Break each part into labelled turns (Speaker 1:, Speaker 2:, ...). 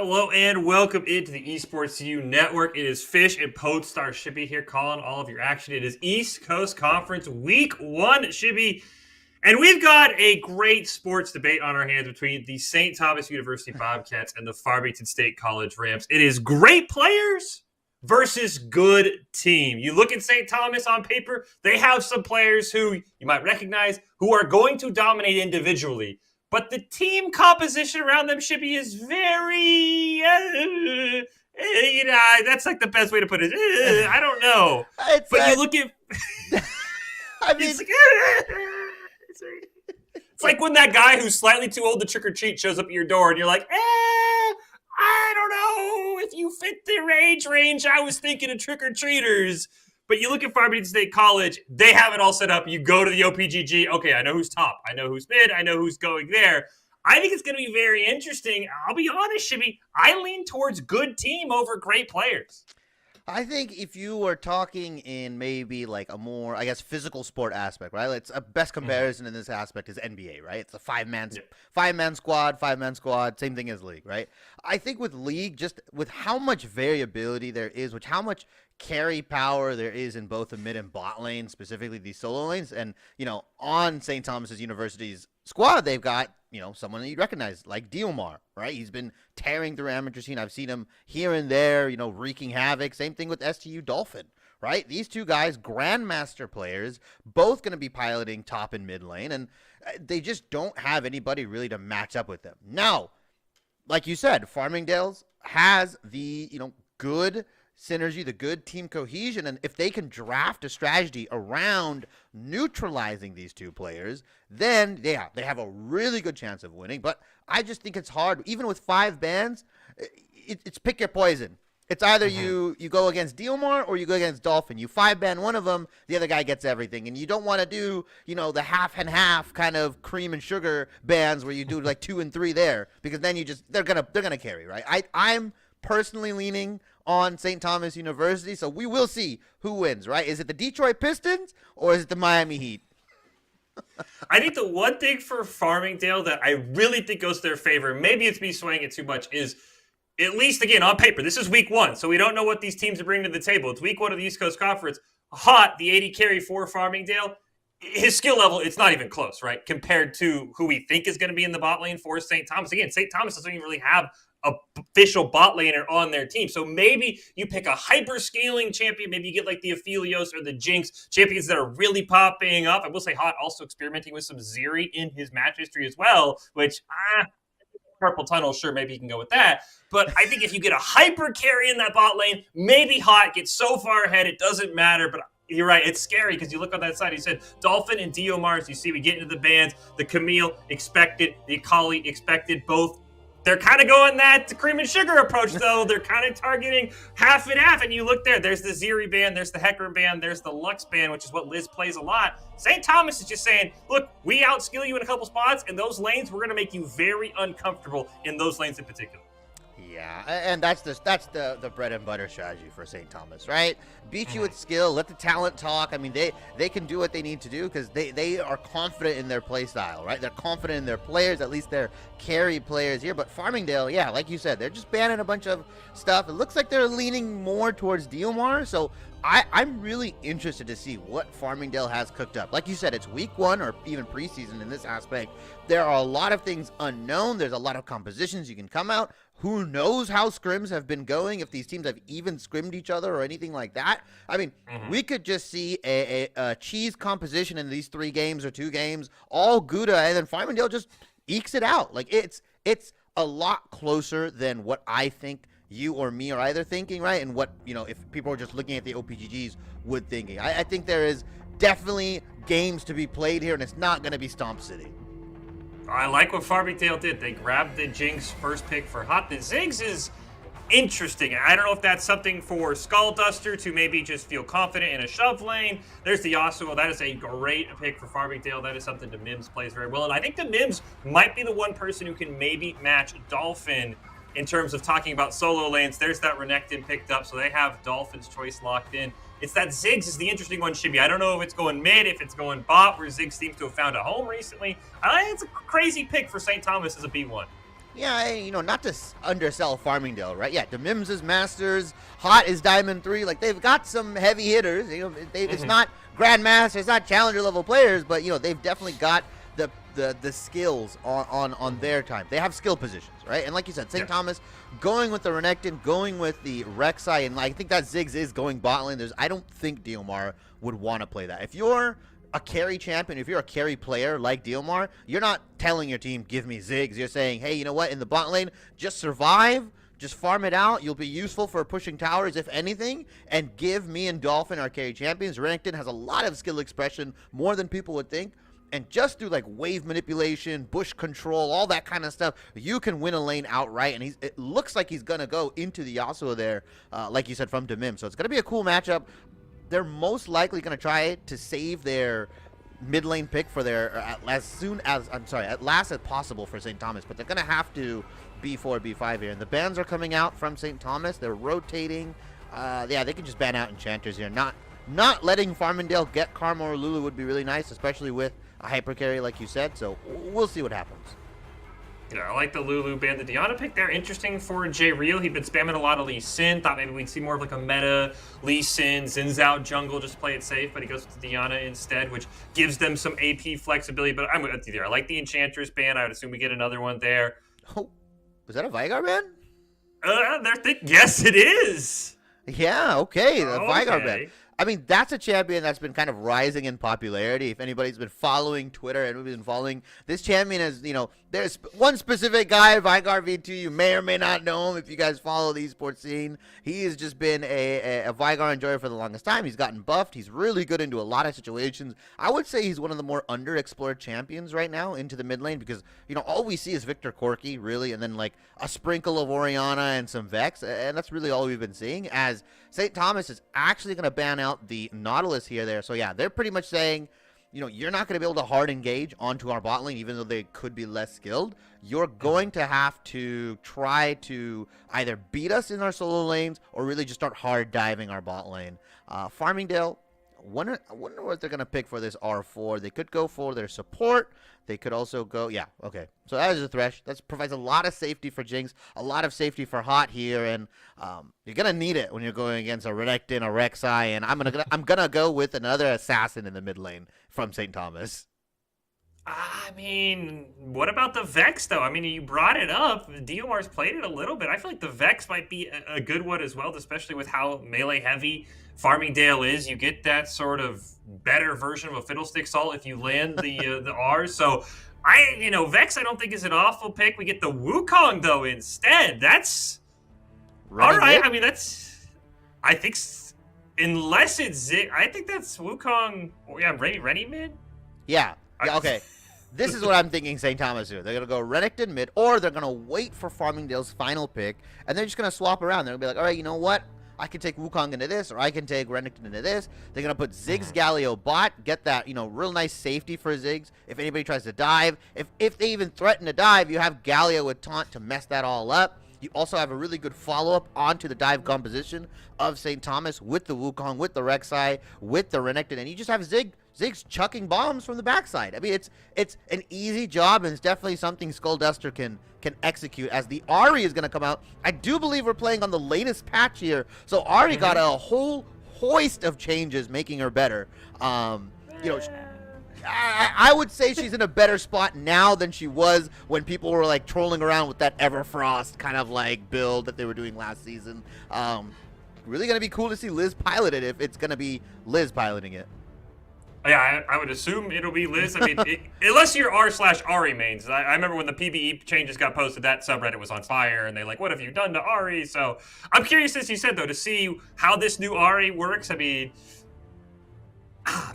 Speaker 1: Hello and welcome into the Esports U Network. It is Fish and Podestar Shibby here calling all of your action. It is East Coast Conference Week 1, Shibby. And we've got a great sports debate on our hands between the St. Thomas University Bobcats and the Farmington State College Rams. It is great players versus good team. You look at St. Thomas on paper, they have some players who you might recognize who are going to dominate individually. But the team composition around them, Shippy, is very, that's like the best way to put it. I don't know. You look at, it's like when that guy who's slightly too old to trick or treat shows up at your door and you're like, I don't know if you fit the age range I was thinking of trick or treaters. But you look at Farmingdale State College, they have it all set up. You go to the OPGG. Okay, I know who's top. I know who's mid. I know who's going there. I think it's going to be very interesting. I'll be honest, Shibby. I lean towards good team over great players.
Speaker 2: I think if you were talking in maybe like a more, physical sport aspect, right? It's a best comparison in this aspect is NBA, right? It's a five-man squad, same thing as league, right? I think with league, just with how much variability there is, how much carry power there is in both the mid and bot lane, specifically these solo lanes, and on St. Thomas's University's squad, they've got someone that you recognize like Diomar, right? He's been tearing through amateur scene. I've seen him here and there, wreaking havoc. Same thing with STU Dolphin, right? These two guys, grandmaster players, both going to be piloting top and mid lane, and they just don't have anybody really to match up with them. Now, like you said, Farmingdale's has the good synergy, the good team cohesion, and if they can draft a strategy around neutralizing these two players, then they have a really good chance of winning. But I just think it's hard, even with 5 bans, it's pick your poison. It's either you go against Diomar or you go against Dolphin. You 5-ban one of them, the other guy gets everything. And you don't want to do, the half and half kind of cream and sugar bans where you do like 2 and 3 there, because then they're gonna carry, right? I'm personally leaning on St. Thomas University, so we will see who wins, right? Is it the Detroit Pistons or is it the Miami Heat?
Speaker 1: I think the one thing for Farmingdale that I really think goes to their favor, maybe it's me swaying it too much, is at least, again, on paper, this is week 1, so we don't know what these teams are bringing to the table. It's week 1 of the East Coast Conference. Hot, the 80 carry for Farmingdale, his skill level, it's not even close, right? Compared to who we think is going to be in the bot lane for St. Thomas. Again, St. Thomas doesn't even really have a official bot laner on their team. So maybe you pick a hyper-scaling champion. Maybe you get like the Aphelios or the Jinx, champions that are really popping up. I will say Hot also experimenting with some Zeri in his match history as well, which, Purple Tunnel, sure, maybe you can go with that. But I think if you get a hyper carry in that bot lane, maybe Hot gets so far ahead, it doesn't matter. But you're right, it's scary because you look on that side, he said Dolphin and Diomar, you see we get into the bands, the Camille expected, the Akali expected, both. They're kind of going that cream and sugar approach, though. They're kind of targeting half and half. And you look there, there's the Zeri band, there's the Hecarim band, there's the Lux band, which is what Liz plays a lot. St. Thomas is just saying, look, we outskill you in a couple spots, and those lanes, we're going to make you very uncomfortable in those lanes in particular.
Speaker 2: Yeah, and that's the bread and butter strategy for St. Thomas, right? Beat you with skill, let the talent talk. I mean, they can do what they need to do because they are confident in their play style, right? They're confident in their players, at least their carry players here. But Farmingdale, yeah, like you said, they're just banning a bunch of stuff. It looks like they're leaning more towards Diomar, so I'm really interested to see what Farmingdale has cooked up. Like you said, it's week 1 or even preseason in this aspect. There are a lot of things unknown. There's a lot of compositions you can come out. Who knows how scrims have been going, if these teams have even scrimmed each other or anything like that. I mean, we could just see a cheese composition in these 3 games or 2 games, all Gouda, and then Farmingdale just ekes it out. Like, it's a lot closer than what I think you or me are either thinking, right? And what, if people are just looking at the OPGGs would thinking. I think there is definitely games to be played here, and it's not going to be Stomp City.
Speaker 1: I like what Farmingdale did. They grabbed the Jinx first pick for Hot. The Ziggs is interesting. I don't know if that's something for Skull Duster to maybe just feel confident in a shove lane. There's the Yasuo. That is a great pick for Farmingdale. That is something the Mims plays very well. And I think the Mims might be the one person who can maybe match Dolphin in terms of talking about solo lanes. There's that Renekton picked up, so they have Dolphin's choice locked in. It's that Ziggs is the interesting one, Shibby. I don't know if it's going mid, if it's going bot, where Ziggs seems to have found a home recently. It's a crazy pick for St. Thomas as a B1.
Speaker 2: Yeah, not to undersell Farmingdale, right? Yeah, Mims is Masters, Hot is Diamond 3. Like, they've got some heavy hitters. It's not Grandmaster, it's not Challenger level players, but, they've definitely got the skills on their time. They have skill positions, right? And like you said, St. Thomas going with the Renekton, going with the Rek'Sai, and I think that Ziggs is going bot lane. I don't think Diomar would want to play that. If you're a carry champion, if you're a carry player like Diomar, you're not telling your team, give me Ziggs. You're saying, hey, you know what? In the bot lane, just survive, just farm it out. You'll be useful for pushing towers, if anything, and give me and Dolphin our carry champions. Renekton has a lot of skill expression, more than people would think. And just through like wave manipulation, bush control, all that kind of stuff, you can win a lane outright. And it looks like he's going to go into the Yasuo there, like you said, from Demim. So it's going to be a cool matchup. They're most likely going to try to save their mid lane pick for their at last as possible for St. Thomas, but they're going to have to B4, B5 here. And the bans are coming out from St. Thomas. They're rotating. Yeah, they can just ban out enchanters here. Not letting Farmingdale get Karma or Lulu would be really nice, especially with a hyper carry like you said. So we'll see what happens.
Speaker 1: Yeah, I like the Lulu ban. The Diana pick there, interesting for J Real. He'd been spamming a lot of Lee Sin. Thought maybe we'd see more of like a meta Lee Sin, Zin's out jungle, just play it safe. But he goes to Diana instead, which gives them some AP flexibility. But I'm with you there. I like the Enchantress ban. I would assume we get another one there.
Speaker 2: Oh, was that a Veigar ban?
Speaker 1: Yes, it is.
Speaker 2: Yeah, okay, the Veigar ban. I mean, that's a champion that's been kind of rising in popularity. If anybody's been following Twitter and we've been following this champion, as there's one specific guy, Veigar V2. You may or may not know him if you guys follow the esports scene. He has just been a Veigar enjoyer for the longest time. He's gotten buffed. He's really good into a lot of situations. I would say he's one of the more underexplored champions right now into the mid lane because all we see is Victor Corki really, and then like a sprinkle of Orianna and some Vex, and that's really all we've been seeing. As St. Thomas is actually going to ban out the Nautilus here there. So yeah, they're pretty much saying, you're not going to be able to hard engage onto our bot lane, even though they could be less skilled. You're going to have to try to either beat us in our solo lanes or really just start hard diving our bot lane. Farmingdale, I wonder what they're going to pick for this R4. They could go for their support. They could also go, yeah, okay. So that is a Thresh. That provides a lot of safety for Jinx, a lot of safety for Hot here, and you're gonna need it when you're going against a Renekton, a Rek'Sai, and I'm gonna go with another assassin in the mid lane from St. Thomas.
Speaker 1: I mean, what about the Vex, though? I mean, you brought it up. Diomar's played it a little bit. I feel like the Vex might be a good one as well, especially with how melee-heavy Farmingdale is. You get that sort of better version of a Fiddlestick Salt if you land the R's. So, Vex I don't think is an awful pick. We get the Wukong, though, instead. That's... all right. I mean, that's... I think... unless it's Zig... I think that's Wukong... Oh, yeah, Rennie mid?
Speaker 2: Yeah, okay. This is what I'm thinking St. Thomas do. They're going to go Renekton mid, or they're going to wait for Farmingdale's final pick, and they're just going to swap around. They're going to be like, all right, you know what? I can take Wukong into this, or I can take Renekton into this. They're going to put Ziggs Galio bot, get that, real nice safety for Ziggs. If anybody tries to dive, if they even threaten to dive, you have Galio with taunt to mess that all up. You also have a really good follow-up onto the dive composition of St. Thomas with the Wukong, with the Rek'Sai, with the Renekton, and you just have Ziggs chucking bombs from the backside. I mean, it's an easy job, and it's definitely something Skullduster can execute. As the Ahri is going to come out, I do believe we're playing on the latest patch here, so Ahri got a whole hoist of changes, making her better. I would say she's in a better spot now than she was when people were like trolling around with that Everfrost kind of like build that they were doing last season. Really going to be cool to see Liz pilot it if it's going to be Liz piloting it.
Speaker 1: Yeah, I would assume it'll be Liz. I mean, unless you're r/Ahri mains. I remember when the PvE changes got posted, that subreddit was on fire, and they like, what have you done to Ahri? So I'm curious, as you said, though, to see how this new Ahri works. I mean,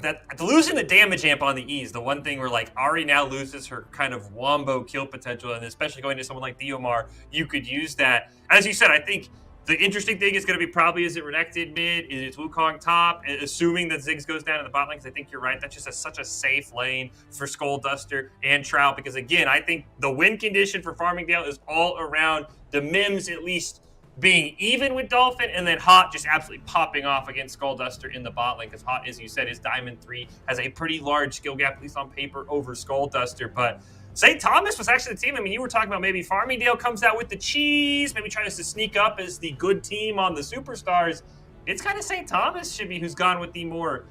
Speaker 1: that losing the damage amp on the E is the one thing where like Ahri now loses her kind of wombo kill potential, and especially going to someone like Diomar, you could use that. As you said, I think the interesting thing is going to be probably, is it Renekton mid, is it Wukong top, assuming that Ziggs goes down in the bot lane, because I think you're right. That's just such a safe lane for Skullduster and Trout, because again, I think the win condition for Farmingdale is all around the Mims at least being even with Dolphin, and then Hot just absolutely popping off against Skullduster in the bot lane, because Hot, as you said, is Diamond 3, has a pretty large skill gap, at least on paper, over Skullduster. But St. Thomas was actually the team. I mean, you were talking about maybe Farmingdale comes out with the cheese, maybe tries to sneak up as the good team on the Superstars. It's kind of St. Thomas, Shibby, who's gone with the more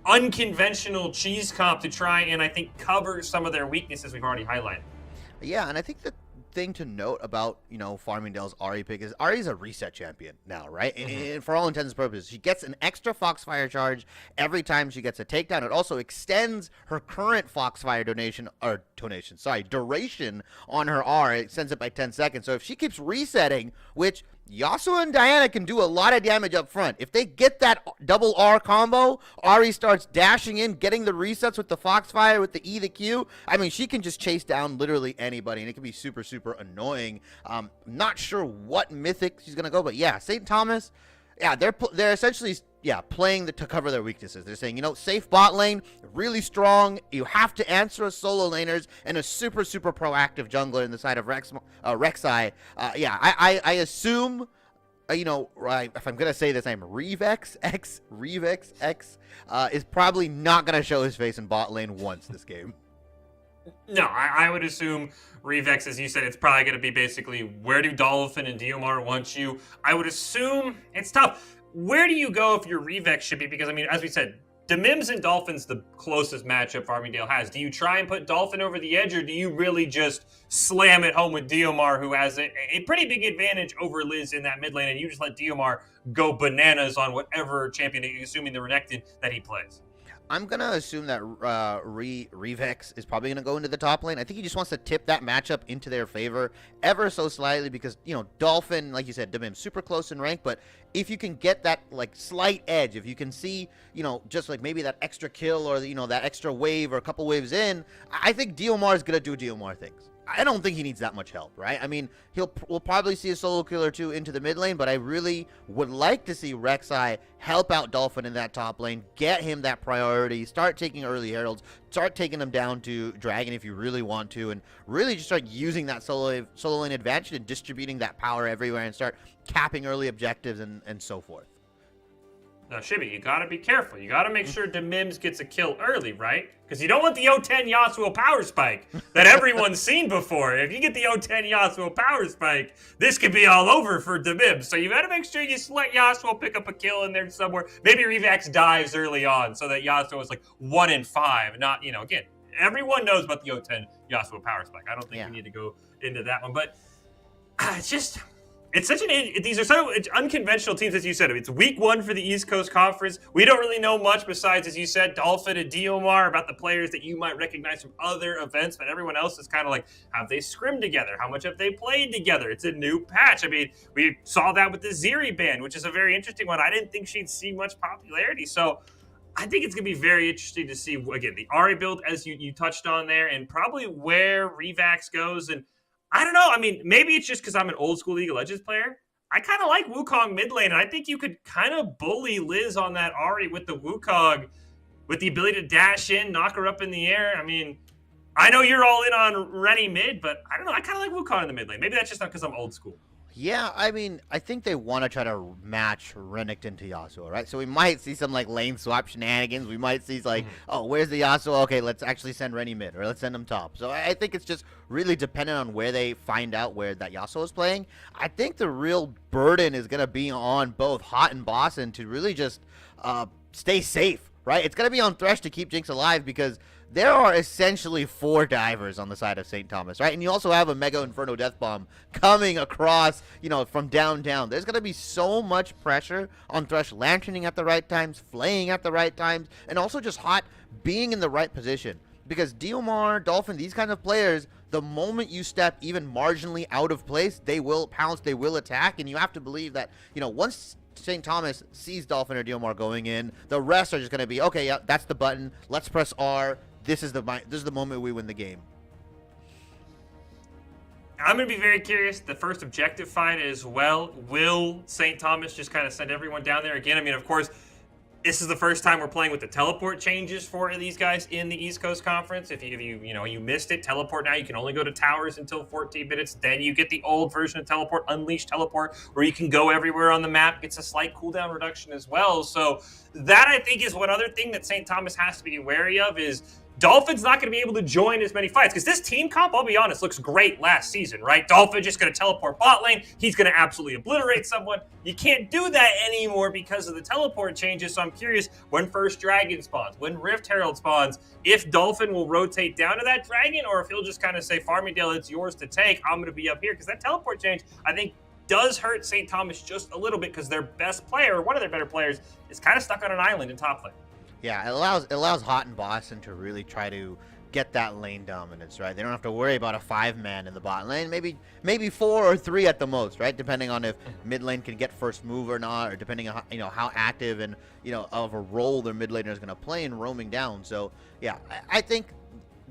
Speaker 1: unconventional cheese comp to try and, I think, cover some of their weaknesses we've already highlighted.
Speaker 2: Yeah, and I think the thing to note about, Farmingdale's Ari pick is Ari's a reset champion now, right? And for all intents and purposes, she gets an extra Foxfire charge every time she gets a takedown. It also extends her current Foxfire duration on her R. It extends it by 10 seconds. So if she keeps resetting, which Yasuo and Diana can do a lot of damage up front. If they get that double R combo, Ari starts dashing in, getting the resets with the Foxfire, with the E, the Q. I mean, she can just chase down literally anybody, and it can be super, super annoying. Not sure what mythic she's going to go, but yeah, St. Thomas, yeah, they're essentially playing to cover their weaknesses. They're saying, safe bot lane, really strong. You have to answer as solo laners and a super, super proactive jungler in the side of Rek'Sai. I assume, if I'm going to say this, I'm Revex X is probably not going to show his face in bot lane once this game.
Speaker 1: No, I would assume Revex, as you said, it's probably going to be basically where do Dolphin and Diomar want you? I would assume it's tough. Where do you go if your Revex should be? Because, I mean, as we said, Demims and Dolphin's the closest matchup Farmingdale has. Do you try and put Dolphin over the edge, or do you really just slam it home with Diomar, who has a pretty big advantage over Liz in that mid lane, and you just let Diomar go bananas on whatever champion, assuming the Renekton, that he plays?
Speaker 2: I'm going to assume that Revex is probably going to go into the top lane. I think he just wants to tip that matchup into their favor ever so slightly because, Dolphin, like you said, Demim, super close in rank, but if you can get that, slight edge, if you can see, just, maybe that extra kill or, that extra wave or a couple waves in, I think Diomar is going to do Diomar things. I don't think he needs that much help, right? I mean, we'll probably see a solo kill or two into the mid lane, but I really would like to see Rek'Sai help out Dolphin in that top lane, get him that priority, start taking early heralds, start taking him down to Dragon if you really want to, and really just start using that solo lane advantage and distributing that power everywhere and start capping early objectives and so forth.
Speaker 1: Now, Shibby, you gotta be careful. You gotta make sure Demims gets a kill early, right? Because you don't want the O10 Yasuo power spike that everyone's seen before. If you get the O10 Yasuo power spike, this could be all over for Demims. So you gotta make sure you let Yasuo pick up a kill in there somewhere. Maybe Revax dives early on so that Yasuo is 1 in 5. Not, again, everyone knows about the O10 Yasuo power spike. I don't think we need to go into that one. But it's just... these are so unconventional teams, as you said. It's week 1 for the East Coast Conference. We don't really know much besides, as you said, Dolphin and Diomar, about the players that you might recognize from other events, but everyone else is kind of have they scrimmed together? How much have they played together? It's a new patch. I mean, we saw that with the Zeri ban, which is a very interesting one. I didn't think she'd see much popularity, so I think it's going to be very interesting to see, again, the Ari build, as you touched on there, and probably where Revax goes. And I don't know. I mean, maybe it's just because I'm an old school League of Legends player. I kind of like Wukong mid lane, and I think you could kind of bully Liz on that Ari with the Wukong, with the ability to dash in, knock her up in the air. I mean, I know you're all in on Rennie mid, but I don't know. I kind of like Wukong in the mid lane. Maybe that's just not because I'm old school.
Speaker 2: Yeah, I mean, I think they want to try to match Renekton to Yasuo, right? So we might see some lane swap shenanigans. We might see oh, where's the Yasuo? Okay, let's actually send Rennie mid, or let's send him top. So I think it's just really dependent on where they find out where that Yasuo is playing. I think the real burden is going to be on both Hot and Boston to really just stay safe, right? It's going to be on Thresh to keep Jinx alive because there are essentially 4 divers on the side of St. Thomas, right? And you also have a Mega Inferno Death Bomb coming across, from downtown. There's going to be so much pressure on Thresh lanterning at the right times, flaying at the right times, and also just Hot being in the right position. Because Diomar, Dolphin, these kind of players, the moment you step even marginally out of place, they will pounce, they will attack, and you have to believe that, once St. Thomas sees Dolphin or Diomar going in, the rest are just going to be, okay, yeah, that's the button, let's press R. This is the moment we win the game.
Speaker 1: I'm going to be very curious. The first objective fight as well. Will St. Thomas just kind of send everyone down there again? I mean, of course, this is the first time we're playing with the teleport changes for these guys in the East Coast Conference. If you missed it, teleport now, you can only go to towers until 14 minutes. Then you get the old version of teleport, Unleashed Teleport, where you can go everywhere on the map. It's a slight cooldown reduction as well. So that, I think, is one other thing that St. Thomas has to be wary of is, Dolphin's not going to be able to join as many fights because this team comp, I'll be honest, looks great last season, right? Dolphin just going to teleport bot lane. He's going to absolutely obliterate someone. You can't do that anymore because of the teleport changes. So I'm curious when First Dragon spawns, when Rift Herald spawns, if Dolphin will rotate down to that dragon or if he'll just kind of say, Farmingdale, it's yours to take. I'm going to be up here because that teleport change, I think, does hurt St. Thomas just a little bit because their best player, one of their better players, is kind of stuck on an island in top lane.
Speaker 2: Yeah, it allows Hot and Boston to really try to get that lane dominance, right? They don't have to worry about a 5-man in the bot lane, maybe 4 or 3 at the most, right? Depending on if mid lane can get first move or not, or depending on how active and of a role their mid laner is going to play in roaming down. So yeah, I think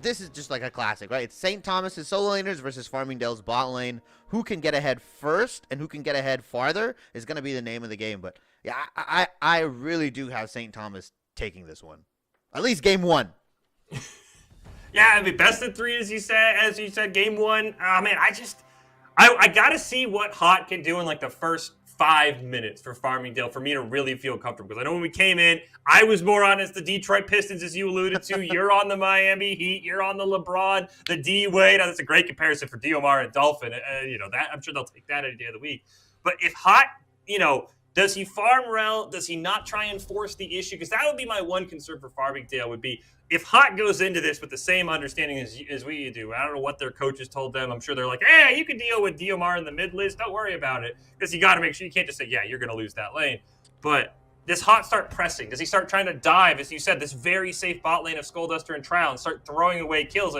Speaker 2: this is just like a classic, right? It's St. Thomas's solo laners versus Farmingdale's bot lane. Who can get ahead first and who can get ahead farther is going to be the name of the game. But yeah, I really do have St. Thomas taking this one, at least game 1.
Speaker 1: Yeah, I mean, best of 3, as you said, game 1. Oh man, I gotta see what Hot can do in like the first 5 minutes for Farmingdale for me to really feel comfortable. Because I know when we came in, I was more on as the Detroit Pistons, as you alluded to. You're on the Miami Heat. You're on the LeBron, the D Wade. That's a great comparison for Diomar and Dolphin. That I'm sure they'll take that any day of the week. But if Hot, does he farm well? Does he not try and force the issue? Because that would be my one concern for Farmingdale would be if Hot goes into this with the same understanding as we do. I don't know what their coaches told them. I'm sure they're like, hey, you can deal with Diomar in the mid list. Don't worry about it. Because you got to make sure you can't just say, yeah, you're going to lose that lane. But does Hot start pressing? Does he start trying to dive, as you said, this very safe bot lane of Skullduster and Trow and start throwing away kills?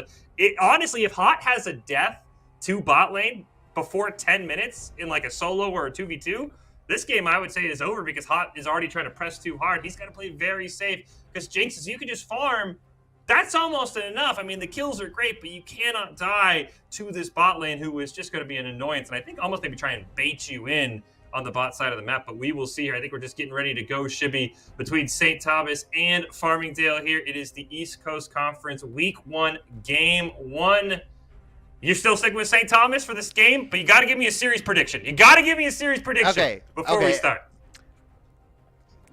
Speaker 1: Honestly, if Hot has a death to bot lane before 10 minutes in like a solo or a 2v2, this game, I would say, is over because Hot is already trying to press too hard. He's got to play very safe because Jinx, you can just farm. That's almost enough. I mean, the kills are great, but you cannot die to this bot lane who is just going to be an annoyance. And I think almost maybe try and bait you in on the bot side of the map, but we will see here. I think we're just getting ready to go, Shibby, between St. Thomas and Farmingdale here. It is the East Coast Conference Week 1, Game 1. You're still sticking with St. Thomas for this game, but you got to give me a series prediction.
Speaker 2: Okay,
Speaker 1: before we start.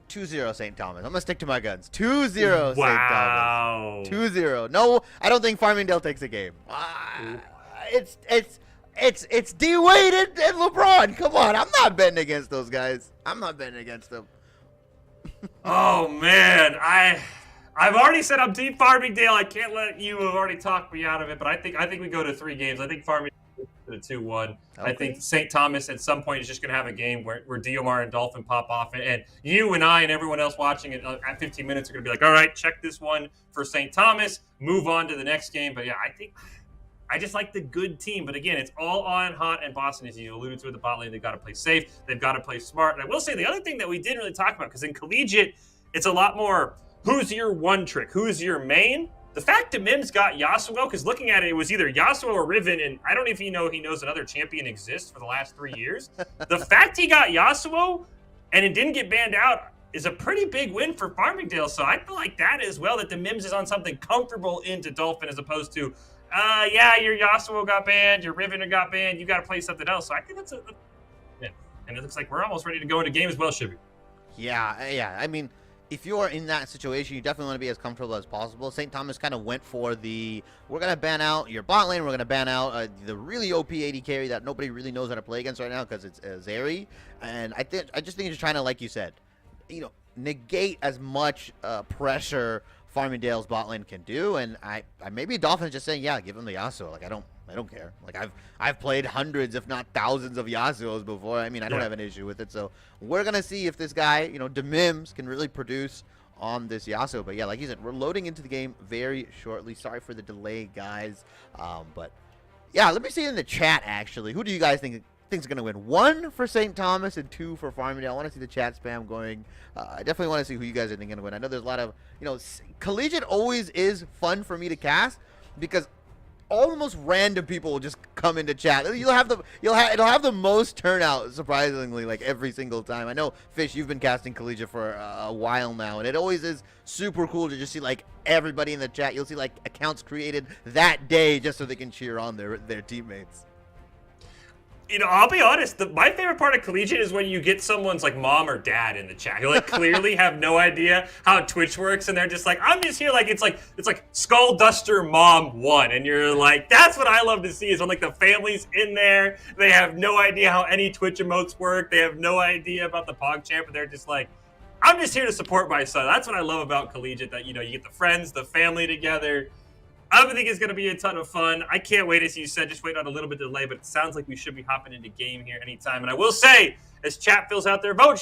Speaker 2: 2-0 St. Thomas. I'm going to stick to my guns. 2-0 St.
Speaker 1: Wow.
Speaker 2: Thomas. 2-0. No, I don't think Farmingdale takes a game. It's D Wade and LeBron. Come on, I'm not betting against those guys. I'm not betting against them.
Speaker 1: Oh man, I've already said I'm Team Farmingdale. I can't let you have already talked me out of it, but I think we go to 3 games. I think Farmingdale to 2-1. Okay. I think St. Thomas at some point is just going to have a game where Diomar and Dolphin pop off, and you and I and everyone else watching it at 15 minutes are going to be like, all right, check this one for St. Thomas, move on to the next game. But yeah, I just like the good team. But again, it's all on Hot and Boston, as you alluded to at the bot lane. They've got to play safe. They've got to play smart. And I will say the other thing that we didn't really talk about, because in collegiate, it's a lot more who's your one trick, who's your main. The fact that Mims got Yasuo, because looking at it, it was either Yasuo or Riven, and I don't even know he knows another champion exists for the last 3 years. The fact he got Yasuo and it didn't get banned out is a pretty big win for Farmingdale. So I feel like that as well, that the Mims is on something comfortable into Dolphin as opposed to, yeah, your Yasuo got banned, your Riven got banned, you got to play something else. So I think that's yeah. And it looks like we're almost ready to go into game as well, Shibby.
Speaker 2: Yeah. I mean, if you're in that situation, you definitely want to be as comfortable as possible. St. Thomas kind of went for we're going to ban out your bot lane, we're going to ban out the really OP AD carry that nobody really knows how to play against right now because it's Zeri. And I just think you're trying to, like you said, negate as much pressure Farmingdale's bot lane can do. And I maybe Dolphins just saying, yeah, give him the Yasuo. Like, I don't care. Like, I've played hundreds, if not thousands, of Yasuos before. I mean, I don't have an issue with it. So we're gonna see if this guy, Demims, can really produce on this Yasuo. But yeah, like you said, we're loading into the game very shortly. Sorry for the delay, guys. But yeah, let me see in the chat actually. Who do you guys think's gonna win? 1 for St. Thomas and 2 for Farmingdale. I want to see the chat spam going. I definitely want to see who you guys are thinking gonna win. I know there's a lot of collegiate always is fun for me to cast because almost random people will just come into chat. It'll have the most turnout, surprisingly, like every single time. I know, Fish, you've been casting collegiate for a while now, and it always is super cool to just see like everybody in the chat. You'll see like accounts created that day just so they can cheer on their teammates.
Speaker 1: I'll be honest. My favorite part of Collegiate is when you get someone's like mom or dad in the chat who like clearly have no idea how Twitch works, and they're just like, "I'm just here." Like it's like Skull Duster Mom 1, and you're like, that's what I love to see is when like the family's in there, they have no idea how any Twitch emotes work, they have no idea about the PogChamp, and they're just like, "I'm just here to support my son." That's what I love about Collegiate. That you get the friends, the family together. I think it's going to be a ton of fun. I can't wait, as you said, just wait on a little bit of delay, but it sounds like we should be hopping into game here anytime. And I will say, as chat fills out their vote,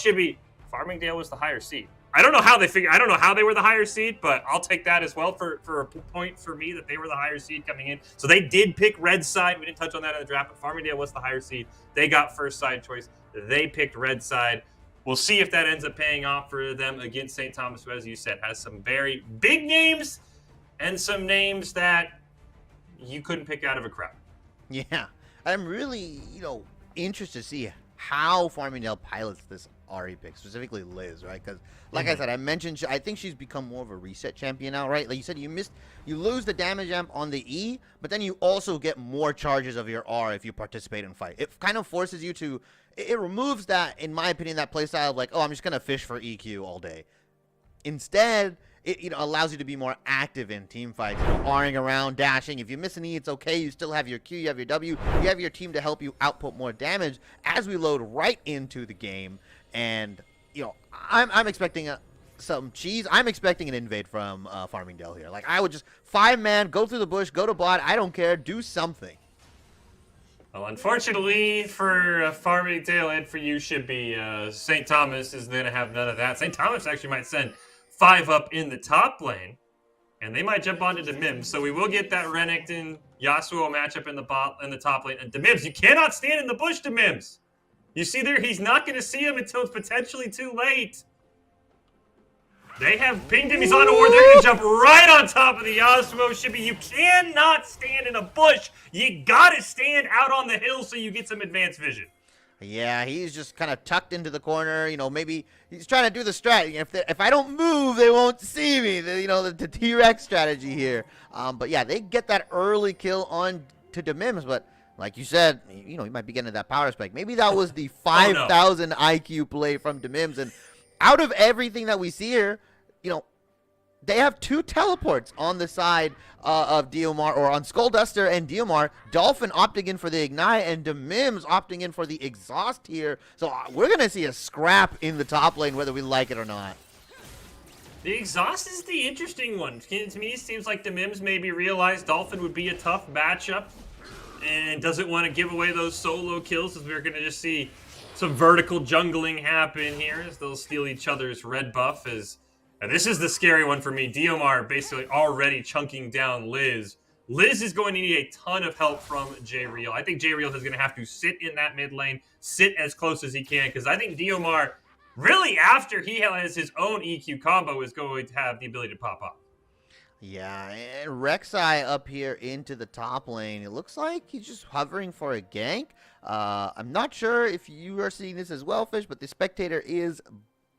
Speaker 1: Farmingdale was the higher seed. I don't know how they were the higher seed, but I'll take that as well for a point for me that they were the higher seed coming in. So they did pick red side. We didn't touch on that in the draft, but Farmingdale was the higher seed. They got first side choice. They picked red side. We'll see if that ends up paying off for them against St. Thomas, who, as you said, has some very big names and some names that you couldn't pick out of a crowd.
Speaker 2: Yeah, I'm really, interested to see how Farmingdale pilots this Ari pick, specifically Liz, right? Because, like I said, I mentioned, I think she's become more of a reset champion now, right? Like you said, you lose the damage amp on the E, but then you also get more charges of your R if you participate in fight. It kind of forces you to, it removes that, in my opinion, that playstyle of like, oh, I'm just gonna fish for EQ all day. Instead, it allows you to be more active in team fights, R-ing around, dashing. If you miss an E, it's okay. You still have your Q, you have your W, you have your team to help you output more damage as we load right into the game. And, I'm expecting some cheese. I'm expecting an invade from Farmingdale here. Like, I would just 5-man, go through the bush, go to bot. I don't care. Do something.
Speaker 1: Well, unfortunately for Farmingdale and for you, St. Thomas is going to have none of that. St. Thomas actually might send 5 up in the top lane, and they might jump onto Demims. So we will get that Renekton Yasuo matchup in the top lane. And Demims, you cannot stand in the bush, Demims. You see there, he's not going to see him until it's potentially too late. They have pinged him. He's on a ward. They're going to jump right on top of the Yasuo. Shibby, you cannot stand in a bush. You got to stand out on the hill so you get some advanced vision.
Speaker 2: Yeah, he's just kind of tucked into the corner. Maybe he's trying to do the strat. If I don't move, they won't see me. The T-Rex strategy here. But yeah, they get that early kill on to Demims. But like you said, he might be getting that power spike. Maybe that was the 5,000 IQ play from Demims. And out of everything that we see here, they have 2 teleports on the side of Diomar, or on Skull Duster and Diomar. Dolphin opting in for the Ignite, and Demims opting in for the Exhaust here. So we're going to see a scrap in the top lane, whether we like it or not.
Speaker 1: The Exhaust is the interesting one. To me, it seems like Demims maybe realized Dolphin would be a tough matchup and doesn't want to give away those solo kills, as we're going to just see some vertical jungling happen here as they'll steal each other's red buff. And this is the scary one for me. Diomar basically already chunking down Liz. Liz is going to need a ton of help from J-Real. I think J-Real is going to have to sit in that mid lane, sit as close as he can, because I think Diomar, really after he has his own EQ combo, is going to have the ability to pop up.
Speaker 2: Yeah, and Rek'Sai up here into the top lane. It looks like he's just hovering for a gank. I'm not sure if you are seeing this as well, Fish, but the spectator is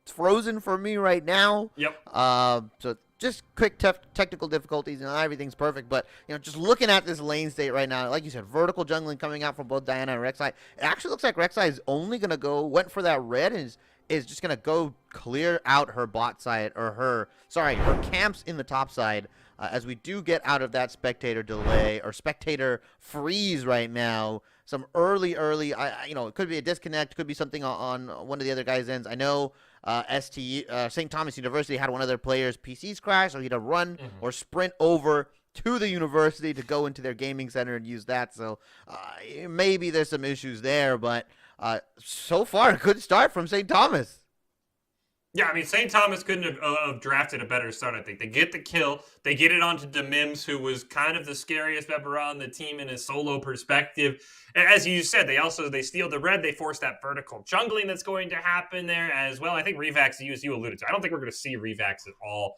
Speaker 2: frozen for me right now.
Speaker 1: Yep.
Speaker 2: So just quick technical difficulties, and everything's perfect. But just looking at this lane state right now, like you said, vertical jungling coming out from both Diana and Rek'Sai. It actually looks like Rek'Sai is only gonna went for that red, and is just gonna go clear out her bot side, or her camps in the top side. As we do get out of that spectator delay or spectator freeze right now. Some early, it could be a disconnect, could be something on one of the other guys' ends. I know St. Thomas University had one of their players' PCs crash, so he had to run or sprint over to the university to go into their gaming center and use that. So maybe there's some issues there, but so far a good start from St. Thomas.
Speaker 1: Yeah, I mean, St. Thomas couldn't have drafted a better start, I think. They get the kill. They get it onto Demims, who was kind of the scariest member on the team in a solo perspective. As you said, they steal the red. They force that vertical jungling that's going to happen there as well. I think Revax, as you alluded to, I don't think we're going to see Revax at all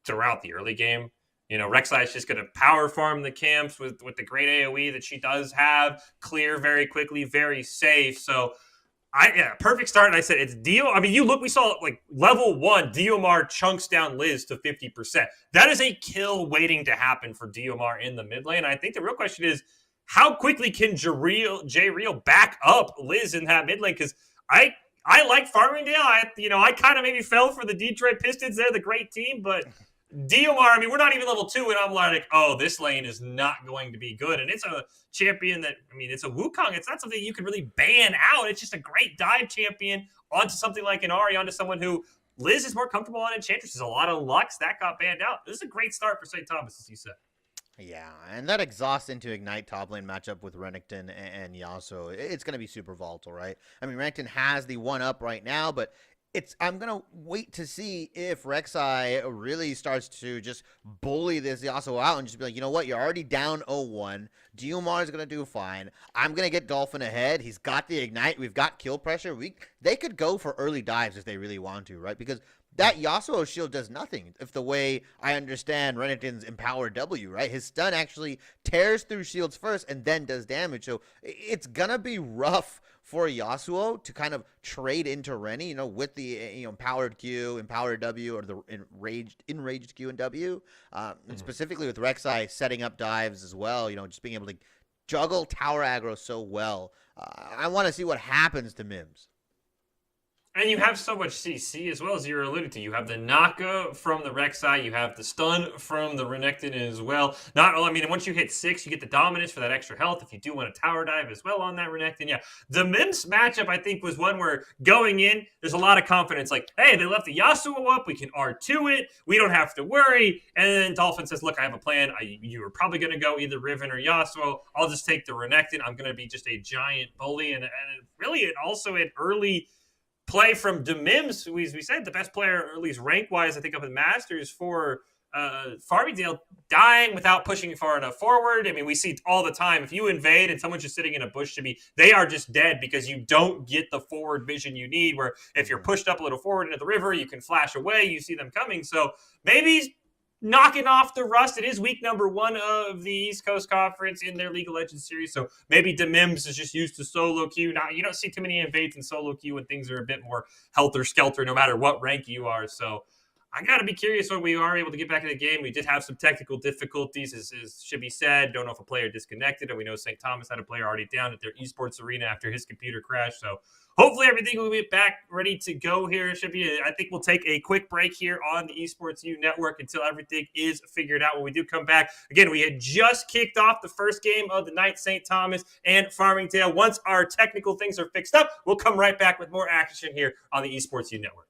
Speaker 1: throughout the early game. Rek'Sai is just going to power farm the camps with the great AoE that she does have, clear very quickly, very safe. So, perfect start. And I said it's we saw like level 1, Diomar chunks down Liz to 50%. That is a kill waiting to happen for Diomar in the mid lane. I think the real question is, how quickly can J Real back up Liz in that mid lane? Because I like Farmingdale. I kind of maybe fell for the Detroit Pistons. They're the great team, but Diomar, I mean, we're not even level 2, and I'm like, oh, this lane is not going to be good. And it's a champion that, I mean, it's a Wukong. It's not something you can really ban out. It's just a great dive champion onto something like an Ahri, onto someone who Liz is more comfortable on Enchantress. There's a lot of Lux that got banned out. This is a great start for St. Thomas, as you said.
Speaker 2: Yeah, and that exhaust into Ignite top lane matchup with Renekton and Yasuo, it's going to be super volatile, right? I mean, Renekton has the 1-up right now, but I'm going to wait to see if Rek'Sai really starts to just bully this Yasuo out and just be like, you know what, you're already down 0-1. Diomar is going to do fine. I'm going to get Dolphin ahead. He's got the Ignite. We've got kill pressure. They could go for early dives if they really want to, right? Because that Yasuo shield does nothing. If the way I understand Renekton's empowered W, right? His stun actually tears through shields first and then does damage. So it's gonna be rough for Yasuo to kind of trade into Rennie, with the empowered Q, empowered W, or the enraged Q and W. And specifically with Rek'Sai setting up dives as well. Just being able to juggle tower aggro so well. I want to see what happens to Mims.
Speaker 1: And you have so much CC as well, as you're alluding to. You have the Naka from the Rek'Sai. You have the stun from the Renekton as well. Once you hit 6, you get the dominance for that extra health if you do want a tower dive as well on that Renekton. Yeah, the Mims matchup, I think, was one where going in, there's a lot of confidence. Like, hey, they left the Yasuo up. We can R2 it. We don't have to worry. And then Dolphin says, look, I have a plan. You were probably going to go either Riven or Yasuo. I'll just take the Renekton. I'm going to be just a giant bully. And really, it also had early play from Mims, we said, the best player, or at least rank-wise, I think, up in Masters for Farmingdale, dying without pushing far enough forward. I mean, we see all the time, if you invade and someone's just sitting in a bush they are just dead because you don't get the forward vision you need, where if you're pushed up a little forward into the river, you can flash away, you see them coming. So maybe knocking off the rust. It is week number 1 of the East Coast Conference in their League of Legends series, so maybe Mims is just used to solo queue. Now, you don't see too many invades in solo queue when things are a bit more helter-skelter, no matter what rank you are. So I got to be curious when we are able to get back in the game. We did have some technical difficulties, as should be said. Don't know if a player disconnected, and we know St. Thomas had a player already down at their esports arena after his computer crashed. So hopefully everything will be back ready to go here. I think we'll take a quick break here on the Esports U Network until everything is figured out. When we do come back, again, we had just kicked off the first game of the night, St. Thomas and Farmingdale. Once our technical things are fixed up, we'll come right back with more action here on the Esports U Network.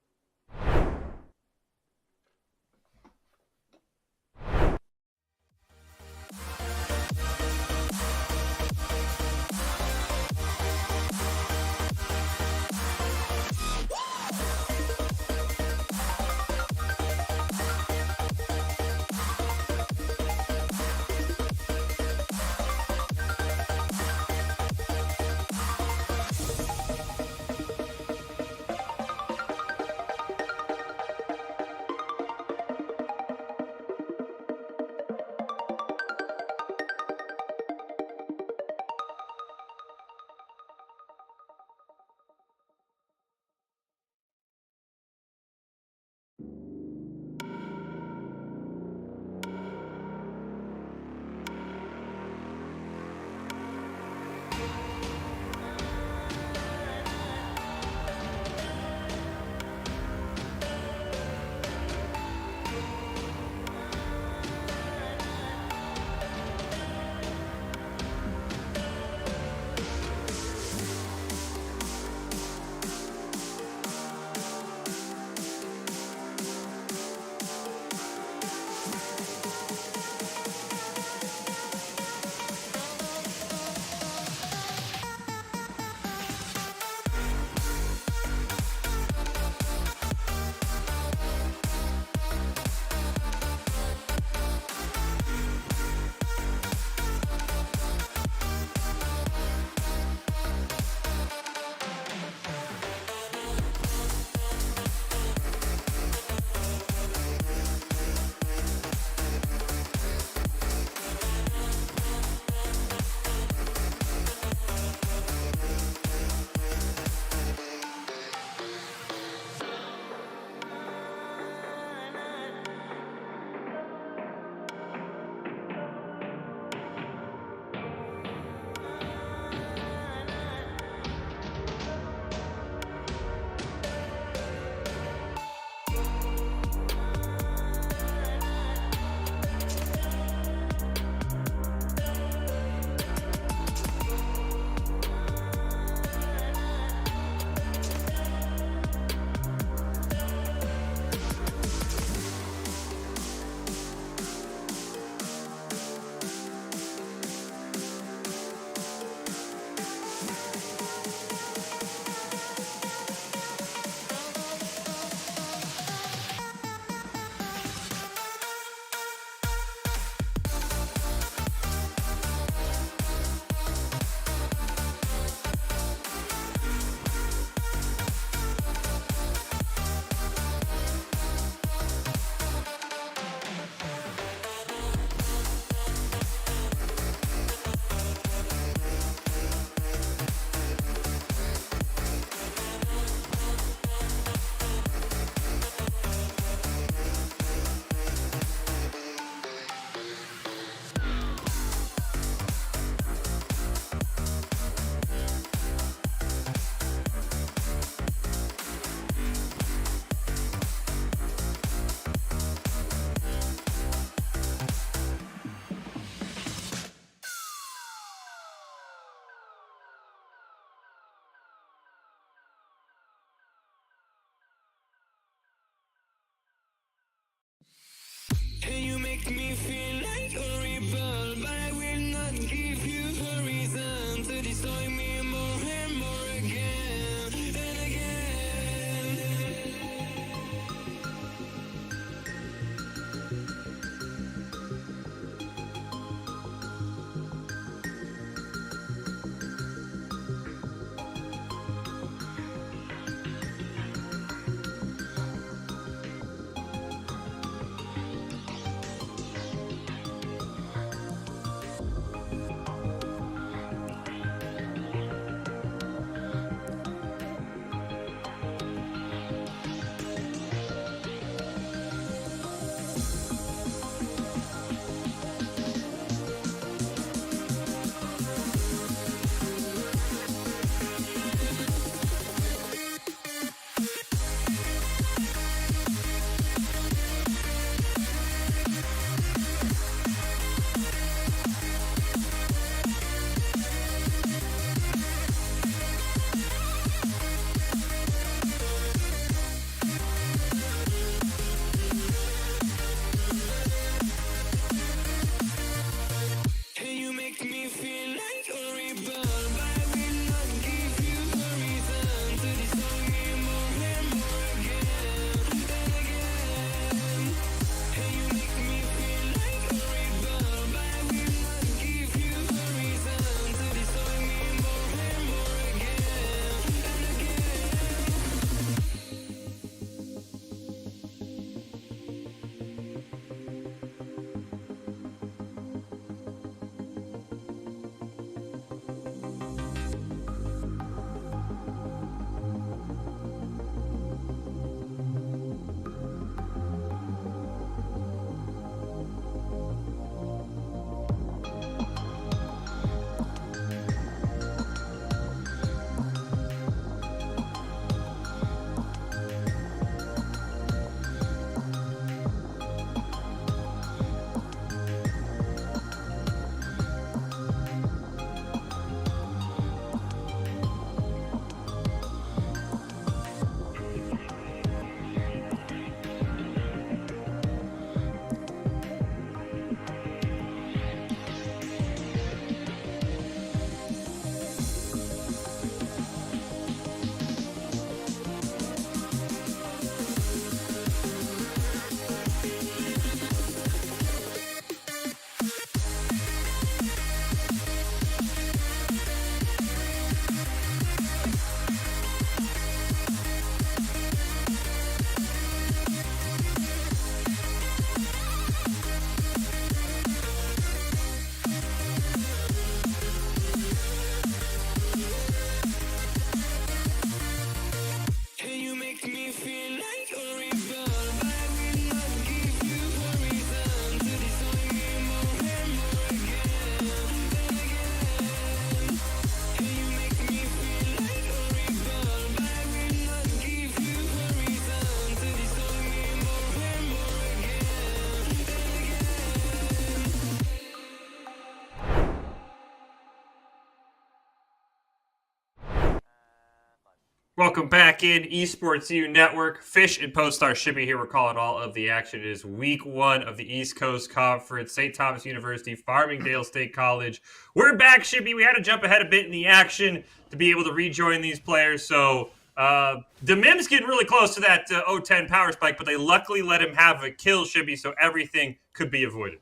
Speaker 1: Welcome back in Esports U Network. Fish and Poststar Shippy here. We're calling all of the action. It is week 1 of the East Coast Conference. St. Thomas University, Farmingdale State College. We're back, Shippy. We had to jump ahead a bit in the action to be able to rejoin these players. So the Mims getting really close to that 0-10 power spike, but they luckily let him have a kill, Shippy, so everything could be avoided.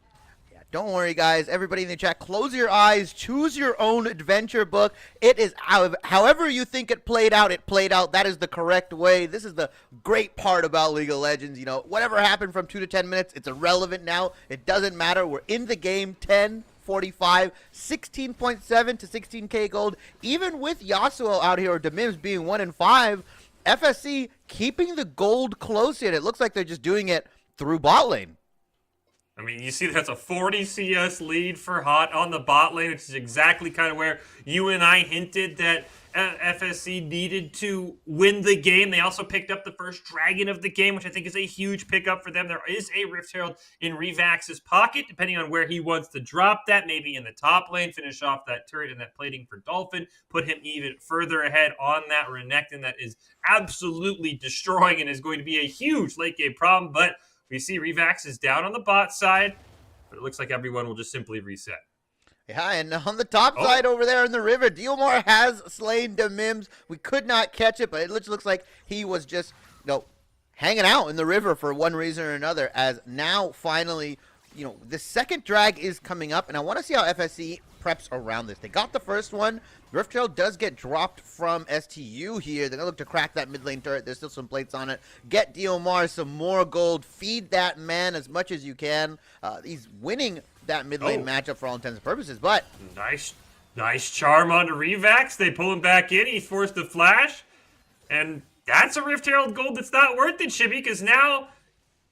Speaker 2: Don't worry, guys. Everybody in the chat, close your eyes. Choose your own adventure book. It is however you think it played out, it played out. That is the correct way. This is the great part about League of Legends. You know, whatever happened from 2 to 10 minutes, it's irrelevant now. It doesn't matter. We're in the game. 10:45, 16.7 to 16k gold. Even with Yasuo out here or Demims being 1-5, FSC keeping the gold close here. It looks like they're just doing it through bot lane.
Speaker 1: I mean, you see that's a 40 CS lead for Hot on the bot lane, which is exactly kind of where you and I hinted that FSC needed to win the game. They also picked up the first dragon of the game, which I think is a huge pickup for them. There is a Rift Herald in Revax's pocket, depending on where he wants to drop that. Maybe in the top lane, finish off that turret and that plating for Dolphin, put him even further ahead on that Renekton that is absolutely destroying and is going to be a huge late game problem, but we see Revax is down on the bot side, but it looks like everyone will just simply reset.
Speaker 2: Yeah, and on the top side over there in the river, Diomar has slain Demims. We could not catch it, but it looks like he was just, hanging out in the river for one reason or another, as now finally, the second drag is coming up, and I want to see how FSC preps around this. They got the first one. Rift Trail does get dropped from STU here. They're going to look to crack that mid lane turret. There's still some plates on it. Get Diomar some more gold. Feed that man as much as you can. He's winning that mid lane matchup for all intents and purposes, but...
Speaker 1: Nice charm onto Revax. They pull him back in. He's forced to flash. And that's a Rift Herald gold that's not worth it, Chibi, because now...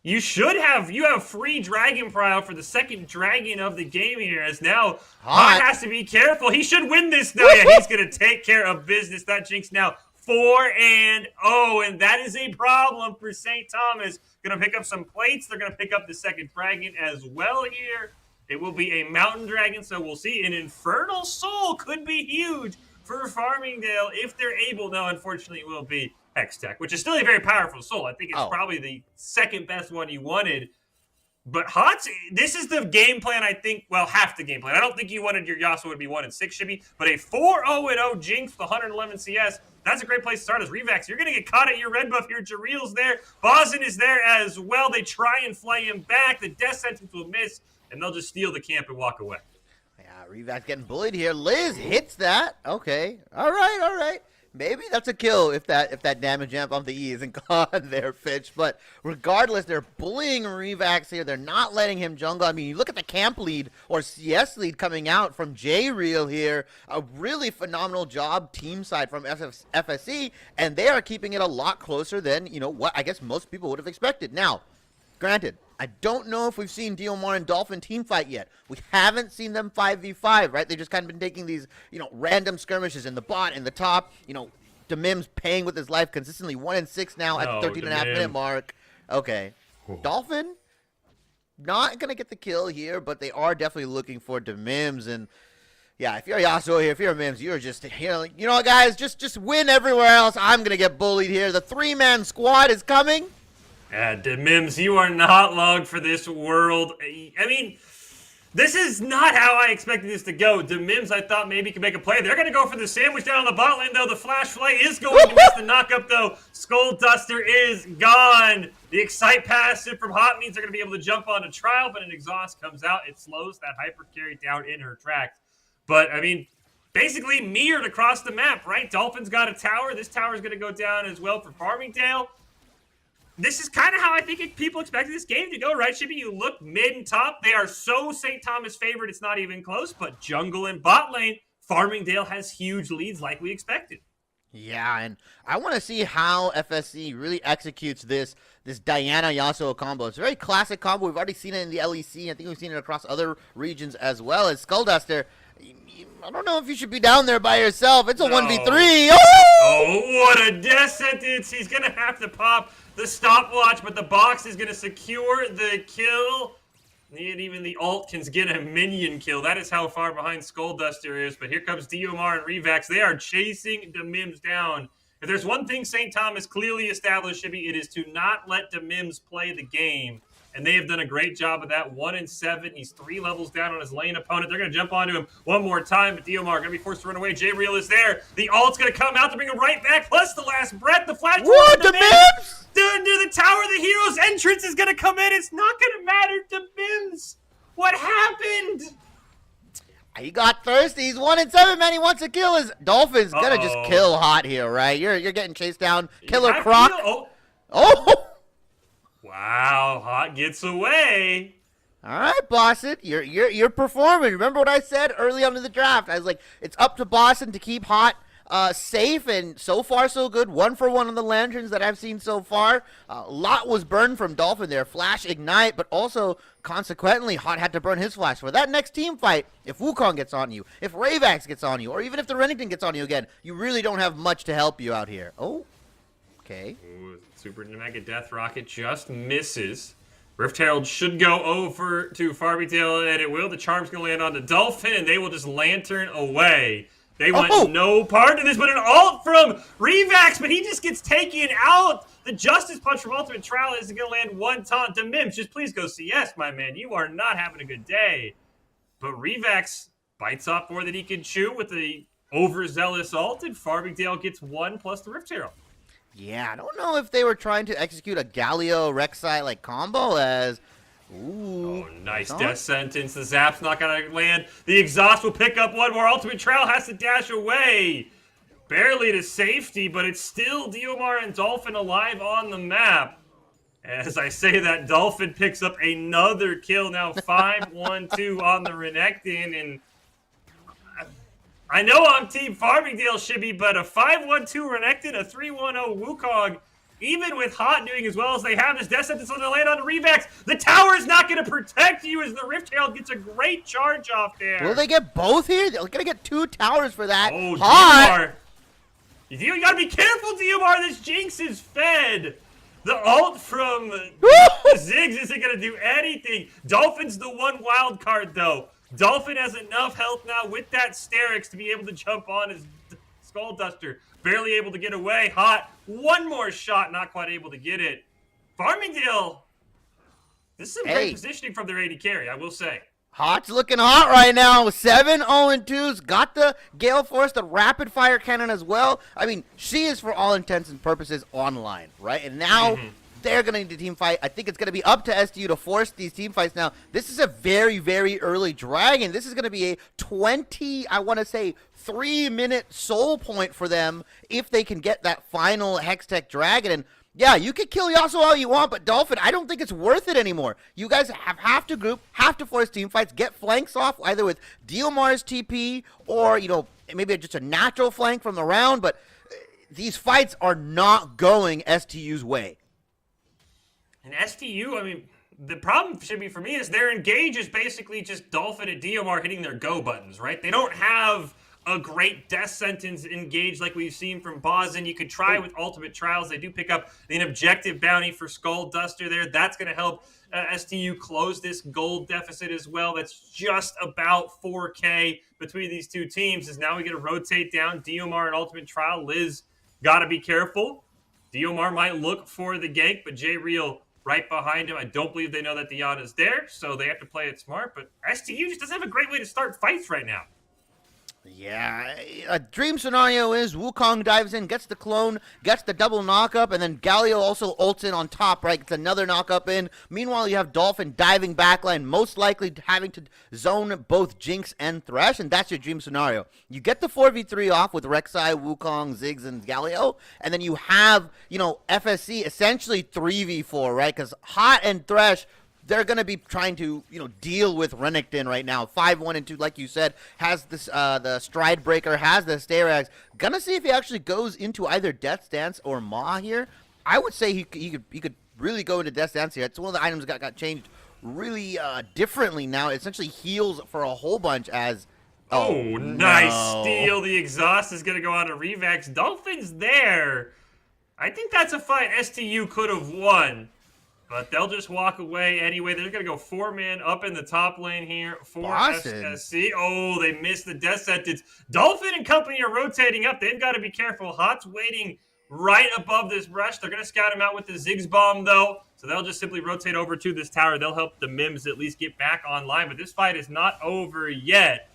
Speaker 1: You have free Dragon Prowl for the second dragon of the game here, as now Hot has to be careful. He should win this now. Yeah, he's going to take care of business. That Jinx now 4-0, and that is a problem for St. Thomas. Going to pick up some plates. They're going to pick up the second dragon as well here. It will be a mountain dragon, so we'll see. An Infernal Soul could be huge for Farmingdale if they're able. No, unfortunately, it will be Hextech, which is still a very powerful soul. I think it's probably the second best one you wanted. But Hot's, this is the game plan, I think, well, half the game plan. I don't think you wanted your Yasuo to be 1-6, Shibby, but a 4-0-0 Jinx with 111 CS, that's a great place to start as Revax. You're going to get caught at your red buff here. Jareel's there. Bozin is there as well. They try and fly him back. The death sentence will miss, and they'll just steal the camp and walk away.
Speaker 2: Yeah, Revax getting bullied here. Liz hits that. Okay. All right. Maybe that's a kill if that damage amp on the E isn't gone there, Fitch. But regardless, they're bullying Revax here. They're not letting him jungle. I mean, you look at the camp lead or CS lead coming out from J-Real here. A really phenomenal job team side from FSC, and they are keeping it a lot closer than, what I guess most people would have expected. Now, granted, I don't know if we've seen Diomar and Dolphin team fight yet. We haven't seen them 5v5, right? They've just kind of been taking these, random skirmishes in the bot, in the top. Demims paying with his life consistently. 1-6 now at the 13.5-minute mark. Okay. Dolphin, not going to get the kill here, but they are definitely looking for Demims. And, yeah, if you're Yasuo here, if you're a Mims, you're just here. Like, you know what, guys? Just win everywhere else. I'm going to get bullied here. The 3-man squad is coming.
Speaker 1: Mims, you are not long for this world. I mean, this is not how I expected this to go. Mims, I thought maybe could make a play. They're going to go for the sandwich down on the bot lane, though. The flash play is going to miss the knockup, though. Skull Duster is gone. The Excite passive from Hot means they're going to be able to jump onto Trial, but an Exhaust comes out. It slows that hyper carry down in her tracks. But, I mean, basically mirrored across the map, right? Dolphin's got a tower. This tower is going to go down as well for Farmingdale. This is kind of how I think people expected this game to go, right, Shippy? You look mid and top. They are so St. Thomas favored, it's not even close. But jungle and bot lane, Farmingdale has huge leads like we expected.
Speaker 2: Yeah, and I want to see how FSC really executes this Diana Yasuo combo. It's a very classic combo. We've already seen it in the LEC. I think we've seen it across other regions as well. As Skullduster, I don't know if you should be down there by yourself. It's a 1v3.
Speaker 1: Oh, what a death sentence. He's going to have to pop the stopwatch, but the box is going to secure the kill. And even the ult can get a minion kill. That is how far behind Skullduster is. But here comes Diomar and Revax. They are chasing the Mims down. If there's one thing St. Thomas clearly established, Shibby, it is to not let DeMims play the game. And they have done a great job of that. 1-7. He's 3 levels down on his lane opponent. They're going to jump onto him one more time, but Diomar going to be forced to run away. J-Real is there. The ult's going to come out to bring him right back, plus the last breath. The flash.
Speaker 2: What, DeMims?
Speaker 1: Dude, the Tower of the Heroes entrance is going to come in. It's not going to matter, DeMims. What happened?
Speaker 2: He got thirsty. He's 1-7, man. He wants to kill his Dolphin's gonna just kill Hot here, right? You're getting chased down. Killer Croc. Oh!
Speaker 1: Wow, Hot gets away.
Speaker 2: All right, Boston. You're performing. Remember what I said early on in the draft? I was like, it's up to Boston to keep Hot safe, and so far so good. 1-for-1 on the lanterns that I've seen so far. A lot was burned from Dolphin there. Flash, Ignite, but also consequently, Hot had to burn his flash for that next team fight. If Wukong gets on you, if Ravax gets on you, or even if the Renekton gets on you again, you really don't have much to help you out here. Oh, okay.
Speaker 1: Ooh, Super Mega Death Rocket just misses. Rift Herald should go over to Farmingdale, and it will. The charm's going to land on the Dolphin, and they will just lantern away. They want no part of this, but an ult from Revax, but he just gets taken out. The Justice Punch from Ultimate Trial is going to land one taunt to Mims. Just please go CS, my man. You are not having a good day. But Revax bites off more than he can chew with the overzealous ult, and Farmingdale gets 1 plus the Rift Herald.
Speaker 2: Yeah, I don't know if they were trying to execute a Galio Rek'Sai like combo as... Ooh.
Speaker 1: Oh, nice death sentence. The zap's not going to land. The exhaust will pick up one more. Ultimate Trail has to dash away. Barely to safety, but it's still Diomar and Dolphin alive on the map. As I say that, Dolphin picks up another kill. Now 5-1-2 on the Renekton. And I know I'm Team Farmingdale, Shibby, but a 5-1-2 Renekton, a 3-1-0 Wukong, even with Hot doing as well as they have, this death sentence on the land on the Revax, the tower is not going to protect you as the Rift Herald gets a great charge off there.
Speaker 2: Will they get both here? They're going to get 2 towers for that.
Speaker 1: Oh,
Speaker 2: Hot!
Speaker 1: You got to be careful, Diomar. This Jinx is fed. The ult from Ziggs isn't going to do anything. Dolphin's the one wild card, though. Dolphin has enough health now with that Sterix to be able to jump on his Skull Duster. Barely able to get away. Hot. One more shot. Not quite able to get it. Farmingdale. This is some great positioning from their AD carry, I will say.
Speaker 2: Hot's looking hot right now. 7-0-2s. Got the Gale Force, the rapid fire cannon as well. I mean, she is for all intents and purposes online, right? And now they're going to need a team fight. I think it's going to be up to STU to force these team fights now. This is a very, very early dragon. This is going to be a 3-minute soul point for them if they can get that final Hextech dragon. And yeah, you can kill Yasuo all you want, but Dolphin, I don't think it's worth it anymore. You guys have to group, have to force team fights, get flanks off, either with Diomar's TP or, maybe just a natural flank from the round, but these fights are not going STU's way.
Speaker 1: And STU, I mean, the problem should be for me is their engage is basically just Dolphin and Diomar hitting their go buttons, right? They don't have a great death sentence engage like we've seen from Bozen. You could try with Ultimate Trials. They do pick up an objective bounty for Skull Duster there. That's going to help STU close this gold deficit as well. That's just about 4K between these two teams. As now we get to rotate down Diomar and Ultimate Trial. Liz got to be careful. Diomar might look for the gank, but J-Real right behind him. I don't believe they know that Diana's there, so they have to play it smart. But STU just doesn't have a great way to start fights right now.
Speaker 2: Yeah, a dream scenario is Wukong dives in, gets the clone, gets the double knock-up, and then Galio also ults in on top, right? Gets another knock-up in. Meanwhile, you have Dolphin diving backline, most likely having to zone both Jinx and Thresh, and that's your dream scenario. You get the 4v3 off with Rek'Sai, Wukong, Ziggs, and Galio, and then you have, FSC essentially 3v4, right? Because Hot and Thresh, they're going to be trying to, deal with Renekton right now. 5-1-2, like you said, has this the Stride Breaker, has the Sterax. Gonna see if he actually goes into either Death's Dance or Maw here. I would say he could really go into Death's Dance here. It's one of the items that got changed really differently now. It essentially heals for a whole bunch as...
Speaker 1: Oh, nice steal. The exhaust is going to go on to Revax. Dolphin's there. I think that's a fight STU could have won. But they'll just walk away anyway. They're going to go 4-man up in the top lane here for SSC. Oh, they missed the death sentence. Dolphin and company are rotating up. They've got to be careful. Hot's waiting right above this brush. They're going to scout him out with the Ziggs bomb, though. So they'll just simply rotate over to this tower. They'll help the Mims at least get back online. But this fight is not over yet.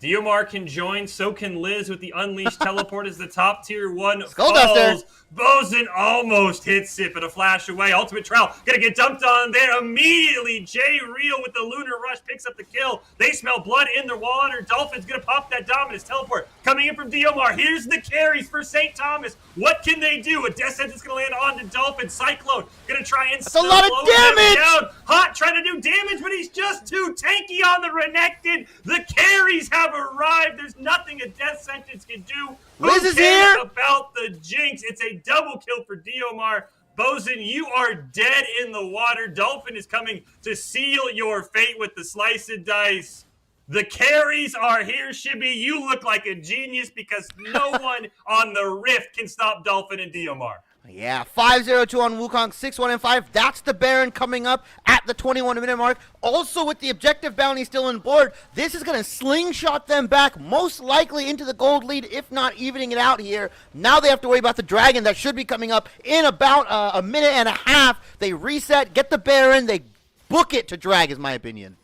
Speaker 1: Diomar can join, so can Liz with the Unleashed teleport as the top tier 1 falls. Bosun almost hits it, but a flash away. Ultimate Trial gonna get dumped on there immediately. Jay Real with the Lunar Rush picks up the kill. They smell blood in the water. Dolphin's gonna pop that Dominus teleport. Coming in from Diomar. Here's the carries for St. Thomas. What can they do? A Death Sentence gonna land on to Dolphin. Cyclone gonna try and
Speaker 2: That's a lot of damage!
Speaker 1: Down. Hot trying to do damage, but he's just too tanky on the Renekton. The carries have arrived. There's nothing a Death Sentence can do.
Speaker 2: Liz is here.
Speaker 1: About the Jinx. It's a double kill for Diomar. Bosun, you are dead in the water. Dolphin is coming to seal your fate with the slice and dice. The carries are here, Shibby. You look like a genius because no one on the Rift can stop Dolphin and Diomar.
Speaker 2: Yeah, 5-0-2 on Wukong, 6-1 and 5. That's the Baron coming up at the 21-minute mark. Also, with the objective bounty still on board, this is going to slingshot them back, most likely into the gold lead, if not evening it out here. Now they have to worry about the Dragon that should be coming up in about a minute and a half. They reset, get the Baron, they book it to drag, is my opinion.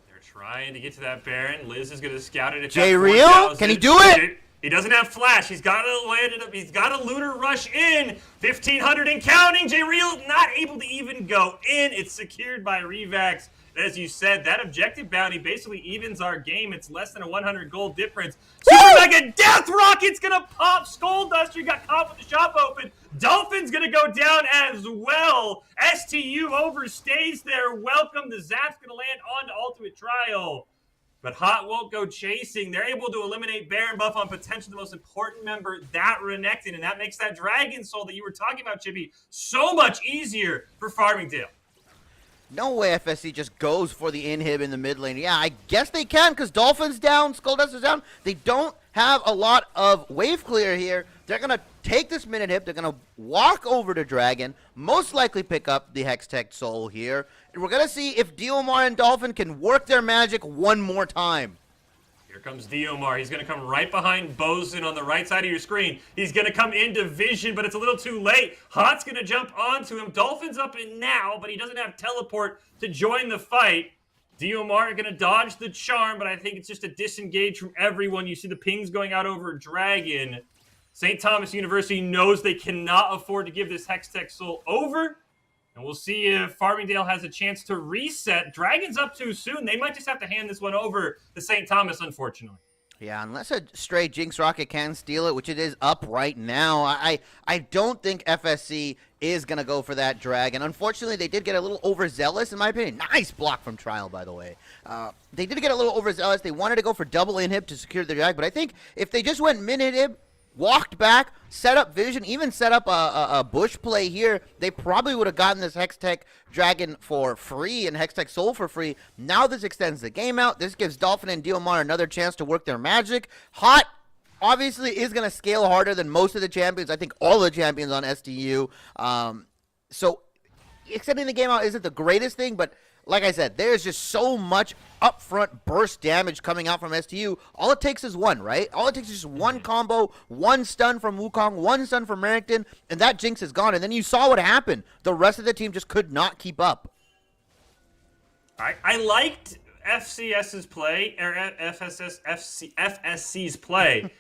Speaker 1: They're trying to get to that Baron. Liz is going to scout it.
Speaker 2: Jay Real, can he do it?
Speaker 1: He doesn't have flash. He's got to land it up. He's got a Lunar Rush in. 1,500 and counting. J Real not able to even go in. It's secured by Revax. As you said, that objective bounty basically evens our game. It's less than a 100 gold difference. Super Mega Death Rocket's going to pop. Skull Duster got caught with the shop open. Dolphin's going to go down as well. STU overstays there. Welcome. The Zap's going to land onto Ultimate Trial. But Hot won't go chasing. They're able to eliminate Baron buff on potentially the most important member, that Renekton, and that makes that Dragon Soul that you were talking about, Chippy, so much easier for Farmingdale.
Speaker 2: No way FSC just goes for the inhib in the mid lane. Yeah, I guess they can because Dolphin's down, Skullduster's down. They don't have a lot of wave clear here. They're going to take this minute hip. They're going to walk over to Dragon, most likely pick up the Hextech Soul here. And we're going to see if Diomar and Dolphin can work their magic one more time.
Speaker 1: Here comes Diomar. He's going to come right behind Bosun on the right side of your screen. He's going to come into vision, but it's a little too late. Hot's going to jump onto him. Dolphin's up in now, but he doesn't have teleport to join the fight. Diomar going to dodge the charm, but I think it's just a disengage from everyone. You see the pings going out over Dragon. St. Thomas University knows they cannot afford to give this Hextech Soul over. And we'll see if Farmingdale has a chance to reset. Dragon's up too soon. They might just have to hand this one over to St. Thomas, unfortunately.
Speaker 2: Yeah, unless a stray Jinx Rocket can steal it, which it is up right now. I don't think FSC is going to go for that Dragon. Unfortunately, they did get a little overzealous, in my opinion. Nice block from Trial, by the way. They did get a little overzealous. They wanted to go for double inhib to secure the Drag, but I think if they just went min inhib, walked back, set up vision, even set up a bush play here, they probably would have gotten this Hextech Dragon for free and Hextech Soul for free. Now this extends the game out. This gives Dolphin and Diomar another chance to work their magic. Hot obviously is going to scale harder than most of the champions. I think all the champions on STU. So extending the game out isn't the greatest thing, but like I said, there's just so much upfront burst damage coming out from STU. All it takes is one, right? All it takes is just one combo, one stun from Wukong, one stun from Renekton, and that Jinx is gone. And then you saw what happened. The rest of the team just could not keep up.
Speaker 1: I liked FCS's play, or FSC's play.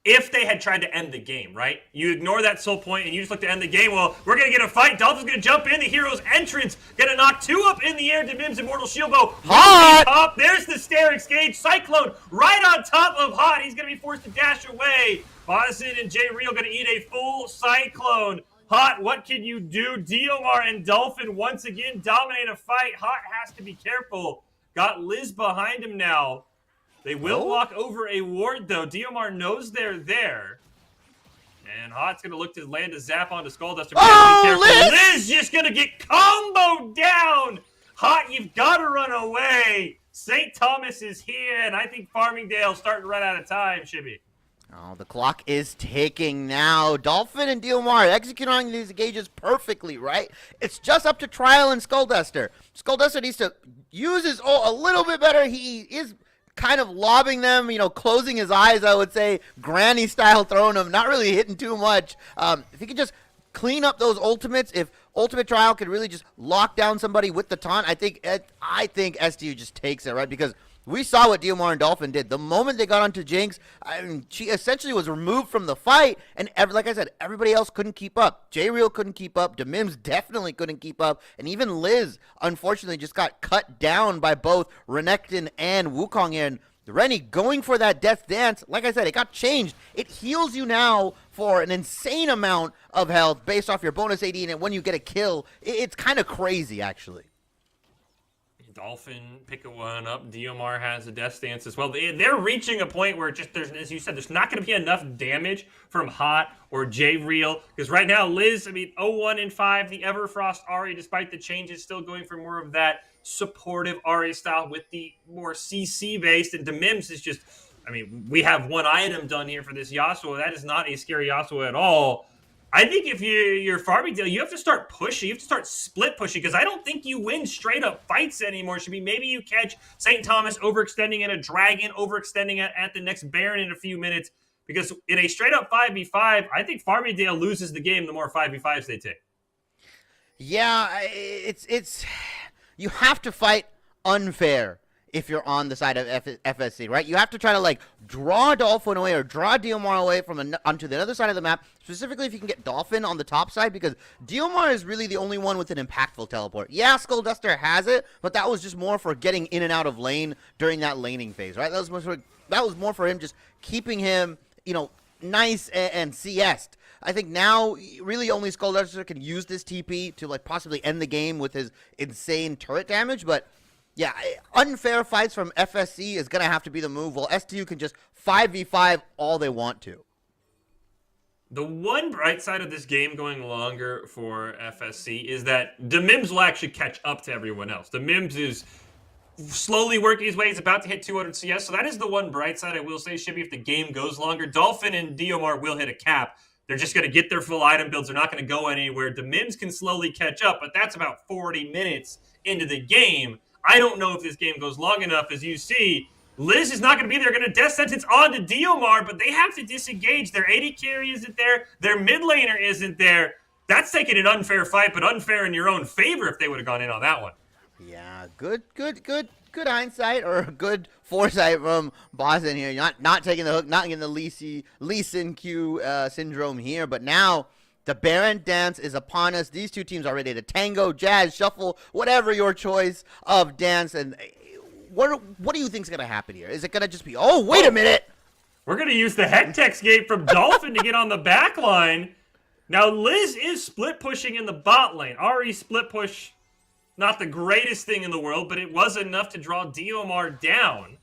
Speaker 1: If they had tried to end the game, right? You ignore that sole point and you just look to end the game. Well, we're going to get a fight. Dolphin's going to jump in. The hero's entrance. Going to knock two up in the air to Mims Immortal Shield Bow.
Speaker 2: Hot!
Speaker 1: Top. There's the Sterix Gauge. Cyclone right on top of Hot. He's going to be forced to dash away. Bonason and Jay Real going to eat a full Cyclone. Hot, what can you do? Diomar and Dolphin once again dominate a fight. Hot has to be careful. Got Liz behind him now. They will walk over a ward, though. Diomar knows they're there. And Hot's going to look to land a zap onto Skullduster. Liz just going to get comboed down. Hot, you've got to run away. St. Thomas is here, and I think Farmingdale's starting to run out of time, Shibby.
Speaker 2: Oh, the clock is ticking now. Dolphin and Diomar executing these engages perfectly, right? It's just up to Trial and Skullduster. Skullduster needs to use his ult a little bit better. He is kind of lobbing them, closing his eyes, I would say, granny style, throwing them, not really hitting too much. If he could just clean up those ultimates, if Ultimate Trial could really just lock down somebody with the taunt, I think STU just takes it, right? Because we saw what Diomar and Dolphin did. The moment they got onto Jinx, I mean, she essentially was removed from the fight, and like I said, everybody else couldn't keep up. J-Real couldn't keep up. DeMims definitely couldn't keep up, and even Liz, unfortunately, just got cut down by both Renekton and Wukong here. And Rennie going for that Death Dance, like I said, it got changed. It heals you now for an insane amount of health based off your bonus AD, and when you get a kill, it's kind of crazy, actually.
Speaker 1: Dolphin pick one up. Diomar has a Death Stance as well. They're reaching a point where there's, as you said, there's not going to be enough damage from Hot or J-Real. Because right now, Liz, 0-1-5, the Everfrost Ahri, despite the changes, still going for more of that supportive Ahri style with the more CC-based. And DeMims is just, we have one item done here for this Yasuo. That is not a scary Yasuo at all. I think if you're Farmingdale, you have to start pushing. You have to start split pushing because I don't think you win straight up fights anymore. It should be maybe you catch St. Thomas overextending at a Dragon, overextending at the next Baron in a few minutes. Because in a straight up 5v5, I think Farmingdale loses the game the more 5v5s they take.
Speaker 2: Yeah, it's you have to fight unfair if you're on the side of FSC, right? You have to try to, draw Dolphin away or draw Diomar away from onto the other side of the map, specifically if you can get Dolphin on the top side, because Diomar is really the only one with an impactful teleport. Yeah, Skullduster has it, but that was just more for getting in and out of lane during that laning phase, right? That was more for him just keeping him, nice and CS'd. I think now, really only Skullduster can use this TP to, possibly end the game with his insane turret damage, but yeah, unfair fights from FSC is going to have to be the move, while STU can just 5v5 all they want to.
Speaker 1: The one bright side of this game going longer for FSC is that DeMims will actually catch up to everyone else. DeMims is slowly working his way. He's about to hit 200 CS, so that is the one bright side I will say, Shibby, if the game goes longer. Dolphin and Diomar will hit a cap. They're just going to get their full item builds. They're not going to go anywhere. DeMims can slowly catch up, but that's about 40 minutes into the game. I don't know if this game goes long enough. As you see, Liz is not going to be there. Going to Death Sentence on to Diomar, but they have to disengage. Their AD carry isn't there. Their mid laner isn't there. That's taking an unfair fight, but unfair in your own favor if they would have gone in on that one.
Speaker 2: Yeah, good hindsight or good foresight from Boston here. Not taking the hook, not getting the Lee Sin Q syndrome here, but now the Baron dance is upon us. These two teams are ready to tango, jazz, shuffle, whatever your choice of dance. And what do you think is going to happen here? Is it going to just be, wait a minute?
Speaker 1: We're going to use the Hectex gate from Dolphin to get on the back line. Now, Liz is split pushing in the bot lane. Ahri split push, not the greatest thing in the world, but it was enough to draw Diomar down.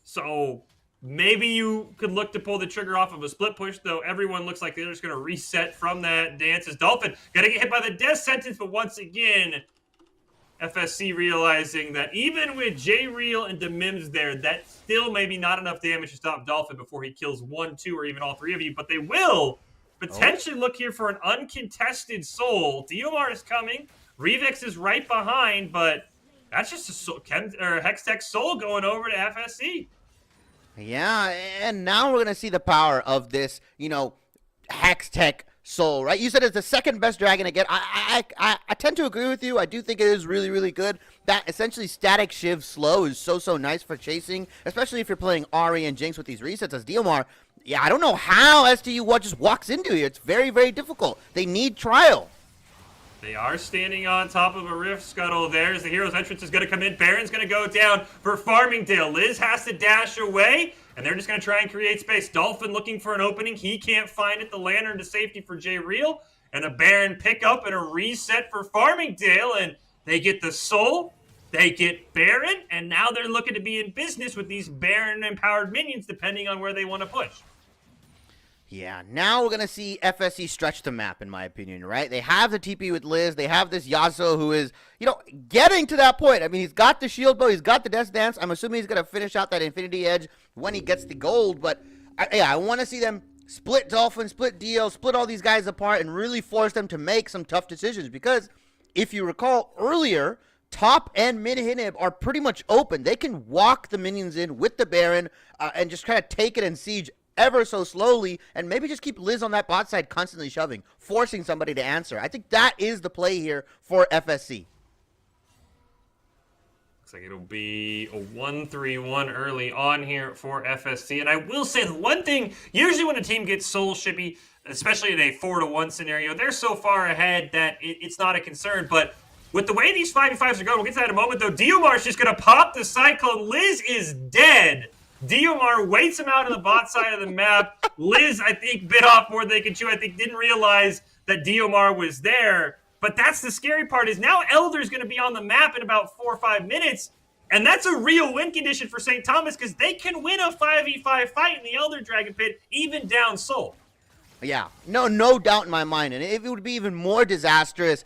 Speaker 1: So maybe you could look to pull the trigger off of a split push, though everyone looks like they're just going to reset from that dance. As Dolphin going to get hit by the Death Sentence, but once again, FSC realizing that even with J-Real and DeMims there, that's still maybe not enough damage to stop Dolphin before he kills 1, 2, or even all 3 of you, but they will potentially look here for an uncontested soul. Diomar is coming. Revex is right behind, but that's just a Hextech soul going over to FSC.
Speaker 2: Yeah, and now we're going to see the power of this, Hextech soul, right? You said it's the second best dragon to get. I tend to agree with you. I do think it is really, really good. That essentially static Shiv slow is so nice for chasing, especially if you're playing Ahri and Jinx with these resets as Diomar. Yeah, I don't know how STU just walks into here. It's very, very difficult. They need trial.
Speaker 1: They are standing on top of a Rift Scuttle. There's the hero's entrance is going to come in. Baron's going to go down for Farmingdale. Liz has to dash away, and they're just going to try and create space. Dolphin looking for an opening. He can't find it. The Lantern to safety for J-Real. And a Baron pickup and a reset for Farmingdale. And they get the Soul. They get Baron. And now they're looking to be in business with these Baron-empowered minions, depending on where they want to push.
Speaker 2: Yeah, now we're going to see FSC stretch the map, in my opinion, right? They have the TP with Liz. They have this Yasuo who is, getting to that point. I mean, he's got the shield bow. He's got the Death Dance. I'm assuming he's going to finish out that Infinity Edge when he gets the gold. But, I want to see them split Dolphin, split Dio, split all these guys apart, and really force them to make some tough decisions. Because if you recall earlier, top and mid inhib are pretty much open. They can walk the minions in with the Baron and just kind of take it and siege ever so slowly, and maybe just keep Liz on that bot side constantly shoving, forcing somebody to answer. I think that is the play here for FSC.
Speaker 1: Looks like it'll be a 1-3-1 early on here for FSC. And I will say the one thing, usually when a team gets soul shippy, especially in a 4-1 scenario, they're so far ahead that it's not a concern. But with the way these 5v5s are going, we'll get to that in a moment, though. Diomar's just going to pop the Cyclone. Liz is dead. Diomar waits him out on the bot side of the map. Liz, I think, bit off more than they could chew. I think didn't realize that Diomar was there. But that's the scary part, is now Elder's going to be on the map in about 4 or 5 minutes. And that's a real win condition for St. Thomas, because they can win a 5v5 fight in the Elder Dragon Pit, even down soul.
Speaker 2: Yeah, no doubt in my mind. And it would be even more disastrous.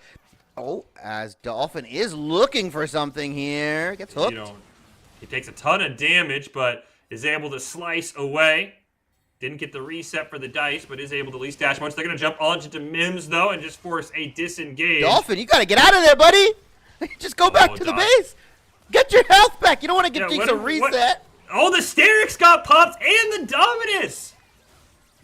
Speaker 2: Oh, as Dolphin is looking for something here. Gets hooked.
Speaker 1: He takes a ton of damage, but is able to slice away. Didn't get the reset for the dice, but is able to at least dash once. They're going to jump onto Mims, though, and just force a disengage.
Speaker 2: Dolphin, you got to get out of there, buddy. Just go back to the base. Get your health back. You don't want to give Jinx a reset.
Speaker 1: Oh, the Sterix got popped and the Dominus.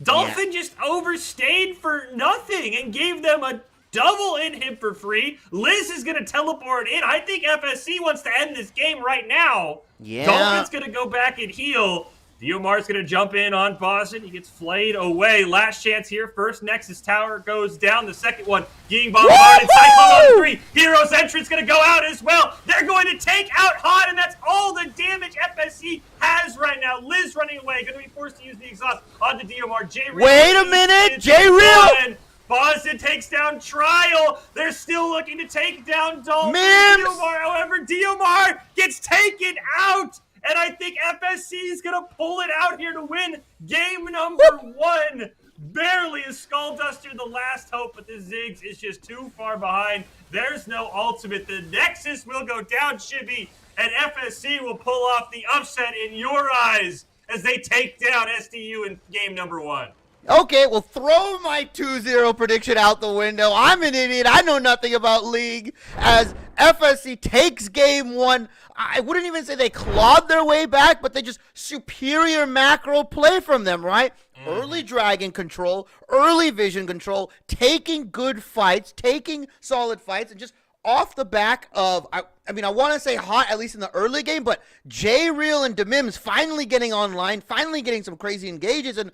Speaker 1: Dolphin just overstayed for nothing and gave them a double inhib for free. Liz is going to teleport in. I think FSC wants to end this game right now.
Speaker 2: Yeah.
Speaker 1: Dolphin's going to go back and heal. Diomar's going to jump in on Boston. He gets flayed away. Last chance here. First Nexus Tower goes down. The second one getting bombarded. Cyclone on 3. Hero's entrance going to go out as well. They're going to take out Hot, and that's all the damage FSC has right now. Liz running away. Going to be forced to use the exhaust onto Diomar.
Speaker 2: Wait a minute. J-Real.
Speaker 1: Boston takes down Trial. They're still looking to take down Dolphin.
Speaker 2: Diomar,
Speaker 1: however, Diomar gets taken out. And I think FSC is going to pull it out here to win game number 1. Barely a Skull Duster, the last hope, but the Ziggs is just too far behind. There's no ultimate. The Nexus will go down, Chibi, and FSC will pull off the upset in your eyes as they take down SDU in game number 1.
Speaker 2: Okay, well, throw my 2-0 prediction out the window. I'm an idiot. I know nothing about League. As FSC takes game 1, I wouldn't even say they clawed their way back, but they just superior macro play from them, right? Early dragon control, early vision control, taking good fights, taking solid fights, and just off the back of, I want to say Hot, at least in the early game, but J-Real and Demims finally getting online, finally getting some crazy engages, and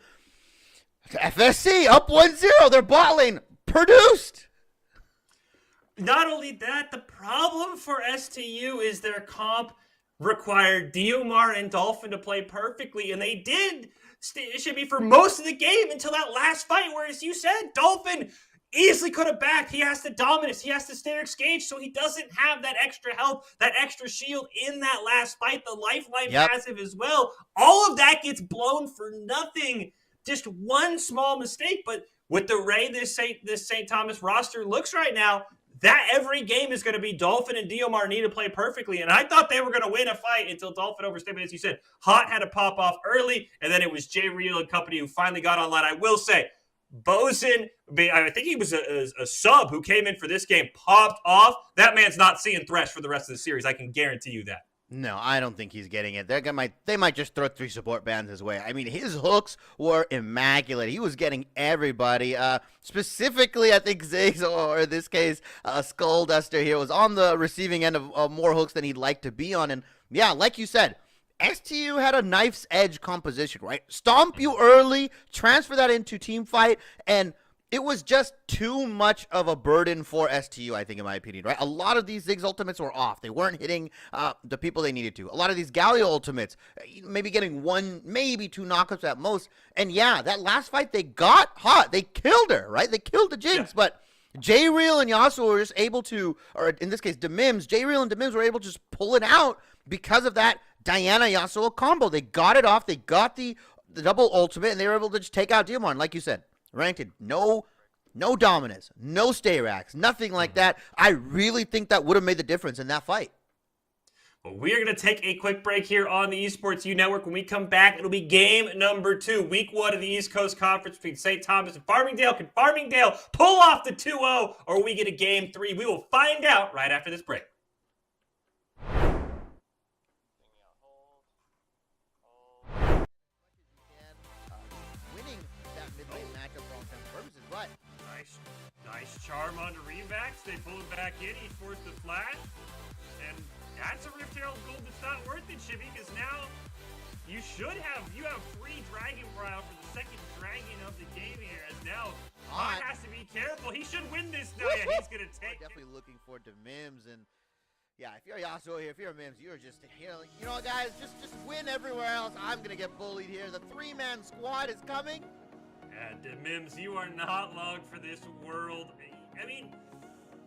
Speaker 2: FSC up 1-0. Their bot lane produced.
Speaker 1: Not only that, the problem for STU is their comp required Diomar and Dolphin to play perfectly, and they did. It should be for most of the game until that last fight, where, as you said, Dolphin easily could have backed. He has the Dominus, he has the Sterix Gauge, so he doesn't have that extra health, that extra shield in that last fight. The Lifeline passive as well. All of that gets blown for nothing. Just one small mistake, but with the way this St. Thomas roster looks right now, that every game is going to be Dolphin and Diomar need to play perfectly. And I thought they were going to win a fight until Dolphin overstayed. But as you said, Hot had to pop off early, and then it was J-Real and company who finally got online. I will say, Bosun, I think he was a sub who came in for this game, popped off. That man's not seeing Thresh for the rest of the series. I can guarantee you that.
Speaker 2: No, I don't think he's getting it. They might just throw 3 support bans his way. I mean, his hooks were immaculate. He was getting everybody. Specifically, I think Ziggs, or in this case, Skull Duster here, was on the receiving end of more hooks than he'd like to be on. And yeah, like you said, STU had a knife's edge composition, right? Stomp you early, transfer that into team fight, and it was just too much of a burden for STU, I think, in my opinion, right? A lot of these Ziggs ultimates were off. They weren't hitting the people they needed to. A lot of these Galio ultimates, maybe getting 1, maybe 2 knockups at most. And yeah, that last fight, they got Hot. They killed her, right? They killed the Jinx, but J-Real and Yasuo were just able to, or in this case, Demims, J-Real and Demims were able to just pull it out because of that Diana-Yasuo combo. They got it off. They got the double ultimate, and they were able to just take out Diamond, like you said. Granted, no Dominus, no Stayrax, nothing like that. I really think that would have made the difference in that fight.
Speaker 1: Well, we are going to take a quick break here on the Esports U Network. When we come back, it'll be game number 2, week 1 of the East Coast Conference between St. Thomas and Farmingdale. Can Farmingdale pull off the 2-0, or we get a game 3? We will find out right after this break. Nice charm onto Revax. They pull it back in. He forced the flash. And that's a Rift Herald gold that's not worth it, Chibi, because now you have free Dragon Prowl for the second dragon of the game here, as now Hot has to be careful. He should win this now. Yeah, he's going to take
Speaker 2: definitely looking forward to Mims, and yeah, if you're Yasuo here, if you're Mims, you're just here, like, you know what, guys, just win everywhere else. I'm going to get bullied here. The 3-man squad is coming.
Speaker 1: And Mims, you are not long for this world. I mean,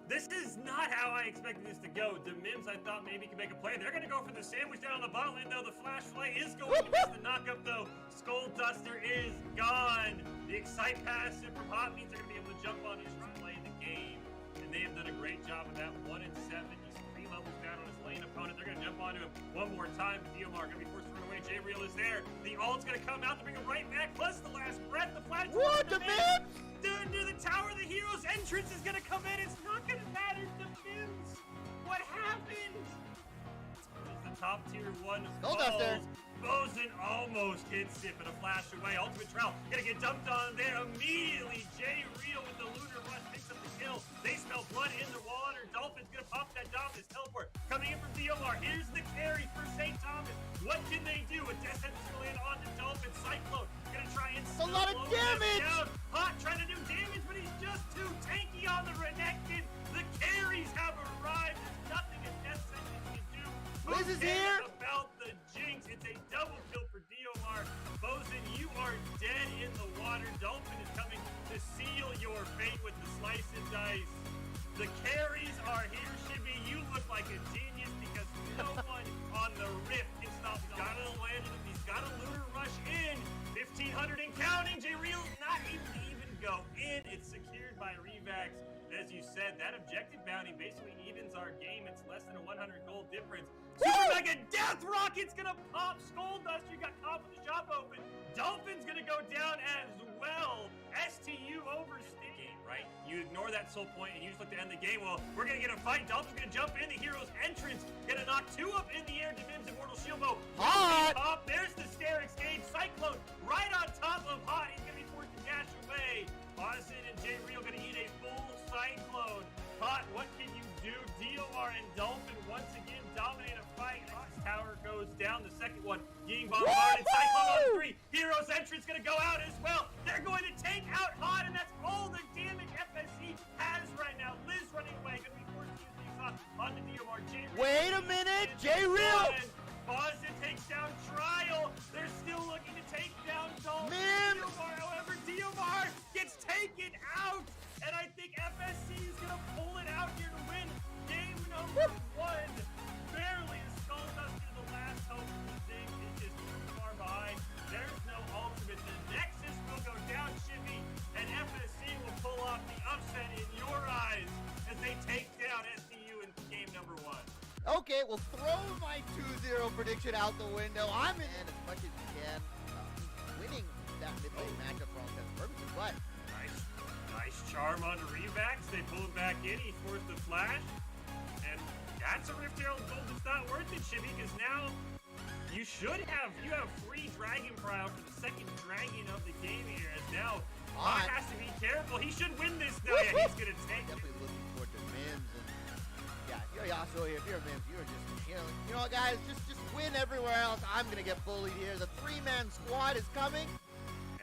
Speaker 1: this is not how I expected this to go. The Mims, I thought maybe could make a play. They're going to go for the sandwich down on the bot lane, though. The flash play is going to miss the knockup, though. Skull Duster is gone. The Excite passive from Hot means they're going to be able to jump on and play the game. And they have done a great job of that. 1-7. He's 3 levels down on his lane opponent. They're going to jump onto him one more time. Diomar going to be forced to run away. J-Real is there. The ult's going to come out to bring him right back. Plus the last breath. The flash.
Speaker 2: What, the Mims?
Speaker 1: Dude, near the tower, the hero's entrance is gonna come in. It's not gonna matter to Mims. What happened? As the top tier 1 falls, Bosun almost hits it, but a flash away. Ultimate Trowel gonna get dumped on there immediately. J-Real with the Lunar Rush picks up the kill. They smell blood in the water. Dolphin's gonna pop that Dominus teleport. Coming in from Diomar. Here's the carry for St. Thomas. What can they do? A Death Sentence gonna land on the Dolphin. Cyclone gonna try and
Speaker 2: a lot of damage.
Speaker 1: Hot trying to do damage, but he's just too tanky on the Renekton. The carries have arrived. There's nothing a Death Sentence can do.
Speaker 2: Liz is here.
Speaker 1: About the Jinx. It's a double kill for Diomar. Bosun, you are dead in the water. Dolphin is coming to seal your fate with the slice and dice. The carries are here, Shibby. You look like a genius because no one on the Rift can stop him. He's got a land, he's got a Lunar Rush in. 1,500 and counting. J-Real not even go in. It's secured by Revax. As you said, that objective bounty basically evens our game. It's less than a 100 gold difference. Super Mega Death Rocket's gonna pop. Skull Duster got caught with the shop open. Dolphin's gonna go down as well. STU overstaying, right? You ignore that soul point and you just look to end the game. Well, we're gonna get a fight. Dolphin's gonna jump in. The hero's entrance. Gonna knock 2 up in the air. Dimim's Immortal Shield Bow. Hot! There's the Stair Exchange. Cyclone right on top of Hot. He's gonna be forced to dash away. Austin and J-Real gonna eat a full Cyclone. Hot, what can you do? Diomar and Dolphin once again dominate a fight. Hot's tower goes down. The second one getting bombarded. Cyclone on 3. Hero's entrance gonna go out as well. They're going to take out Hot, and that's all the damage FSC has right now. Liz running away, gonna be forced to use the exhaust onto Diomar. J-Real.
Speaker 2: Wait a minute, J-Real.
Speaker 1: Boston takes down Trial. They're still looking to take down Dolphin. Diomar, however, Diomar gets taken out. And I think FSC is going to pull it out here to win game number 1. Barely. The Skull Duster, the last hope of the thing, is just too far behind. There's no ultimate. The Nexus will go down, Shimmy, and FSC will pull off the upset in your eyes as they take down STU in game number 1.
Speaker 2: Okay, well, throw my 2-0 prediction out the window. I'm in as much as you can. Winning that mid-lane matchup for all intents and purposes, but
Speaker 1: Nice charm onto Revax. They pull it back in. He forced the flash. And that's a Rift Herald gold that's not worth it, Shibby, because now you have free Dragon Prowl for the second dragon of the game here. As now Hot has to be careful. He should win this now. Yeah, he's going to take it.
Speaker 2: Definitely looking forward to Mims. And yeah, if you're Yasuo here, if you're Mims, you're just here. Like, you know what, guys, just win everywhere else. I'm going to get bullied here. The 3-man squad is coming.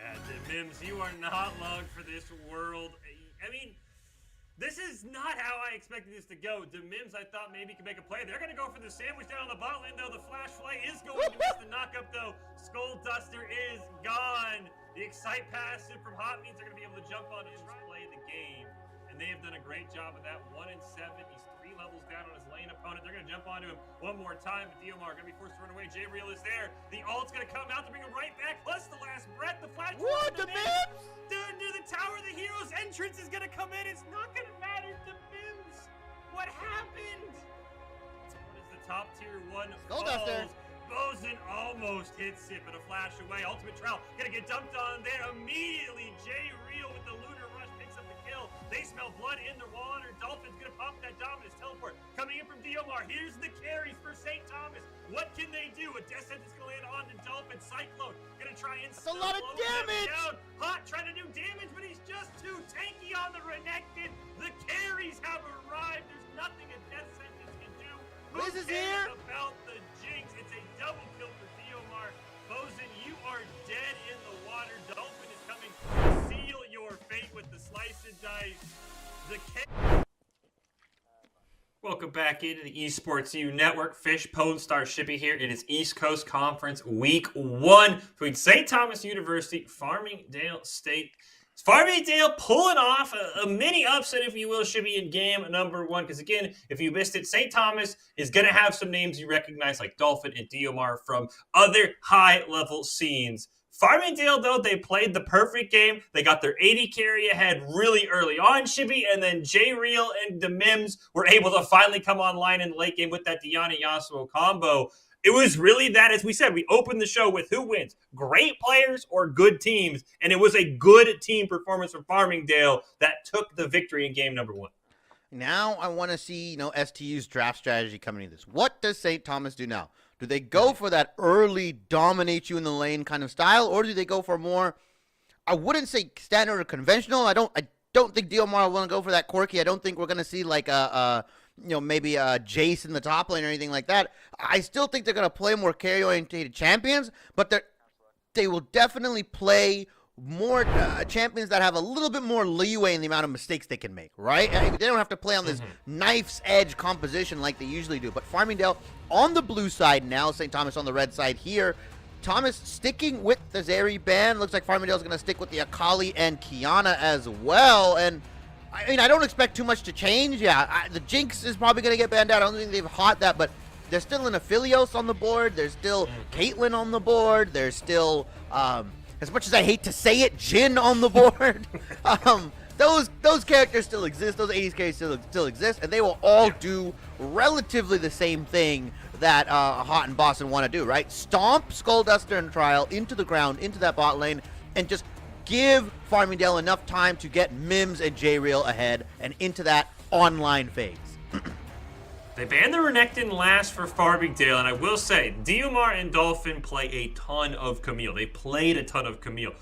Speaker 1: And Mims, you are not long for this world. I mean, this is not how I expected this to go. The Mims, I thought maybe could make a play. They're going to go for the sandwich down on the bot lane, though. The flash play is going to miss the knockup, though. Skull Duster is gone. The Excite passive from Hot means they're going to be able to jump on and play the game. And they have done a great job of that. 1-7. He's 3 levels down on his lane opponent. They're going to jump onto him one more time. But Diomar going to be forced to run away. J-Real is there. The ult's going to come out to bring him right back. Plus the last breath. The flash.
Speaker 2: What, the Mims?
Speaker 1: Dude, near the tower, the hero's entrance is going to come in. It's not going to matter to Mims. What happened? What is the top tier 1
Speaker 2: Skull Duster.
Speaker 1: Bosun almost hits it, but a flash away. Ultimate Trowel gonna get dumped on there immediately. J-Real with the Lunar Rush picks up the kill. They smell blood in the water. Dolphin's gonna pop that Dominus teleport. Coming in from Diomar. Here's the carries for St. Thomas. What can they do? A Death Sentence gonna land on the Dolphin. Cyclone gonna try and
Speaker 2: that's a lot of damage.
Speaker 1: Hot trying to do damage, but he's just too tanky on the Renekton. The Furies have arrived. There's nothing a death sentence can do. Who
Speaker 2: Liz is
Speaker 1: cares
Speaker 2: here.
Speaker 1: about the jinx? It's a double kill for Diomar. Bosun, you are dead in the water. Dolphin is coming to seal your fate with the slice and dice. Welcome back into the Esports U Network. Fish Pone Star Shippy here. It is East Coast Conference Week 1 between St. Thomas University, Farmingdale State. Farmingdale pulling off a mini upset, if you will, Shippy, in game number 1. Because again, if you missed it, St. Thomas is going to have some names you recognize like Dolphin and Diomar from other high-level scenes. Farmingdale, though, they played the perfect game. They got their 80 carry ahead really early on, Shippy, and then J-Real and the Mims were able to finally come online in the late game with that Diana Yasuo combo. It was really that, as we said, we opened the show with who wins, great players or good teams, and it was a good team performance from Farmingdale that took the victory in game number 1.
Speaker 2: Now I want to see, STU's draft strategy coming into this. What does St. Thomas do now? Do they go for that early dominate you in the lane kind of style, or do they go for more, I wouldn't say standard or conventional. I don't think Diomar will want to go for that quirky. I don't think we're going to see like maybe a Jace in the top lane or anything like that. I still think they're going to play more carry-oriented champions, but they will definitely play more champions that have a little bit more leeway in the amount of mistakes they can make, right? I mean, they don't have to play on this knife's edge composition like they usually do. But Farmingdale on the blue side now, St. Thomas on the red side here. Thomas sticking with the Zeri ban. Looks like Farmingdale's going to stick with the Akali and Kiana as well. And I mean, I don't expect too much to change. Yeah, the Jinx is probably going to get banned out. I don't think they've hot that, but there's still an Aphelios on the board. There's still Caitlyn on the board. There's still, as much as I hate to say it, Jhin on the board. Those characters still exist. Those 80s characters still exist, and they will all do relatively the same thing that Hot and Boston want to do, right? Stomp Skullduster and Trial into the ground, into that bot lane, and just give Farmingdale enough time to get Mims and J-Real ahead and into that online phase.
Speaker 1: They banned the Renekton last for Farmingdale, and I will say, Diomar and Dolphin play a ton of Camille. They played a ton of Camille.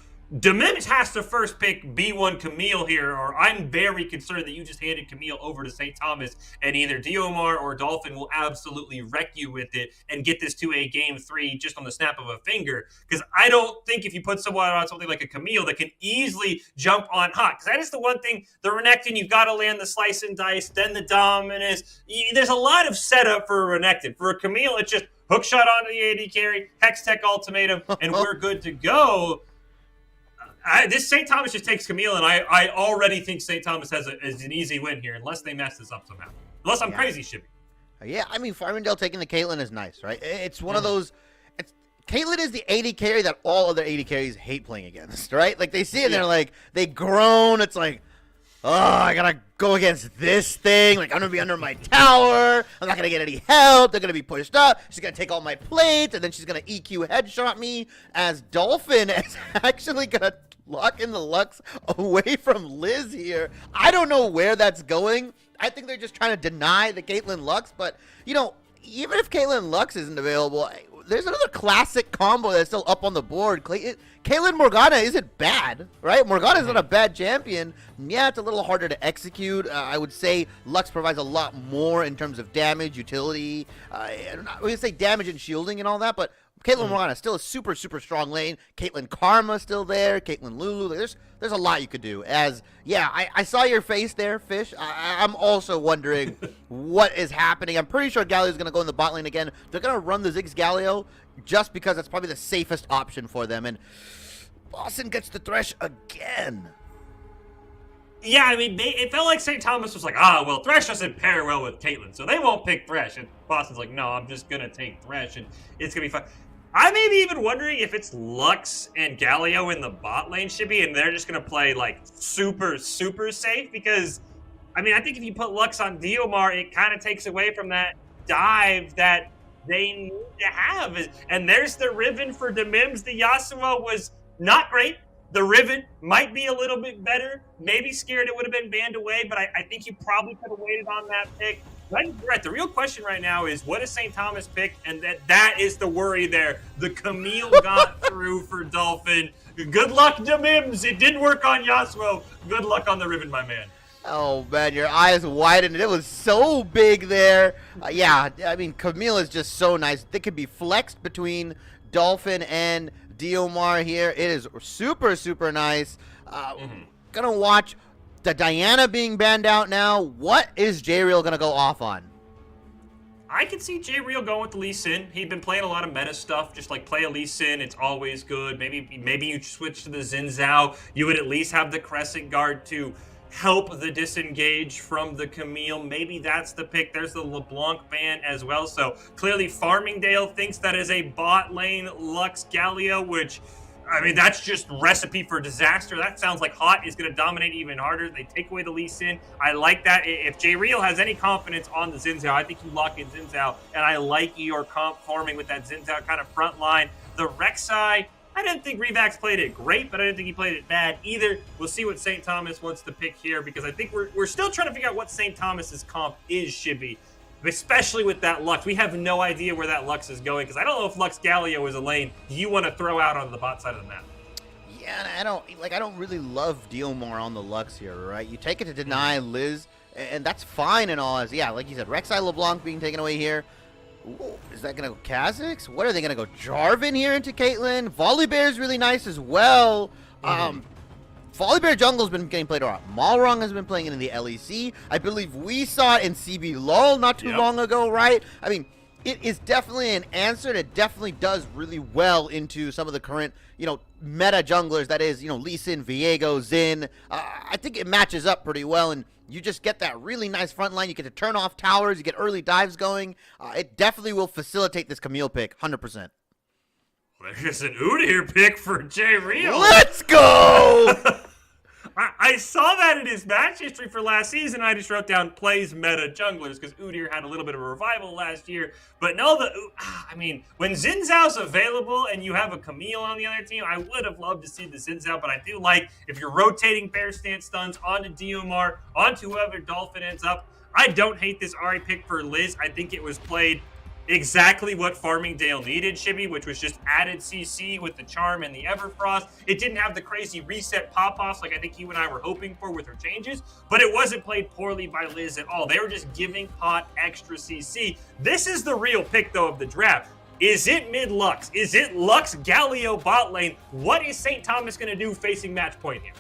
Speaker 1: Demims has to first pick B1 Camille here, or I'm very concerned that you just handed Camille over to St. Thomas, and either Diomar or Dolphin will absolutely wreck you with it and get this to a game 3 just on the snap of a finger. Because I don't think if you put someone on something like a Camille that can easily jump on hot, because that is the one thing, the Renekton, you've got to land the slice and dice, then the dominance. There's a lot of setup for a Renekton. For a Camille, it's just hook shot onto the AD carry, Hex Tech ultimatum, and we're good to go. This St. Thomas just takes Camille, and I already think St. Thomas has an easy win here, unless they mess this up somehow. Unless I'm crazy, Shippy.
Speaker 2: Yeah, I mean, Farmingdale taking the Caitlyn is nice, right? It's one of those. Caitlyn is the 80 carry that all other 80 carries hate playing against, right? Like, they see it, and they're like, they groan. It's like, oh, I gotta go against this thing. Like, I'm gonna be under my tower. I'm not gonna get any help. They're gonna be pushed up. She's gonna take all my plates, and then she's gonna EQ headshot me. As Dolphin is actually gonna lock in the Lux away from Liz here. I don't know where that's going. I think they're just trying to deny the Caitlyn Lux, but even if Caitlyn Lux isn't available, there's another classic combo that's still up on the board. Caitlyn Morgana isn't bad, right? Morgana is not a bad champion. Yeah, it's a little harder to execute. I would say Lux provides a lot more in terms of damage, utility. I would say damage and shielding and all that, but Caitlyn Morgana is still a super, super strong lane. Caitlyn Karma still there. Caitlyn Lulu. There's a lot you could do. I saw your face there, Fish. I'm also wondering what is happening. I'm pretty sure Galio's going to go in the bot lane again. They're going to run the Ziggs Galio just because that's probably the safest option for them. And Boston gets the Thresh again.
Speaker 1: Yeah, I mean, it felt like St. Thomas was like, Thresh doesn't pair well with Caitlyn, so they won't pick Thresh. And Boston's like, no, I'm just going to take Thresh, and it's going to be fun. I may be even wondering if it's Lux and Galio in the bot lane, Shippy, and they're just going to play, like, super, super safe, because, I mean, I think if you put Lux on Diomar, it kind of takes away from that dive that they need to have. And there's the Riven for Demims. The Yasuo was not great. The Riven might be a little bit better. Maybe scared it would have been banned away, but I think you probably could have waited on that pick. Right. The real question right now is, what does St. Thomas pick? And that is the worry there. The Camille got through for Dolphin. Good luck, Demims. It didn't work on Yasuo. Good luck on the Riven, my man.
Speaker 2: Oh man, your eyes widened. It was so big there. Yeah, I mean, Camille is just so nice. They could be flexed between Dolphin and Diomar here. It is super, super nice. Gonna watch the Diana being banned out now. What is J-Real gonna go off on?
Speaker 1: I can see J-Real going with the Lee Sin. He'd been playing a lot of meta stuff, just like play a Lee Sin. It's always good. Maybe you switch to the Xin Zhao. You would at least have the Crescent Guard to help the disengage from the Camille. Maybe that's the pick. There's the LeBlanc ban as well. So clearly Farmingdale thinks that is a bot lane Lux Galio, which, I mean, that's just recipe for disaster. That sounds like Hot is going to dominate even harder. They take away the Lee Sin. I like that. If J-Real has any confidence on the Xin Zhao, I think you lock in Xin Zhao, and I like your comp forming with that Xin Zhao kind of front line. The Rek'Sai, I didn't think Revax played it great, but I didn't think he played it bad either. We'll see what St. Thomas wants to pick here, because I think we're still trying to figure out what St. Thomas's comp is, Shibby. Especially with that Lux. We have no idea where that Lux is going, because I don't know if Lux Galio is a lane you want to throw out on the bot side of the map.
Speaker 2: Yeah, I don't really love Diomar on the Lux here, right? You take it to deny Liz, and that's fine and all. Yeah, like you said, Rek'Sai LeBlanc being taken away here. Ooh, is that going to go Kha'Zix? What are they going to go? Jarvan here into Caitlyn? Volibear is really nice as well. Volibear Jungle's been getting played a lot. Malrong has been playing it in the LEC. I believe we saw it in CB LoL not too long ago, right? I mean, it is definitely an answer that definitely does really well into some of the current, meta junglers. That is, Lee Sin, Viego, Xin. I think it matches up pretty well, and you just get that really nice front line. You get to turn off towers. You get early dives going. It definitely will facilitate this Camille pick, 100%.
Speaker 1: There's an Udyr pick for J-Real.
Speaker 2: Let's go!
Speaker 1: I saw that in his match history for last season. I just wrote down plays meta junglers because Udyr had a little bit of a revival last year. But no, when Xin Zhao's available and you have a Camille on the other team, I would have loved to see the Xin Zhao. But I do like if you're rotating bear stance stuns onto Diomar, onto whoever Dolphin ends up. I don't hate this Ahri pick for Liz. I think it was played exactly what Farmingdale needed, Shibby, which was just added CC with the Charm and the Everfrost. It didn't have the crazy reset pop-offs like I think you and I were hoping for with her changes, but it wasn't played poorly by Liz at all. They were just giving Hot extra CC. This is the real pick, though, of the draft. Is it mid-Lux? Is it Lux Galio bot lane? What is St. Thomas going to do facing match point here?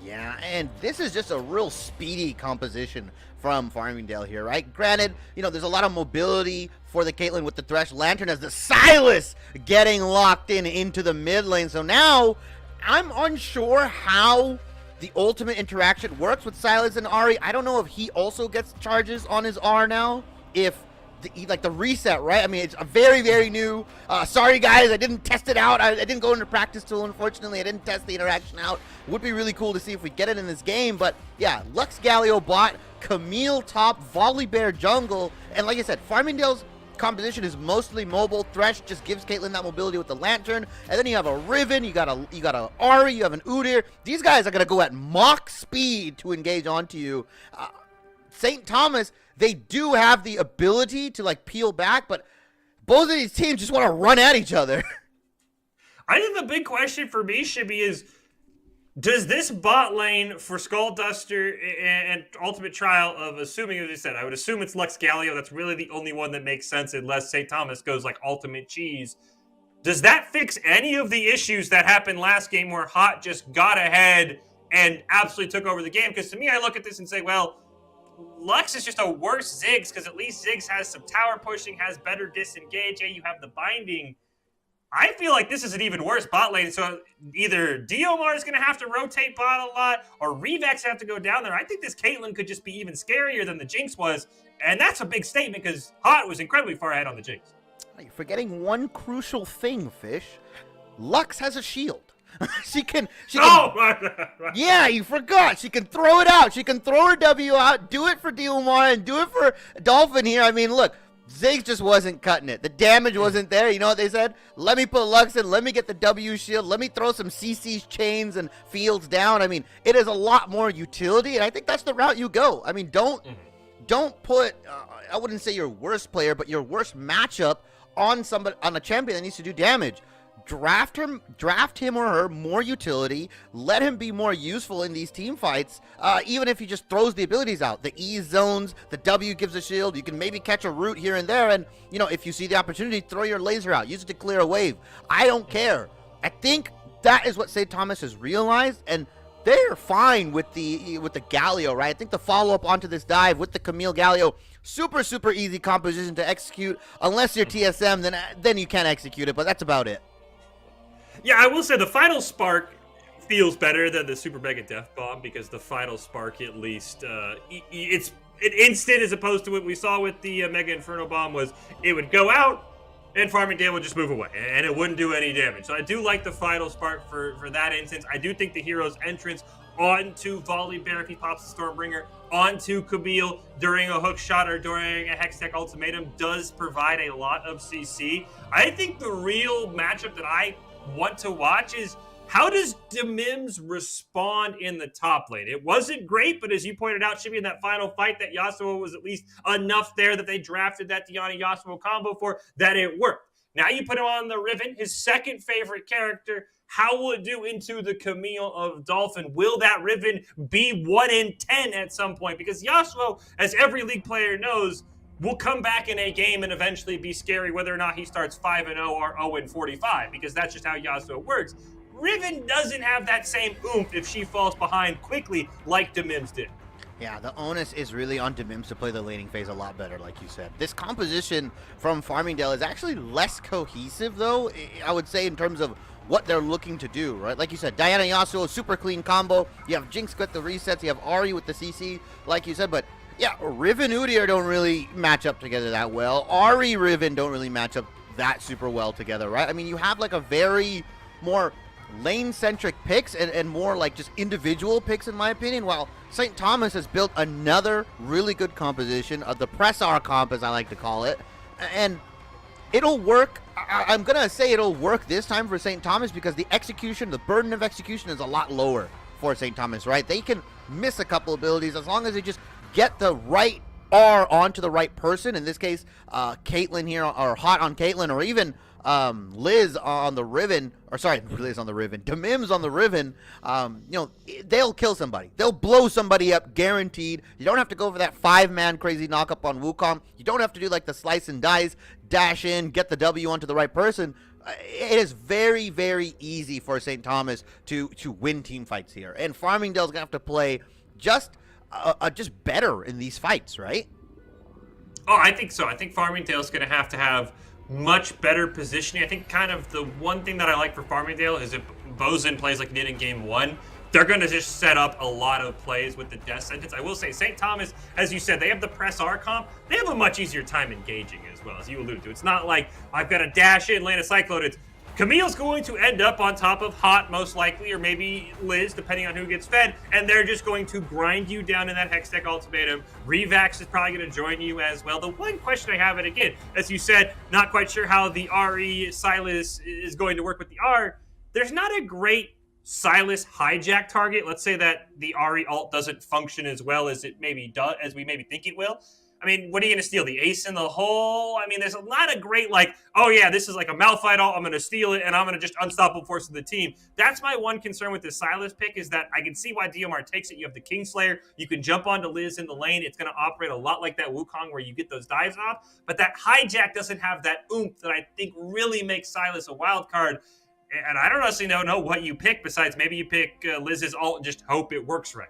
Speaker 2: Yeah, and this is just a real speedy composition from Farmingdale here, right? Granted, there's a lot of mobility for the Caitlyn with the Thresh Lantern as the Silas getting locked into the mid lane. So now I'm unsure how the ultimate interaction works with Silas and Ahri. I don't know if he also gets charges on his R now, if the reset, right? I mean, it's a very, very new. Sorry, guys, I didn't test it out. I didn't go into practice tool, unfortunately. I didn't test the interaction out. Would be really cool to see if we get it in this game. But yeah, Lux Galio bot, Camille top, Volibear jungle, and like I said, Farmingdale's composition is mostly mobile. Thresh just gives Caitlyn that mobility with the Lantern, and then you have a Riven, you got a Ahri, you have an Udyr. These guys are gonna go at Mach speed to engage onto you. St. Thomas, they do have the ability to peel back, but both of these teams just want to run at each other.
Speaker 1: I think the big question for me, Shibby, is does this bot lane for Skull Duster and Ultimate Trial of assuming, as you said, I would assume it's Lux Galio. That's really the only one that makes sense unless St. Thomas goes Ultimate Cheese. Does that fix any of the issues that happened last game where Hot just got ahead and absolutely took over the game? Because to me, I look at this and say, well, Lux is just a worse Ziggs because at least Ziggs has some tower pushing, has better disengage. Yeah, you have the binding. I feel like this is an even worse bot lane. So either Diomar is going to have to rotate bot a lot or Revax have to go down there. I think this Caitlyn could just be even scarier than the Jinx was. And that's a big statement because Hot was incredibly far ahead on the Jinx.
Speaker 2: You're forgetting one crucial thing, Fish. Lux has a shield. She can. Yeah, you forgot. She can throw it out. She can throw her W out, do it for Diomar, and do it for Dolphin here. I mean, look, Ziggs just wasn't cutting it. The damage wasn't there. You know what they said? Let me put Lux in. Let me get the W shield. Let me throw some CC's chains and fields down. I mean, it is a lot more utility, and I think that's the route you go. I mean, don't put, I wouldn't say your worst player, but your worst matchup on a champion that needs to do damage. draft him or her more utility, let him be more useful in these team fights, even if he just throws the abilities out. The E zones, the W gives a shield, you can maybe catch a root here and there, and, you know, if you see the opportunity, throw your laser out, use it to clear a wave. I don't care. I think that is what St. Thomas has realized, and they're fine with the Galio, right? I think the follow-up onto this dive with the Camille Galio, super, super easy composition to execute. Unless you're TSM, then you can't execute it, but that's about it.
Speaker 1: Yeah, I will say the final spark feels better than the Super Mega Death Bomb, because the final spark, at least, it's an instant, as opposed to what we saw with the Mega Inferno Bomb was it would go out, and Farmingdale would just move away, and it wouldn't do any damage. So I do like the final spark for that instance. I do think the hero's entrance onto Volley Bear, if he pops the Stormbringer, onto Camille during a hook shot or during a Hextech ultimatum does provide a lot of CC. I think the real matchup that I want to watch is, how does Demims respond in the top lane? It wasn't great, but as you pointed out, Shibby, in that final fight, that Yasuo was at least enough there that they drafted that Diana Yasuo combo for, that it worked. Now you put him on the Riven, his second favorite character. How will it do into the Camille of Dolphin? Will that Riven be 1 in 10 at some point? Because Yasuo, as every League player knows, will come back in a game and eventually be scary, whether or not he starts 5-0 or 0-45, because that's just how Yasuo works. Riven doesn't have that same oomph if she falls behind quickly like Demims did.
Speaker 2: Yeah, the onus is really on Demims to play the laning phase a lot better, like you said. This composition from Farmingdale is actually less cohesive, though, I would say, in terms of what they're looking to do, right? Like you said, Diana Yasuo, super clean combo. You have Jinx with the resets. You have Ahri with the CC, like you said. But, yeah, Riven Udyr don't really match up together that well. Ahri Riven don't really match up that super well together, right? I mean, you have, like, a very more lane-centric picks and more like just individual picks, in my opinion, while St. Thomas has built another really good composition of the Pressar comp, as I like to call it, and it'll work. I'm gonna say it'll work this time for St. Thomas because the execution, the burden of execution is a lot lower for St. Thomas, right? They can miss a couple abilities as long as they just get the right R onto the right person. In this case, Caitlyn here, or Hot on Caitlyn, or even Liz on the Riven, or sorry, Liz on the Riven, Demims on the Riven, you know, they'll kill somebody. They'll blow somebody up, guaranteed. You don't have to go for that 5-man crazy knockup on Wukong. You don't have to do like the slice and dice, dash in, get the W onto the right person. It is very, very easy for St. Thomas to win team fights here. And Farmingdale's going to have to play just better in these fights, right?
Speaker 1: Oh, I think so. I think Farmingdale's going to have much better positioning. I think kind of the one thing that I like for Farmingdale is if Bozen plays like he did in game 1, they're going to just set up a lot of plays with the death sentence. I will say St. Thomas, as you said, they have the press R comp. They have a much easier time engaging as well, as you alluded to. It's not like I've got to dash in, land a Cyclone. It's Camille's going to end up on top of Hot, most likely, or maybe Liz, depending on who gets fed, and they're just going to grind you down in that Hextech ultimatum. Revax is probably going to join you as well. The one question I have, and again, as you said, not quite sure how the RE Silas is going to work with the R. There's not a great Silas hijack target. Let's say that the RE ult doesn't function as well as it maybe does, as we maybe think it will. I mean, what are you going to steal? The ace in the hole? I mean, there's a lot of great, like, oh yeah, this is like a Malphite ult, I'm going to steal it, and I'm going to just unstoppable force of the team. That's my one concern with this Silas pick, is that I can see why DMR takes it. You have the Kingslayer. You can jump onto Liz in the lane. It's going to operate a lot like that Wukong where you get those dives off. But that hijack doesn't have that oomph that I think really makes Silas a wild card. And I don't honestly know what you pick, besides maybe you pick Liz's ult and just hope it works right.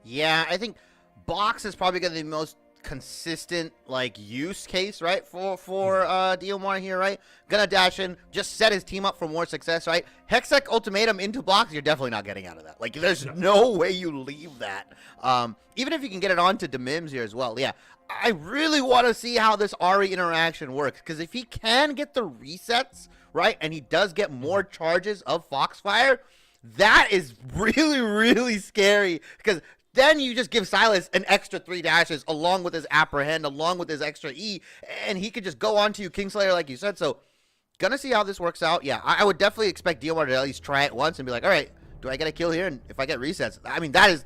Speaker 2: Yeah, I think Box is probably going to be the most consistent like use case, right, for DMR here, right? Gonna dash in, just set his team up for more success, right? Hextech ultimatum into blocks, you're definitely not getting out of that. Like, there's no way you leave that. Even if you can get it onto Demims here as well. Yeah, I really want to see how this Ahri interaction works, because if he can get the resets, right, and he does get more charges of Foxfire, that is really, really scary, because then you just give Silas an extra 3 dashes along with his apprehend, along with his extra E, and he could just go on to you, Kingslayer, like you said. So, gonna see how this works out. Yeah, I would definitely expect DMR to at least try it once and be like, all right, do I get a kill here? And if I get resets, I mean, that is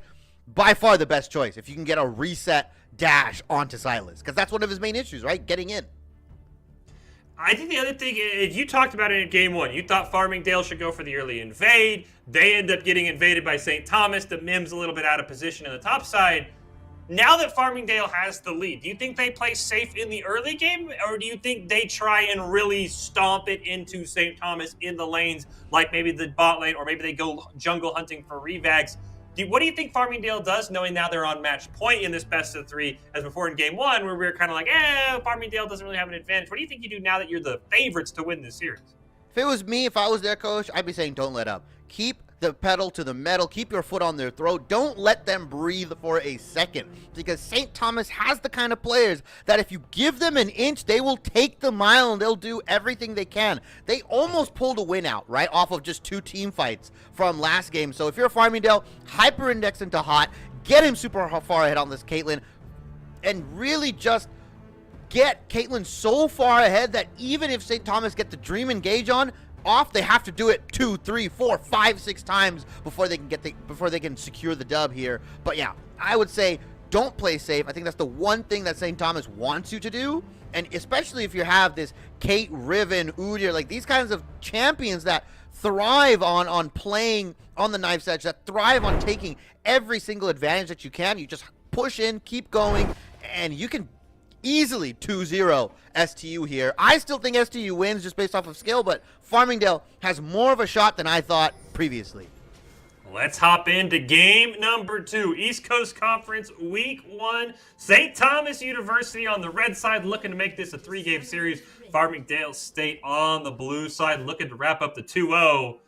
Speaker 2: by far the best choice, if you can get a reset dash onto Silas, because that's one of his main issues, right? Getting in.
Speaker 1: I think the other thing, you talked about it in game one. You thought Farmingdale should go for the early invade. They end up getting invaded by St. Thomas. The Mims a little bit out of position in the top side. Now that Farmingdale has the lead, do you think they play safe in the early game, or do you think they try and really stomp it into St. Thomas in the lanes, like maybe the bot lane, or maybe they go jungle hunting for revags? What do you think Farmingdale does, knowing now they're on match point in this best of three, as before in game one, where we were kind of like, Farmingdale doesn't really have an advantage. What do you think you do now that you're the favorites to win this series?
Speaker 2: If it was me, if I was their coach, I'd be saying don't let up. Keep the pedal to the metal. Keep your foot on their throat. Don't let them breathe for a second, because St. Thomas has the kind of players that if you give them an inch, they will take the mile and they'll do everything they can. They almost pulled a win out, right, off of just 2 team fights from last game. So if you're Farmingdale, hyper-index into Hot, get him super far ahead on this Caitlyn, and really just get Caitlyn so far ahead that even if St. Thomas get the Dream Engage on off, they have to do it 2, 3, 4, 5, 6 times before they can secure the dub here. But yeah, I would say don't play safe. I think that's the one thing that St. Thomas wants you to do, and especially if you have this Kate, Riven, Udyr, like these kinds of champions that thrive on playing on the knife's edge, that thrive on taking every single advantage that you can. You just push in, keep going, and you can easily 2-0 STU here. I still think STU wins just based off of skill, but Farmingdale has more of a shot than I thought previously.
Speaker 1: Let's hop into game number 2. East Coast Conference Week 1. St. Thomas University on the red side looking to make this a 3-game series. Farmingdale State on the blue side looking to wrap up the 2-0.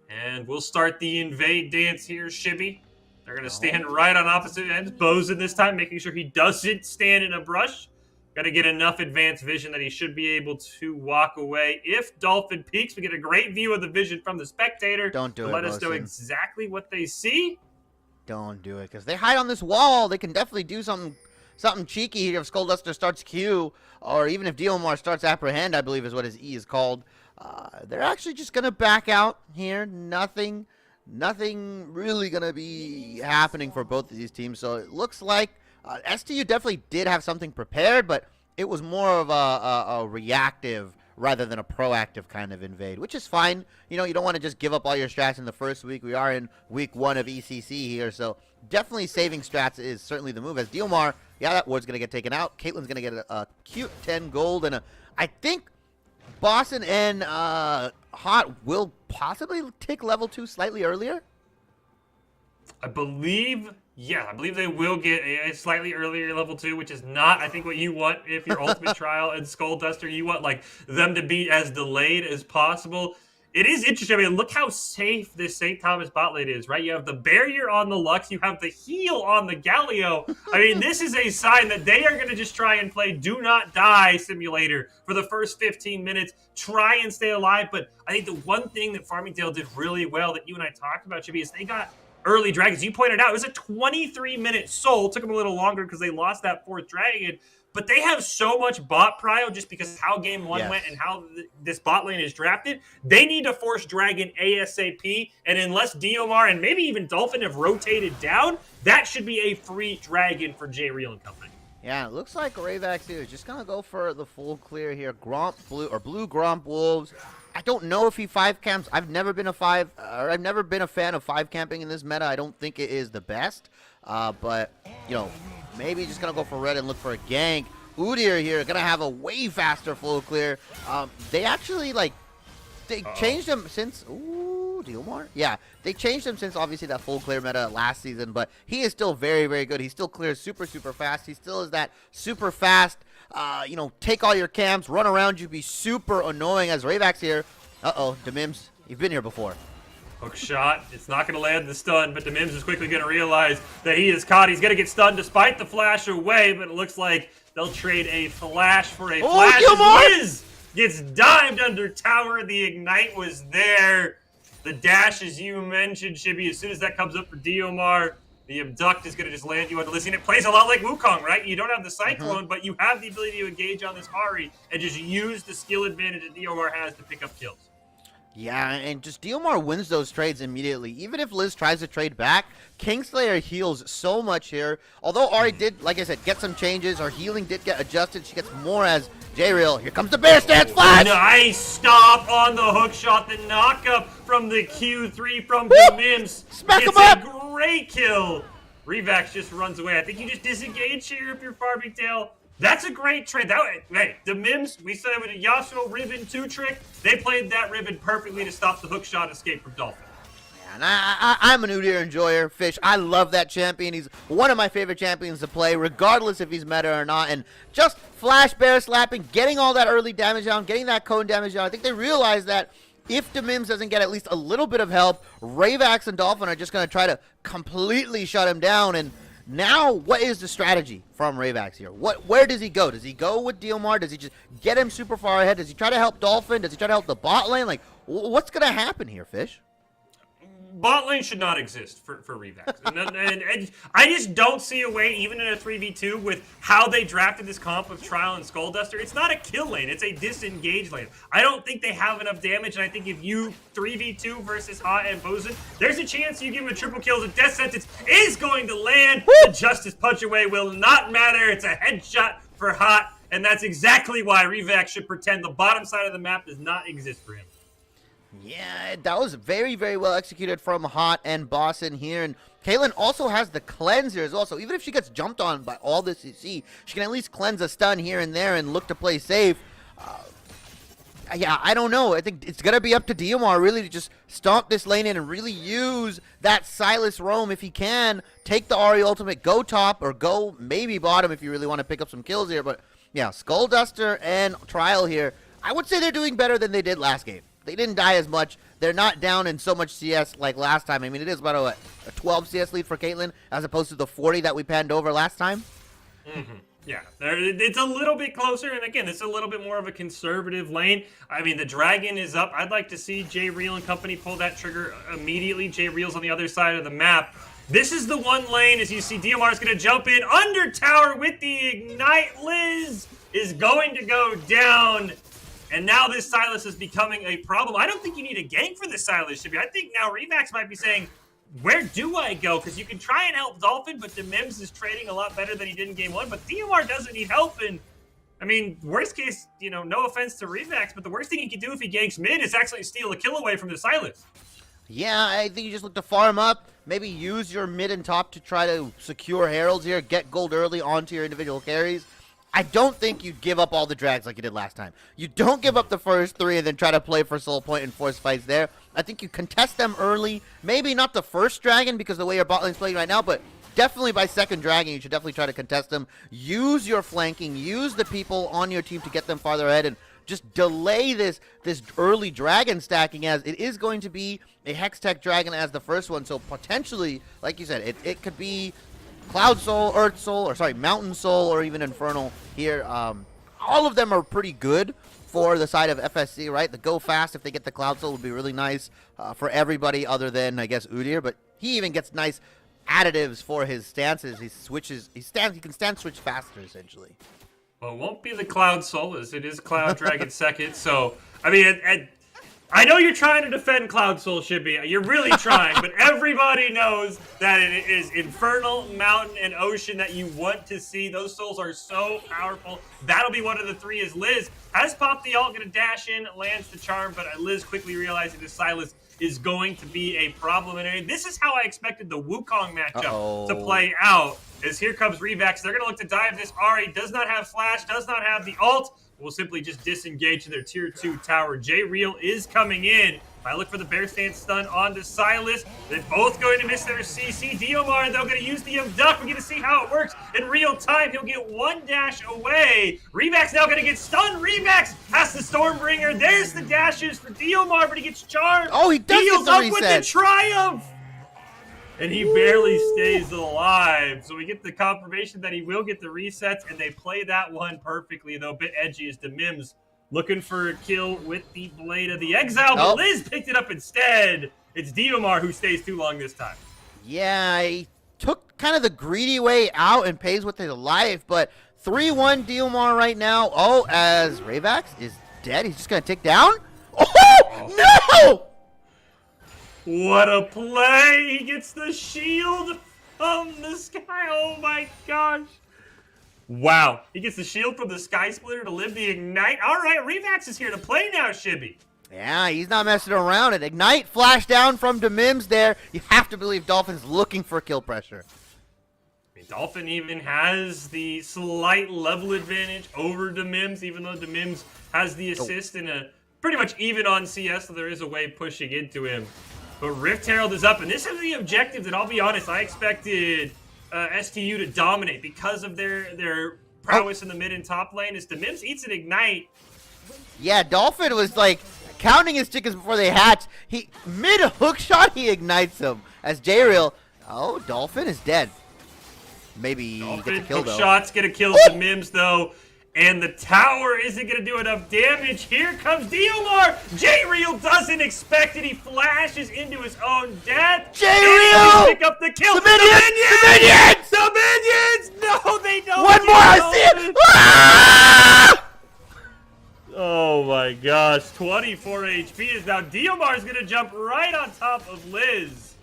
Speaker 1: And we'll start the invade dance here, Shibby. They're going to stand right on opposite ends. Bozen this time, making sure he doesn't stand in a brush. Got to get enough advanced vision that he should be able to walk away. If Dolphin peeks, we get a great view of the vision from the spectator.
Speaker 2: Don't do it,
Speaker 1: let us know
Speaker 2: Bozen.
Speaker 1: exactly what they see.
Speaker 2: Don't do it, because they hide on this wall. They can definitely do something cheeky here if Skullduster starts Q, or even if Diomar starts Apprehend, I believe is what his E is called. They're actually just going to back out here. Nothing really going to be happening for both of these teams. So it looks like STU definitely did have something prepared, but it was more of a reactive rather than a proactive kind of invade, which is fine. You know, you don't want to just give up all your strats in the first week. We are in week 1 of ECC here, so definitely saving strats is certainly the move. As Diomar, yeah, that ward's going to get taken out. Caitlyn's going to get a cute 10 gold, and I think Boston and Hot will possibly take level 2 slightly earlier.
Speaker 1: I believe they will get a slightly earlier level 2, which is not, I think, what you want if you're Ultimate Trial and Skullduster. You want, like, them to be as delayed as possible. It is interesting. I mean, look how safe this St. Thomas bot lane is, right? You have the barrier on the Lux. You have the heal on the Galio. I mean, this is a sign that they are going to just try and play Do Not Die Simulator for the first 15 minutes. Try and stay alive. But I think the one thing that Farmingdale did really well that you and I talked about, Chibi, is they got early dragons. You pointed out it was a 23-minute soul. Took them a little longer because they lost that 4th dragon. But they have so much bot prio just because how game 1 went and how this bot lane is drafted. They need to force dragon ASAP. And unless Diomar and maybe even Dolphin have rotated down, that should be a free dragon for J Real and company.
Speaker 2: Yeah, it looks like Ravax here is just going to go for the full clear here. Gromp Blue, or Blue Gromp Wolves. I don't know if he 5 camps. I've never been a fan of 5 camping in this meta. I don't think it is the best. But, you know, maybe just going to go for red and look for a gank. Udyr here going to have a way faster full clear. They actually, like, they changed him since... Ooh, Diomar? Yeah, they changed him since, obviously, that full clear meta last season. But he is still very, very good. He still clears super, super fast. He still is that super fast, you know, take all your camps, run around you, be super annoying as Ravax here. Uh-oh, Demims, you've been here before.
Speaker 1: Hook shot. It's not going to land the stun, but Demims is quickly going to realize that he is caught. He's going to get stunned despite the flash away, but it looks like they'll trade a flash for a flash. Wiz gets dived under tower. The ignite was there. The dash, as you mentioned, Shibby, as soon as that comes up for Diomar, the abduct is going to just land you on the list. And it plays a lot like Wukong, right? You don't have the Cyclone, but you have the ability to engage on this Hari and just use the skill advantage that Diomar has to pick up kills.
Speaker 2: Yeah, and just Diomar wins those trades immediately. Even if Liz tries to trade back, Kingslayer heals so much here. Although Ari did, like I said, get some changes. Her healing did get adjusted. She gets more as J-Real. Here comes the bear stance flash!
Speaker 1: Nice stop on the hook shot. The knockup from the Q3 from the Mims.
Speaker 2: Smack
Speaker 1: it's
Speaker 2: him up!
Speaker 1: a great kill. Revax just runs away. I think you just disengage here if you're Farmingdale. That's a great trade. Hey, the Mims, we said it with a Yasuo Riven 2 trick. They played that Riven perfectly to stop the hook shot escape from Dolphin.
Speaker 2: And I'm an Udyr enjoyer, Fish. I love that champion. He's one of my favorite champions to play, regardless if he's meta or not. And just flash bear slapping, getting all that early damage down, getting that cone damage down. I think they realize that if the Mims doesn't get at least a little bit of help, Ravax and Dolphin are just going to try to completely shut him down. And now, what is the strategy from Ravax here? Where does he go? Does he go with Diomar? Does he just get him super far ahead? Does he try to help Dolphin? Does he try to help the bot lane? Like, what's going to happen here, Fish?
Speaker 1: Bot lane should not exist for Revax. and I just don't see a way, even in a 3v2, with how they drafted this comp of Trial and Skull Duster. It's not a kill lane. It's a disengage lane. I don't think they have enough damage, and I think if you 3v2 versus Hot and Bosun, there's a chance you give him a triple kill. The death sentence is going to land. Woo! The Justice Punch Away will not matter. It's a headshot for Hot, and that's exactly why Revax should pretend the bottom side of the map does not exist for him.
Speaker 2: Yeah, that was very, very well executed from Hot and Boston here. And Caitlyn also has the cleanse here as well. So even if she gets jumped on by all the CC, she can at least cleanse a stun here and there and look to play safe. Yeah, I don't know. I think it's going to be up to Diomar really to just stomp this lane in and really use that Silas roam if he can. Take the Ahri ultimate, go top, or go maybe bottom if you really want to pick up some kills here. But yeah, Skull Duster and Trial here, I would say they're doing better than they did last game. They didn't die as much. They're not down in so much CS like last time. I mean, it is about a 12 CS lead for Caitlyn as opposed to the 40 that we panned over last time.
Speaker 1: Mm-hmm. Yeah, it's a little bit closer, and again, it's a little bit more of a conservative lane. I mean, the Dragon is up. I'd like to see J-Real and company pull that trigger immediately. J-Real's on the other side of the map. This is the one lane, as you see, Diomar's going to jump in under tower with the Ignite. Liz is going to go down. And now this Silas is becoming a problem. I don't think you need a gank for this Silas, Shippy. I think now Revax might be saying, where do I go? Because you can try and help Dolphin, but the Mims is trading a lot better than he did in game one. But Diomar doesn't need help. And, I mean, worst case, no offense to Revax, but the worst thing he can do if he ganks mid is actually steal a kill away from the Silas.
Speaker 2: Yeah, I think you just look to farm up. Maybe use your mid and top to try to secure Heralds here. Get gold early onto your individual carries. I don't think you'd give up all the drags like you did last time. You don't give up the first 3 and then try to play for soul point and force fights there. I think you contest them early. Maybe not the first dragon because of the way your bot lane's playing right now, but definitely by second dragon, you should definitely try to contest them. Use your flanking. Use the people on your team to get them farther ahead and just delay this early dragon stacking, as it is going to be a Hextech dragon as the first one. So potentially, like you said, it could be Cloud Soul, Earth Soul, or sorry, Mountain Soul, or even Infernal here. All of them are pretty good for the side of FSC, right? The go fast if they get the Cloud Soul would be really nice for everybody other than, I guess, Udyr. But he even gets nice additives for his stances. He can stand switch faster, essentially.
Speaker 1: Well, it won't be the Cloud Soul, as it is Cloud Dragon second. So, I mean, I know you're trying to defend Cloud Soul, Shippy. You're really trying, but everybody knows that it is Infernal, Mountain, and Ocean that you want to see. Those souls are so powerful. That'll be one of the 3 as Liz has popped the ult, going to dash in, lands the charm, but Liz quickly realizing the Silas is going to be a problem. And this is how I expected the Wukong matchup to play out, as here comes Revax. They're going to look to dive this. Ahri does not have flash, does not have the ult. Will simply just disengage in their tier 2 tower. J-Real is coming in. I look for the bear stance stun onto Silas. They're both going to miss their CC. Diomar, they're going to use the abduct. We're going to see how it works in real time. He'll get 1 dash away. Revax now going to get stunned. Revax has the Stormbringer. There's the dashes for Diomar, but he gets charged.
Speaker 2: Oh, he does
Speaker 1: Deals
Speaker 2: get the
Speaker 1: up
Speaker 2: reset.
Speaker 1: with the triumph. And he barely stays alive. So we get the confirmation that he will get the resets, and they play that one perfectly, though a bit edgy as the Mims looking for a kill with the Blade of the Exile, but Liz picked it up instead. It's Diomar who stays too long this time.
Speaker 2: Yeah, he took kind of the greedy way out and pays with his life, but 3-1 Diomar right now. Oh, as Ravax is dead. He's just going to take down. Oh! No!
Speaker 1: What a play! He gets the shield from the sky. Oh my gosh. Wow. He gets the shield from the Sky Splitter to live the Ignite. All right, Revax is here to play now, Shibby.
Speaker 2: Yeah, he's not messing around. An Ignite flash down from Demims there. You have to believe Dolphin's looking for kill pressure.
Speaker 1: Dolphin even has the slight level advantage over Demims, even though Demims has the assist and a pretty much even on CS, so there is a way pushing into him. But Rift Herald is up, and this is the objective that I'll be honest, I expected STU to dominate because of their prowess in the mid and top lane. As Demims eats an Ignite.
Speaker 2: Yeah, Dolphin was like counting his chickens before they hatch. He mid hook shot, he ignites him. As J-Real, oh, Dolphin is dead. Maybe
Speaker 1: Dolphin,
Speaker 2: he gets a kill, though.
Speaker 1: Shots gonna kill Demims, though. And the tower isn't going to do enough damage. Here comes Diomar. J-Real doesn't expect it. He flashes into his own death.
Speaker 2: J-Real!
Speaker 1: Pick up the kill.
Speaker 2: The minions!
Speaker 1: The minions! No, they don't.
Speaker 2: One more! I see it! Ah!
Speaker 1: Oh my gosh. 24 HP is now. Diomar is going to jump right on top of Liz.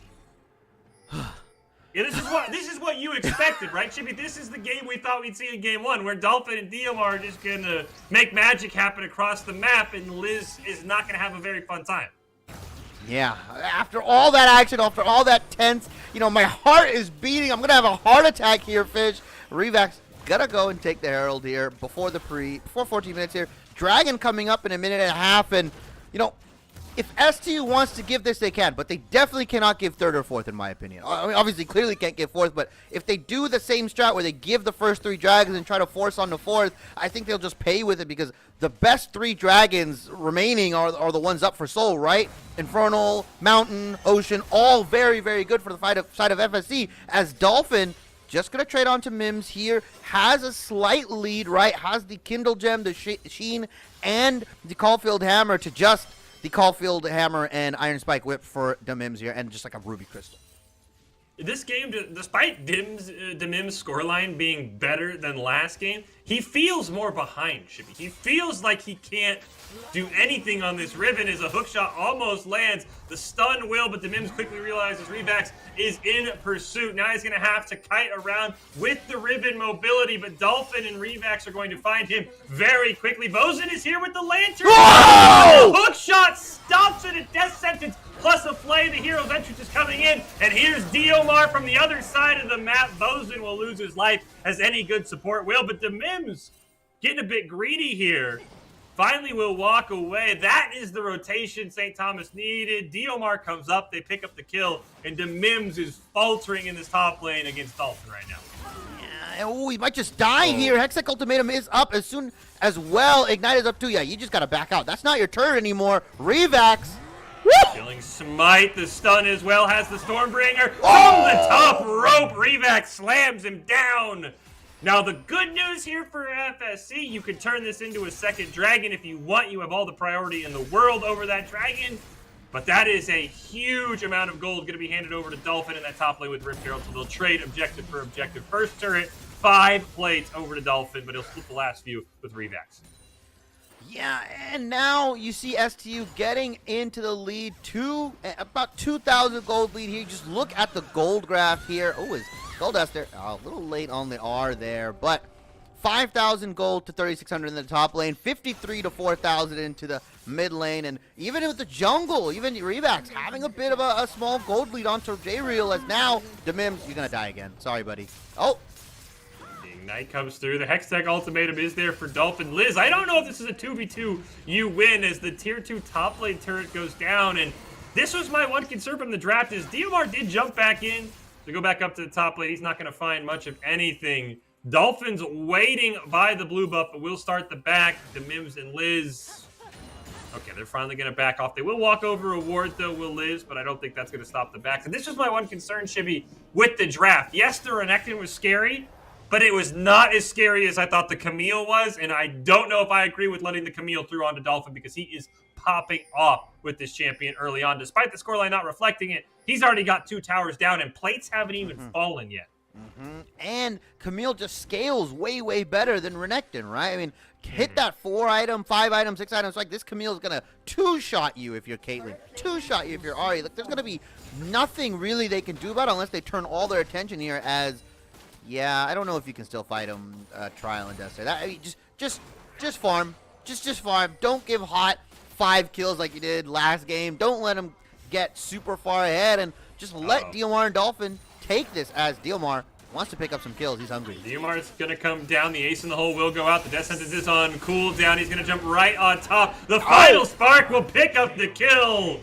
Speaker 1: Yeah, this is what you expected, right, Chippy? This is the game we thought we'd see in Game 1, where Dolphin and Diomar are just going to make magic happen across the map, and Liz is not going to have a very fun time.
Speaker 2: Yeah, after all that action, after all that tense, you know, my heart is beating. I'm going to have a heart attack here, Fish. Revax got to go and take the Herald here before 14 minutes here. Dragon coming up in a minute and a half, and, you know, if STU wants to give this, they can, but they definitely cannot give third or fourth, in my opinion. I mean, obviously, clearly can't give fourth, but if they do the same strat where they give the first 3 dragons and try to force on the fourth, I think they'll just pay with it because the best 3 dragons remaining are the ones up for Soul, right? Infernal, Mountain, Ocean, all very, very good for the side of FSC, as Dolphin just going to trade on to Mims here, has a slight lead, right? Has the Kindle Gem, the Sheen, and the Caulfield Hammer to just the Caulfield Hammer and Iron Spike Whip for Demims here, and just like a Ruby Crystal.
Speaker 1: This game, despite Dim's scoreline being better than last game, he feels more behind, Shippy. He feels like he can't do anything on this ribbon as a hookshot almost lands. The stun will, but Demims quickly realizes Revax is in pursuit. Now he's going to have to kite around with the ribbon mobility, but Dolphin and Revax are going to find him very quickly. Bosun is here with the lantern.
Speaker 2: Whoa!
Speaker 1: The hookshot stops it at death sentence. Plus a flay, the hero's entrance is coming in, and here's Diomar from the other side of the map. Bosun will lose his life, as any good support will, but Demims getting a bit greedy here. Finally will walk away. That is the rotation St. Thomas needed. Diomar comes up, they pick up the kill, and Demims is faltering in this top lane against Dolphin right now.
Speaker 2: Yeah, oh, he might just die here. Hextech Ultimatum is up as soon as well. Ignite is up too. Yeah, you just got to back out. That's not your turn anymore. Revax.
Speaker 1: Killing Smite, the stun as well, has the Stormbringer from the top rope. Revax slams him down. Now the good news here for FSC, you can turn this into a second dragon if you want. You have all the priority in the world over that dragon. But that is a huge amount of gold going to be handed over to Dolphin in that top lane with Rift Herald. So they'll trade objective for objective. First turret, 5 plates over to Dolphin, but he'll split the last few with Revax.
Speaker 2: Yeah, and now you see STU getting into the lead, about 2,000 gold lead here. Just look at the gold graph here. Oh, is Goldester a little late on the R there, but 5,000 gold to 3,600 in the top lane, 53 to 4,000 into the mid lane, and even with the jungle, even Revax having a bit of a small gold lead onto J-Real, as now Demims, you're gonna die again. Sorry, buddy. Oh.
Speaker 1: Ignite comes through. The Hextech Ultimatum is there for Dolphin. Liz, I don't know if this is a 2v2 you win as the tier 2 top lane turret goes down. And this was my one concern from the draft is Diomar did jump back in to go back up to the top lane. He's not going to find much of anything. Dolphins waiting by the blue buff, but we'll start the back. Demims and Liz. Okay, they're finally going to back off. They will walk over a ward, though, will Liz, but I don't think that's going to stop the backs. And this was my one concern, Shibby, with the draft. Yes, the Renekton was scary, but it was not as scary as I thought the Camille was, and I don't know if I agree with letting the Camille through onto Dolphin because he is popping off with this champion early on. Despite the scoreline not reflecting it, he's already got 2 towers down, and plates haven't even fallen yet.
Speaker 2: And Camille just scales way, way better than Renekton, right? I mean, hit that 4 item, 5 item, 6 items. Like, this Camille's going to 2-shot you if you're Caitlyn, 2-shot you if you're Ahri. Like, there's going to be nothing really they can do about it unless they turn all their attention here as, yeah, I don't know if you can still fight him, Trial and Destiny. That, I mean, just farm. Just farm. Don't give Hot 5 kills like you did last game. Don't let him get super far ahead, and just let Diomar and Dolphin take this as Diomar wants to pick up some kills. He's hungry.
Speaker 1: Diomar's going to come down. The ace in the hole will go out. The death sentence is on cooldown. He's going to jump right on top. The final spark will pick up the kill.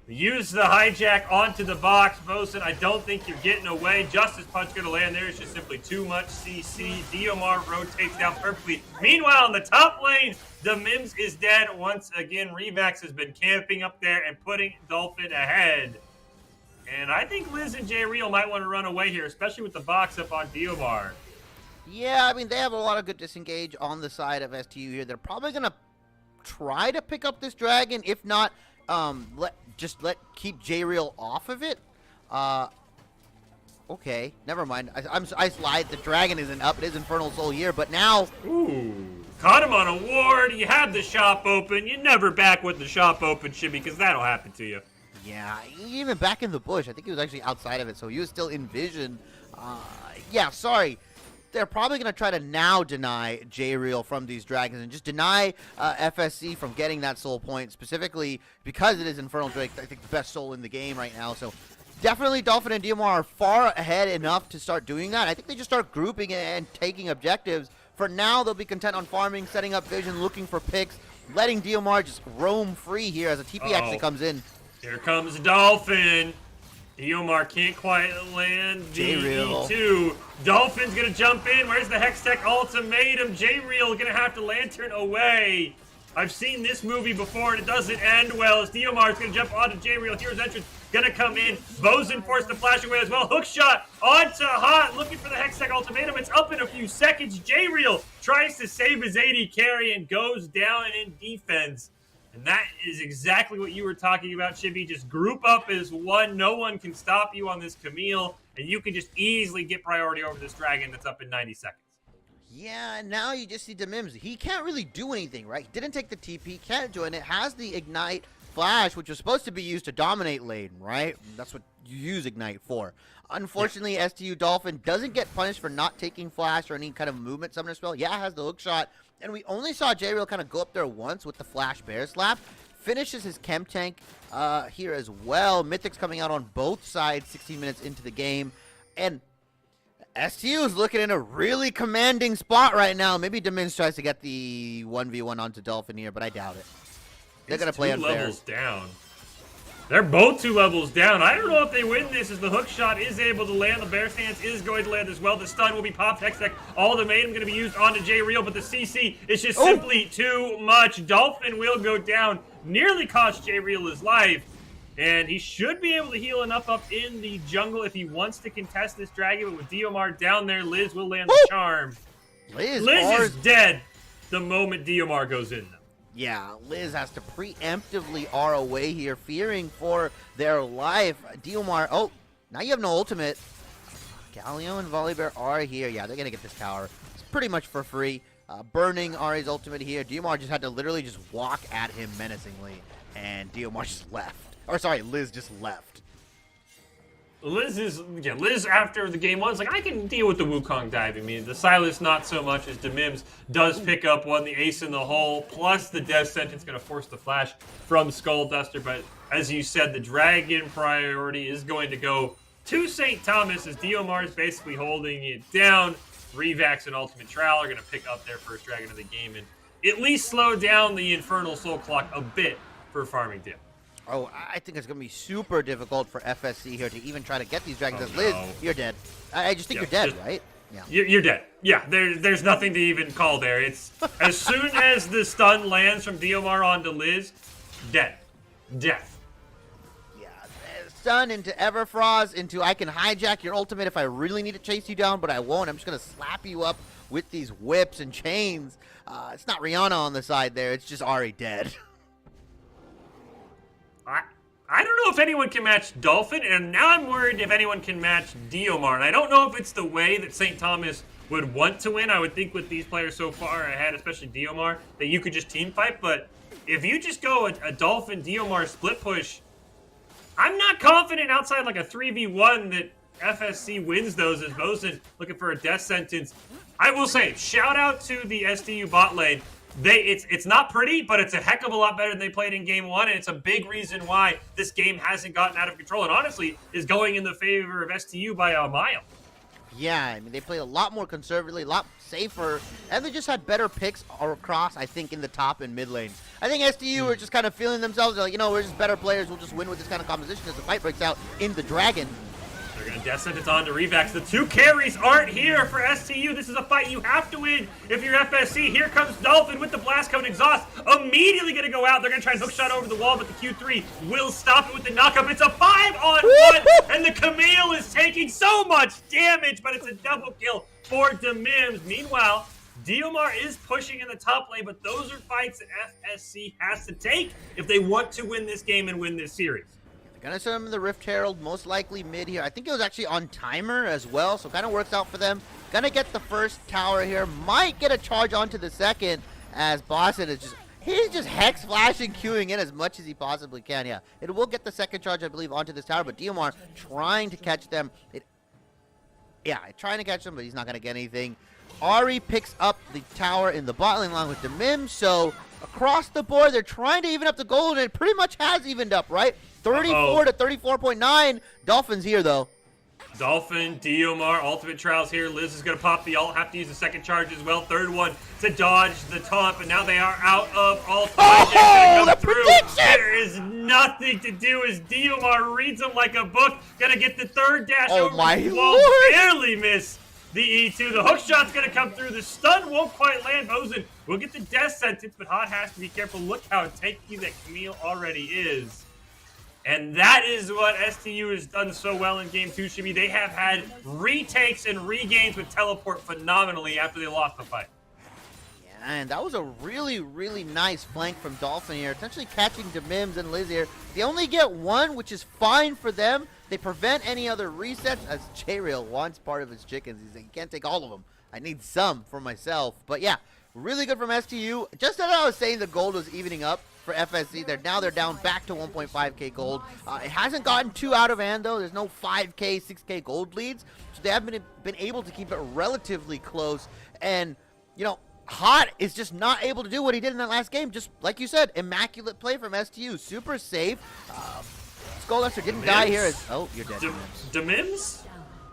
Speaker 1: Use the hijack onto the box. Bosun, I don't think you're getting away. Justice Punch going to land there. It's just simply too much CC. Diomar rotates down perfectly. Meanwhile, in the top lane, the Mims is dead once again. Revax has been camping up there and putting Dolphin ahead. And I think Liz and J Real might want to run away here, especially with the box up on Diomar.
Speaker 2: Yeah, I mean, they have a lot of good disengage on the side of STU here. They're probably going to try to pick up this dragon. If not, keep J Real off of it. Okay, never mind. I slide. The dragon isn't up. It is Infernal Soul here, but now...
Speaker 1: Ooh. Caught him on a ward. You had the shop open. You never back with the shop open, Shibby, because that'll happen to you.
Speaker 2: Yeah, even back in the bush. I think he was actually outside of it, so he was still in vision. Yeah, sorry. They're probably going to try to now deny J-Real from these dragons and just deny FSC from getting that soul point, specifically because it is Infernal Drake, I think the best soul in the game right now. So definitely Dolphin and Diomar are far ahead enough to start doing that. I think they just start grouping and taking objectives. For now, they'll be content on farming, setting up vision, looking for picks, letting Diomar just roam free here as a TP actually comes in.
Speaker 1: Here comes Dolphin. Diomar can't quite land the E2. Dolphin's going to jump in. Where's the Hextech ultimatum? J-Real going to have to lantern away. I've seen this movie before, and it doesn't end well as Diomar's going to jump onto J-Real. Here's entrance. Going to come in. Bosun forced the flash away as well. Hook shot onto Hot. Looking for the Hextech ultimatum. It's up in a few seconds. J-Real tries to save his AD carry and goes down in defense. And that is exactly what you were talking about, Shibby. Just group up as one. No one can stop you on this Camille. And you can just easily get priority over this dragon that's up in 90 seconds.
Speaker 2: Yeah, now you just see Demims. He can't really do anything, right? He didn't take the TP, can't do it. And it has the Ignite Flash, which was supposed to be used to dominate lane, right? That's what you use Ignite for. Unfortunately, STU Dolphin doesn't get punished for not taking Flash or any kind of movement summoner spell. Yeah, it has the hook shot. And we only saw J-Real kind of go up there once with the Flash Bear Slap. Finishes his Chem Tank here as well. Mythic's coming out on both sides 16 minutes into the game. And STU is looking in a really commanding spot right now. Maybe Demins tries to get the 1v1 onto Dolphin here, but I doubt it. They're going to play unfair.
Speaker 1: 2 levels down. They're both 2 levels down. I don't know if they win this as the hook shot is able to land. The bear stance is going to land as well. The stun will be popped. Hextech ultimatum going to be used onto J-Real, but the CC is just simply too much. Dolphin will go down. Nearly cost J-Real his life. And he should be able to heal enough up in the jungle if he wants to contest this dragon. But with Diomar down there, Liz will land the charm. Liz is dead the moment Diomar goes in, though.
Speaker 2: Yeah, Liz has to preemptively R away here, fearing for their life. Diomar, now you have no ultimate. Galio and Volibear are here. Yeah, they're going to get this tower. It's pretty much for free. Burning Ahri's ultimate here. Diomar just had to literally just walk at him menacingly. And Diomar just left. Or sorry, Liz just left.
Speaker 1: Liz after the game 1 is like, I can deal with the Wukong dive. I mean, the Silas not so much as Demims does pick up one, the ace in the hole, plus the death sentence going to force the flash from Skull Duster. But as you said, the dragon priority is going to go to St. Thomas as Diomar is basically holding it down. Revax and Ultimate Trowel are going to pick up their first dragon of the game and at least slow down the Infernal Soul clock a bit for Farmingdale.
Speaker 2: Oh, I think it's going to be super difficult for FSC here to even try to get these dragons. Liz, you're dead. I just think you're dead, right?
Speaker 1: Yeah. You're dead. Yeah, there's nothing to even call there. It's as soon as the stun lands from Diomar onto Liz, dead. Death.
Speaker 2: Yeah, stun into Everfrost, into I can hijack your ultimate if I really need to chase you down, but I won't. I'm just going to slap you up with these whips and chains. It's not Rihanna on the side there. It's just Ahri dead.
Speaker 1: I don't know if anyone can match Dolphin, and now I'm worried if anyone can match Diomar. And I don't know if it's the way that St. Thomas would want to win. I would think with these players so far ahead, especially Diomar, that you could just team fight. But if you just go a Dolphin Diomar split push, I'm not confident outside like a 3v1 that FSC wins those as Bosun looking for a death sentence. I will say, shout out to the SDU bot lane. It's not pretty, but it's a heck of a lot better than they played in game one, and it's a big reason why this game hasn't gotten out of control, and honestly is going in the favor of STU by a mile.
Speaker 2: Yeah, I mean, they played a lot more conservatively, a lot safer, and they just had better picks across, I think, in the top and mid lane. I think SDU were just kind of feeling themselves, like, we're just better players, we'll just win with this kind of composition as the fight breaks out in the Dragon.
Speaker 1: They're going to death sentence on to Revax. The two carries aren't here for STU. This is a fight you have to win if you're FSC. Here comes Dolphin with the blast cone exhaust. Immediately going to go out. They're going to try and hookshot over the wall, but the Q3 will stop it with the knockup. It's a 5-on-1, and the Camille is taking so much damage, but it's a double kill for DeMims. Meanwhile, Diomar is pushing in the top lane, but those are fights that FSC has to take if they want to win this game and win this series.
Speaker 2: Gonna send him the Rift Herald, most likely mid here. I think it was actually on timer as well, so kind of works out for them. Gonna get the first tower here. Might get a charge onto the second as Boston is he's just hex flashing, queuing in as much as he possibly can. Yeah, it will get the second charge, I believe, onto this tower, but Diomar trying to catch them. Trying to catch them, but he's not gonna get anything. Ari picks up the tower in the bot lane along with DeMim, so across the board, they're trying to even up the gold, and it pretty much has evened up, right? 34 to 34.9. Dolphins here, though.
Speaker 1: Dolphin, Diomar, ultimate trials here. Liz is going to pop the ult, have to use the second charge as well. Third one to dodge the taunt, but now they are out of ult.
Speaker 2: The prediction!
Speaker 1: There is nothing to do as Diomar reads them like a book. Going to get the third dash over the wall, barely miss the E2. The hook shot's going to come through. The stun won't quite land. Bosun will get the death sentence, but Hot has to be careful. Look how tanky that Camille already is. And that is what STU has done so well in Game 2, Shibby. They have had retakes and regains with teleport phenomenally after they lost the fight.
Speaker 2: Yeah, and that was a really, really nice flank from Dolphin here, essentially catching DeMims and Liz here. They only get one, which is fine for them. They prevent any other resets, as J-Rail wants part of his chickens. He's like, you can't take all of them. I need some for myself. But yeah, really good from STU. Just as I was saying, the gold was evening up for FSC. They're down back to 1.5k gold. It hasn't gotten too out of hand, though. There's no 5k, 6k gold leads, so they haven't been able to keep it relatively close. And Hot is just not able to do what he did in that last game. Just like you said, immaculate play from STU, super safe. Skullduster didn't die here. Oh, you're dead.
Speaker 1: DeMims?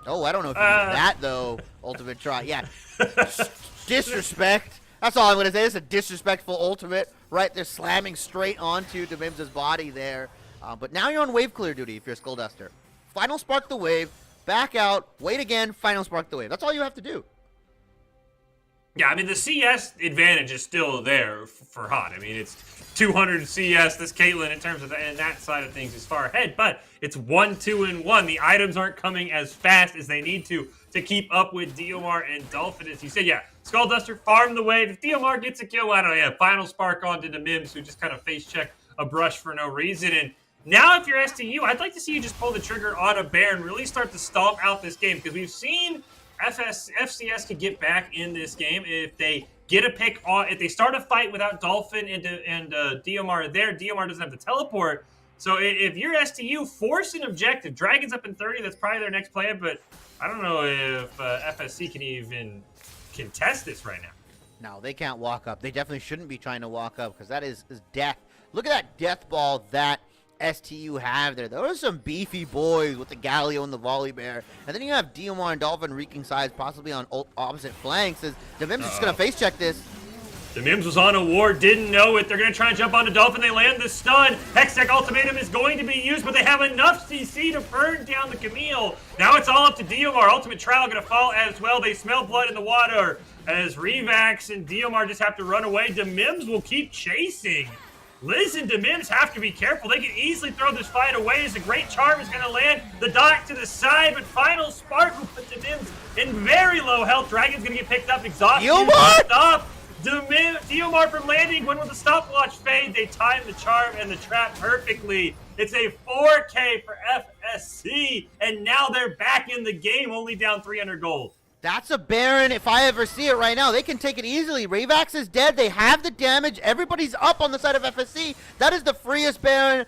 Speaker 2: Oh, I don't know if you did that though. Ultimate try, yeah. Disrespect. That's all I'm going to say. It's a disrespectful ultimate right there, slamming straight onto DeMims' body there. But now you're on wave clear duty if you're Skullduster. Final spark the wave, back out, wait again, final spark the wave. That's all you have to do.
Speaker 1: Yeah, I mean, the CS advantage is still there for Hot. I mean, it's 200 CS. This Caitlyn, in terms of that side of things, is far ahead. But it's 1, 2, and 1. The items aren't coming as fast as they need to keep up with Diomar and Dolphin. As you said, yeah, Skullduster farm the wave. If Diomar gets a kill, I don't know, yeah, final spark onto the Mims, who just kind of face check a brush for no reason. And now if you're STU, I'd like to see you just pull the trigger on a bear and really start to stomp out this game, because we've seen FCS could get back in this game if they get a pick on. If they start a fight without Dolphin and Diomar there, Diomar doesn't have to teleport. So if you're STU, force an objective. Dragon's up in 30. That's probably their next play, but I don't know if FSC can even contest this right now.
Speaker 2: No, they can't walk up. They definitely shouldn't be trying to walk up, because that is death. Look at that death ball that STU have there. Those are some beefy boys with the Galio and the Volley Bear. And then you have Diomar and Dolphin wreaking sides, possibly on opposite flanks. As DeMims is just going to face check this.
Speaker 1: DeMims was on a ward, didn't know it. They're going to try and jump onto Dolphin. They land the stun. Hextech Ultimatum is going to be used, but they have enough CC to burn down the Camille. Now it's all up to Diomar. Ultimate Trial going to fall as well. They smell blood in the water as Revax and Diomar just have to run away. DeMims will keep chasing. Liz and DeMims have to be careful. They can easily throw this fight away as a great charm is going to land. The dock to the side, but final spark will put DeMims in very low health. Dragon's going to get picked up. Exhausted. Stop. Diomar from landing. When will the stopwatch fade? They time the charm and the trap perfectly. It's a 4K for FSC, and now they're back in the game, only down 300 gold.
Speaker 2: That's a Baron if I ever see it right now. They can take it easily. Ravax is dead. They have the damage. Everybody's up on the side of FSC. That is the freest Baron.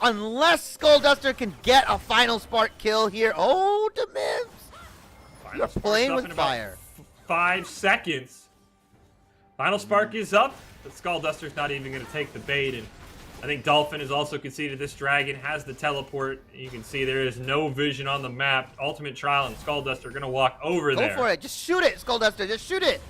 Speaker 2: Unless Skullduster can get a final spark kill here. Oh, Demims. You're playing with fire.
Speaker 1: 5 seconds. Final spark is up, but Skullduster's not even going to take the bait. And I think Dolphin has also conceded this dragon has the teleport. You can see there is no vision on the map. Ultimate Trial and Skullduster are going to walk over there.
Speaker 2: Go for it. Just shoot it, Skullduster. Just shoot it.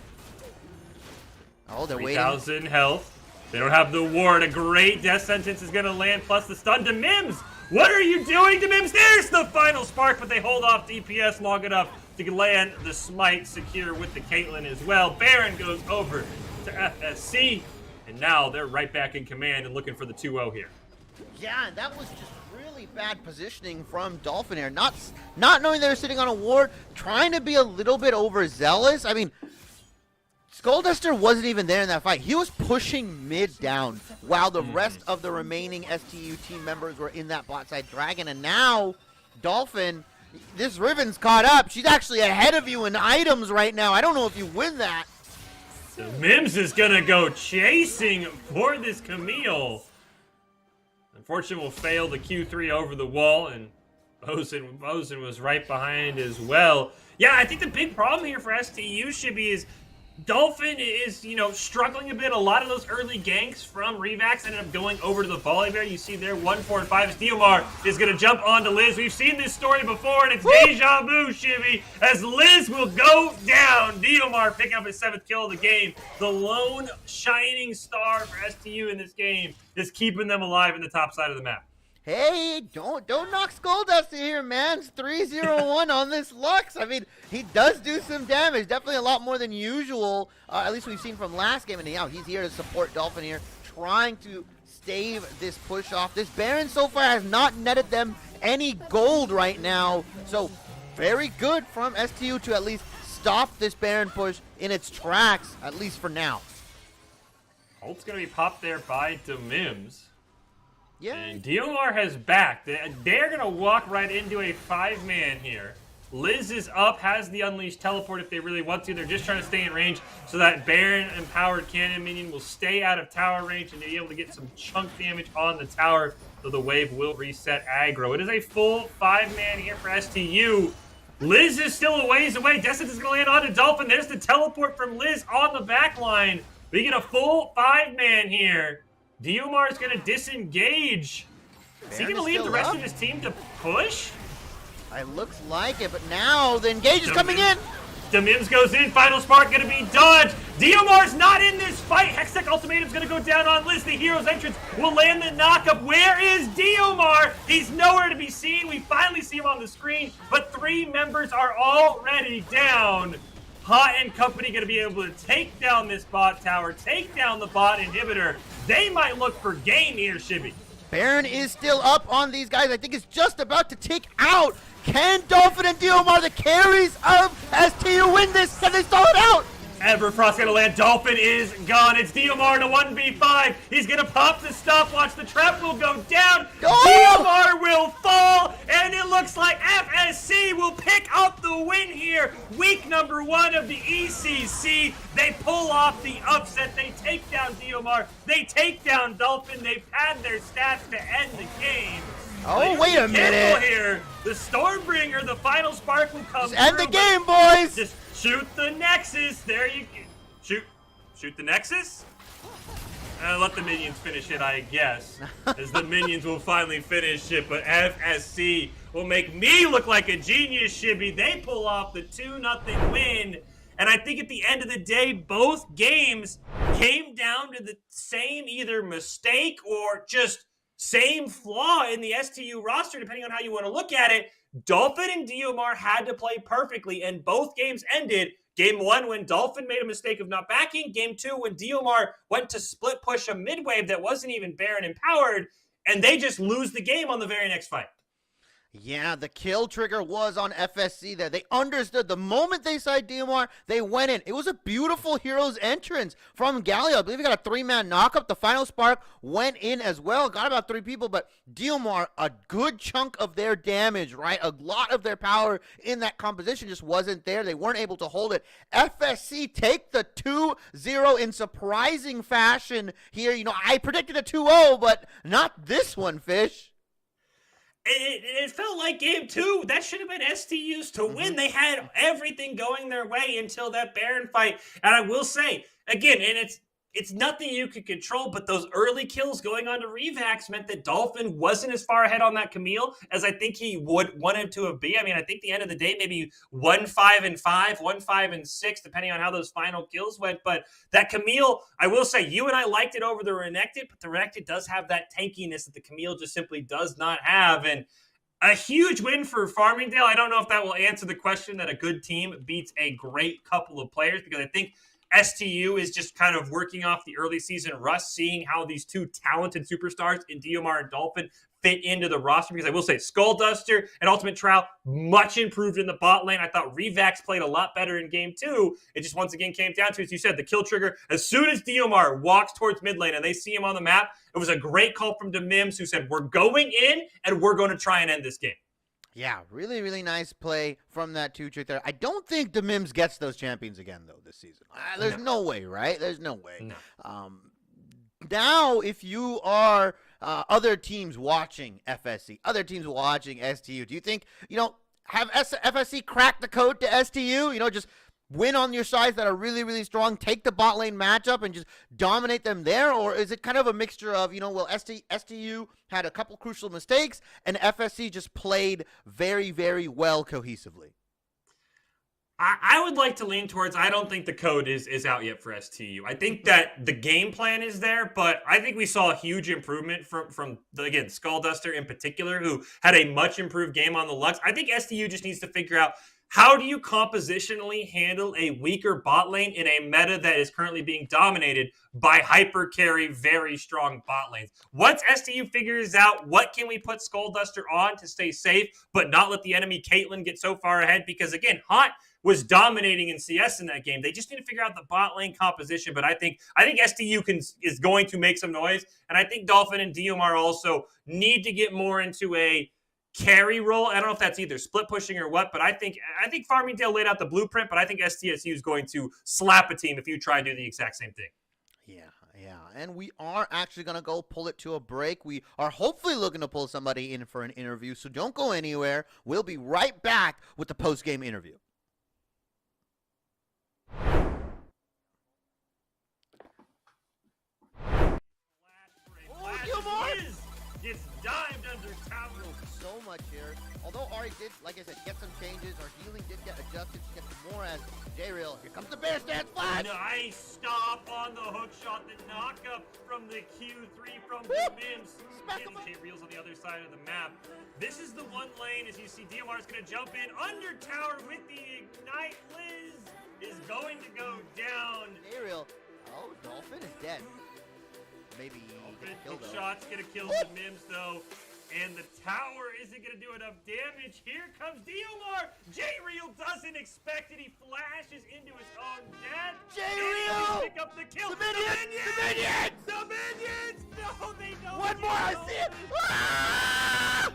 Speaker 2: Oh, they're waiting.
Speaker 1: 3,000 health. They don't have the ward. A great death sentence is going to land, plus the stun. Demims, what are you doing, Demims? There's the final spark, but they hold off DPS long enough to land the smite secure with the Caitlyn as well. Baron goes over to FSC. And now they're right back in command and looking for the 2-0 here.
Speaker 2: Yeah, and that was just really bad positioning from Dolphin here. Not knowing they were sitting on a ward, trying to be a little bit overzealous. I mean, Skullduster wasn't even there in that fight. He was pushing mid down while the rest of the remaining STU team members were in that bot side dragon. And now, Dolphin, this Riven's caught up. She's actually ahead of you in items right now. I don't know if you win that.
Speaker 1: Mims is going to go chasing for this Camille. Unfortunately, will fail the Q3 over the wall, and Bosun was right behind as well. Yeah, I think the big problem here for STU, Shibby, is Dolphin is, struggling a bit. A lot of those early ganks from Revax ended up going over to the volley bear. You see there, 1, 4, and 5. Diomar is going to jump onto Liz. We've seen this story before, and it's deja vu, Shibby, as Liz will go down. Diomar picking up his 7th kill of the game. The lone shining star for STU in this game is keeping them alive in the top side of the map.
Speaker 2: Hey, don't knock Skullduster here, man. It's 3-0-1 on this Lux. I mean, he does do some damage. Definitely a lot more than usual, at least we've seen from last game. And now he's here to support Dolphin here, trying to stave this push off. This Baron so far has not netted them any gold right now. So very good from STU to at least stop this Baron push in its tracks, at least for now.
Speaker 1: Ult's going to be popped there by Demims.
Speaker 2: Yeah.
Speaker 1: And Diomar has backed. They're going to walk right into a 5-man here. Liz is up, has the Unleashed teleport if they really want to. They're just trying to stay in range so that Baron empowered cannon minion will stay out of tower range and be able to get some chunk damage on the tower, so the wave will reset aggro. It is a full 5-man here for STU. Liz is still a ways away. Descent is going to land onto Dolphin. There's the teleport from Liz on the back line. We get a full 5-man here. Diomar is going to disengage. Is he going to leave the rest of his team to push?
Speaker 2: It looks like it, but now the engage is coming in.
Speaker 1: Demims goes in. Final spark going to be dodged. Diomar's not in this fight. Hextech ultimatum's going to go down on Liz. The hero's entrance will land the knockup. Where is Diomar? He's nowhere to be seen. We finally see him on the screen, but 3 members are already down. Hot and company going to be able to take down this bot tower, take down the bot inhibitor. They might look for game here, Shibby.
Speaker 2: Baron is still up on these guys. I think it's just about to tick out. Can Dolphin and Diomar, the carries of STU, win this? Can they stall it out?
Speaker 1: Everfrost going to land. Dolphin is gone. It's Diomar to 1v5. He's going to pop the stopwatch. The trap will go down. Diomar will fall. And it looks like FSC will pick up the win here. Week number 1 of the ECC. They pull off the upset. They take down Diomar. They take down Dolphin. They pad their stats to end the game.
Speaker 2: Oh, wait a minute.
Speaker 1: Here. The Stormbringer, the final spark will come
Speaker 2: Just end the game, boys.
Speaker 1: Just shoot the Nexus. There you go. Shoot the Nexus. Let the minions finish it, I guess. As the minions will finally finish it. But FSC will make me look like a genius, Shibby. They pull off the 2-0 win. And I think at the end of the day, both games came down to the same either mistake or just same flaw in the STU roster, depending on how you want to look at it. Dolphin and Diomar had to play perfectly, and both games ended. Game 1 when Dolphin made a mistake of not backing. Game 2 when Diomar went to split push a mid-wave that wasn't even Baron empowered, and they just lose the game on the very next fight.
Speaker 2: Yeah, the kill trigger was on FSC there. They understood the moment they saw DMR, they went in. It was a beautiful hero's entrance from Galio. I believe he got a 3-man knockup. The final spark went in as well. Got about 3 people, but DMR, a good chunk of their damage, right? A lot of their power in that composition just wasn't there. They weren't able to hold it. FSC take the 2-0 in surprising fashion here. You know, I predicted a 2-0, but not this one, Fish.
Speaker 1: It felt like game 2. That should have been STU's to win. They had everything going their way until that Baron fight. And I will say, again, and it's nothing you could control, but those early kills going on to Revax meant that Dolphin wasn't as far ahead on that Camille as I think he would want him to have been. I mean, I think the end of the day, maybe 1-5-5, 1-5-6, depending on how those final kills went. But that Camille, I will say, you and I liked it over the Renekton, but the Renekton does have that tankiness that the Camille just simply does not have. And a huge win for Farmingdale. I don't know if that will answer the question that a good team beats a great couple of players, because I think STU is just kind of working off the early season rust, seeing how these two talented superstars in DMR and Dolphin fit into the roster. Because I will say, Skullduster and Ultimate Trial, much improved in the bot lane. I thought Revax played a lot better in game 2. It just once again came down to, as you said, the kill trigger. As soon as DMR walks towards mid lane and they see him on the map, it was a great call from Demims, who said, we're going in and we're going to try and end this game.
Speaker 2: Yeah, really, really nice play from that 2-trick there. I don't think Demims gets those champions again, though, this season. There's no way, right? There's no way.
Speaker 1: No.
Speaker 2: Now, if you are other teams watching FSC, other teams watching STU, do you think, have FSC crack the code to STU? Just win on your sides that are really, really strong, take the bot lane matchup and just dominate them there? Or is it kind of a mixture of, STU had a couple crucial mistakes and FSC just played very, very well cohesively?
Speaker 1: I would like to lean towards, I don't think the code is out yet for STU. I think that the game plan is there, but I think we saw a huge improvement from again, Skullduster in particular, who had a much improved game on the Lux. I think STU just needs to figure out, how do you compositionally handle a weaker bot lane in a meta that is currently being dominated by hyper carry, very strong bot lanes? Once STU figures out what can we put Skullduster on to stay safe, but not let the enemy Caitlyn get so far ahead, because again, Hot was dominating in CS in that game. They just need to figure out the bot lane composition, but I think STU is going to make some noise, and I think Dolphin and DMR also need to get more into a carry role. I don't know if that's either split pushing or what, but I think Farmingdale laid out the blueprint, but I think STSU is going to slap a team if you try and do the exact same thing.
Speaker 2: Yeah. And we are actually going to go pull it to a break. We are hopefully looking to pull somebody in for an interview, so don't go anywhere. We'll be right back with the post-game interview.
Speaker 1: Gets dived under tower.
Speaker 2: So much here. Although Ari did, like I said, get some changes. Our healing did get adjusted. She gets more as J-Real. Here comes the bear stance flash.
Speaker 1: Nice stop on the hook shot. The knockup from the Q3 from the Mims. J-Real's on the other side of the map. This is the one lane, as you see, DMR is going to jump in under tower with the ignite. Liz is going to go down.
Speaker 2: J-Real. Oh, Dolphin is dead. Maybe
Speaker 1: shots gonna kill the Mims though, and the tower isn't gonna do enough damage. Here comes Diomar. J-Real doesn't expect it. He flashes into his own death.
Speaker 2: J-Real!
Speaker 1: Pick up the kill.
Speaker 2: The minions!
Speaker 1: The minions! No, they don't.
Speaker 2: One more, I see it! Ah!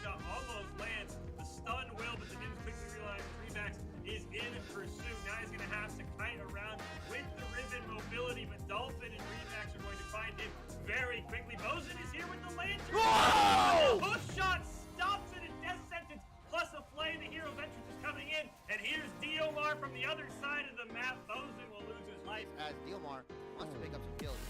Speaker 1: Shot almost lands. The stun will, but the Mims quickly realize Revax is in pursuit. Now he's gonna have to kite around with the ribbon mobility, but Dolphin and Revax are going to find him very quickly. Bosun is here with the lantern.
Speaker 2: Whoa!
Speaker 1: The hook shot stops it in death sentence, plus a flame. The hero's entrance is coming in, and here's Diomar from the other side of the map. Bosun will lose his life
Speaker 2: as Diomar wants to pick up some kills.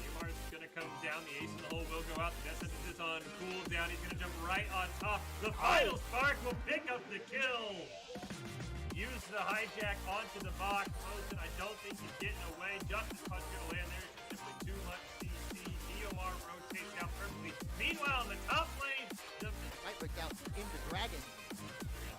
Speaker 1: Diomar is going to come down. The ace in the hole will go out. The death sentence is on cooldown. He's going to jump right on top. The final spark will pick up the kill. Use the hijack onto the box. Bosun, I don't think he's getting away. Justice Punch going to land there. It's simply too much CC. DMR rotates out perfectly. Meanwhile, in the top lane, the
Speaker 2: might break down into Dragon.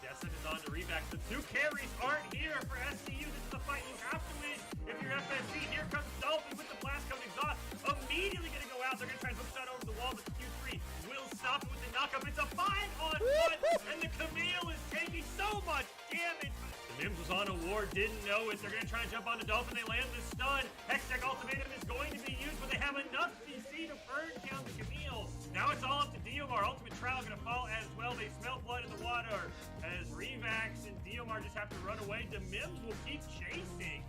Speaker 1: Death sentence on to Revax. The two carries aren't here for SCU. This is the fight you have to win if you're FSC. Here comes Dolphin with the blast code exhaust. Immediately going to go out. They're going to try and hook shot over the wall, but the Q3 will stop it with the knockup. It's a 5-on Mims was on a ward, didn't know it. They're going to try and jump on the Dolphin. They land the stun. Hextech Ultimatum is going to be used, but they have enough CC to burn down the Camille. Now it's all up to Diomar. Ultimate Trial going to fall as well. They smell blood in the water as Revax and Diomar just have to run away. The Mims will keep chasing.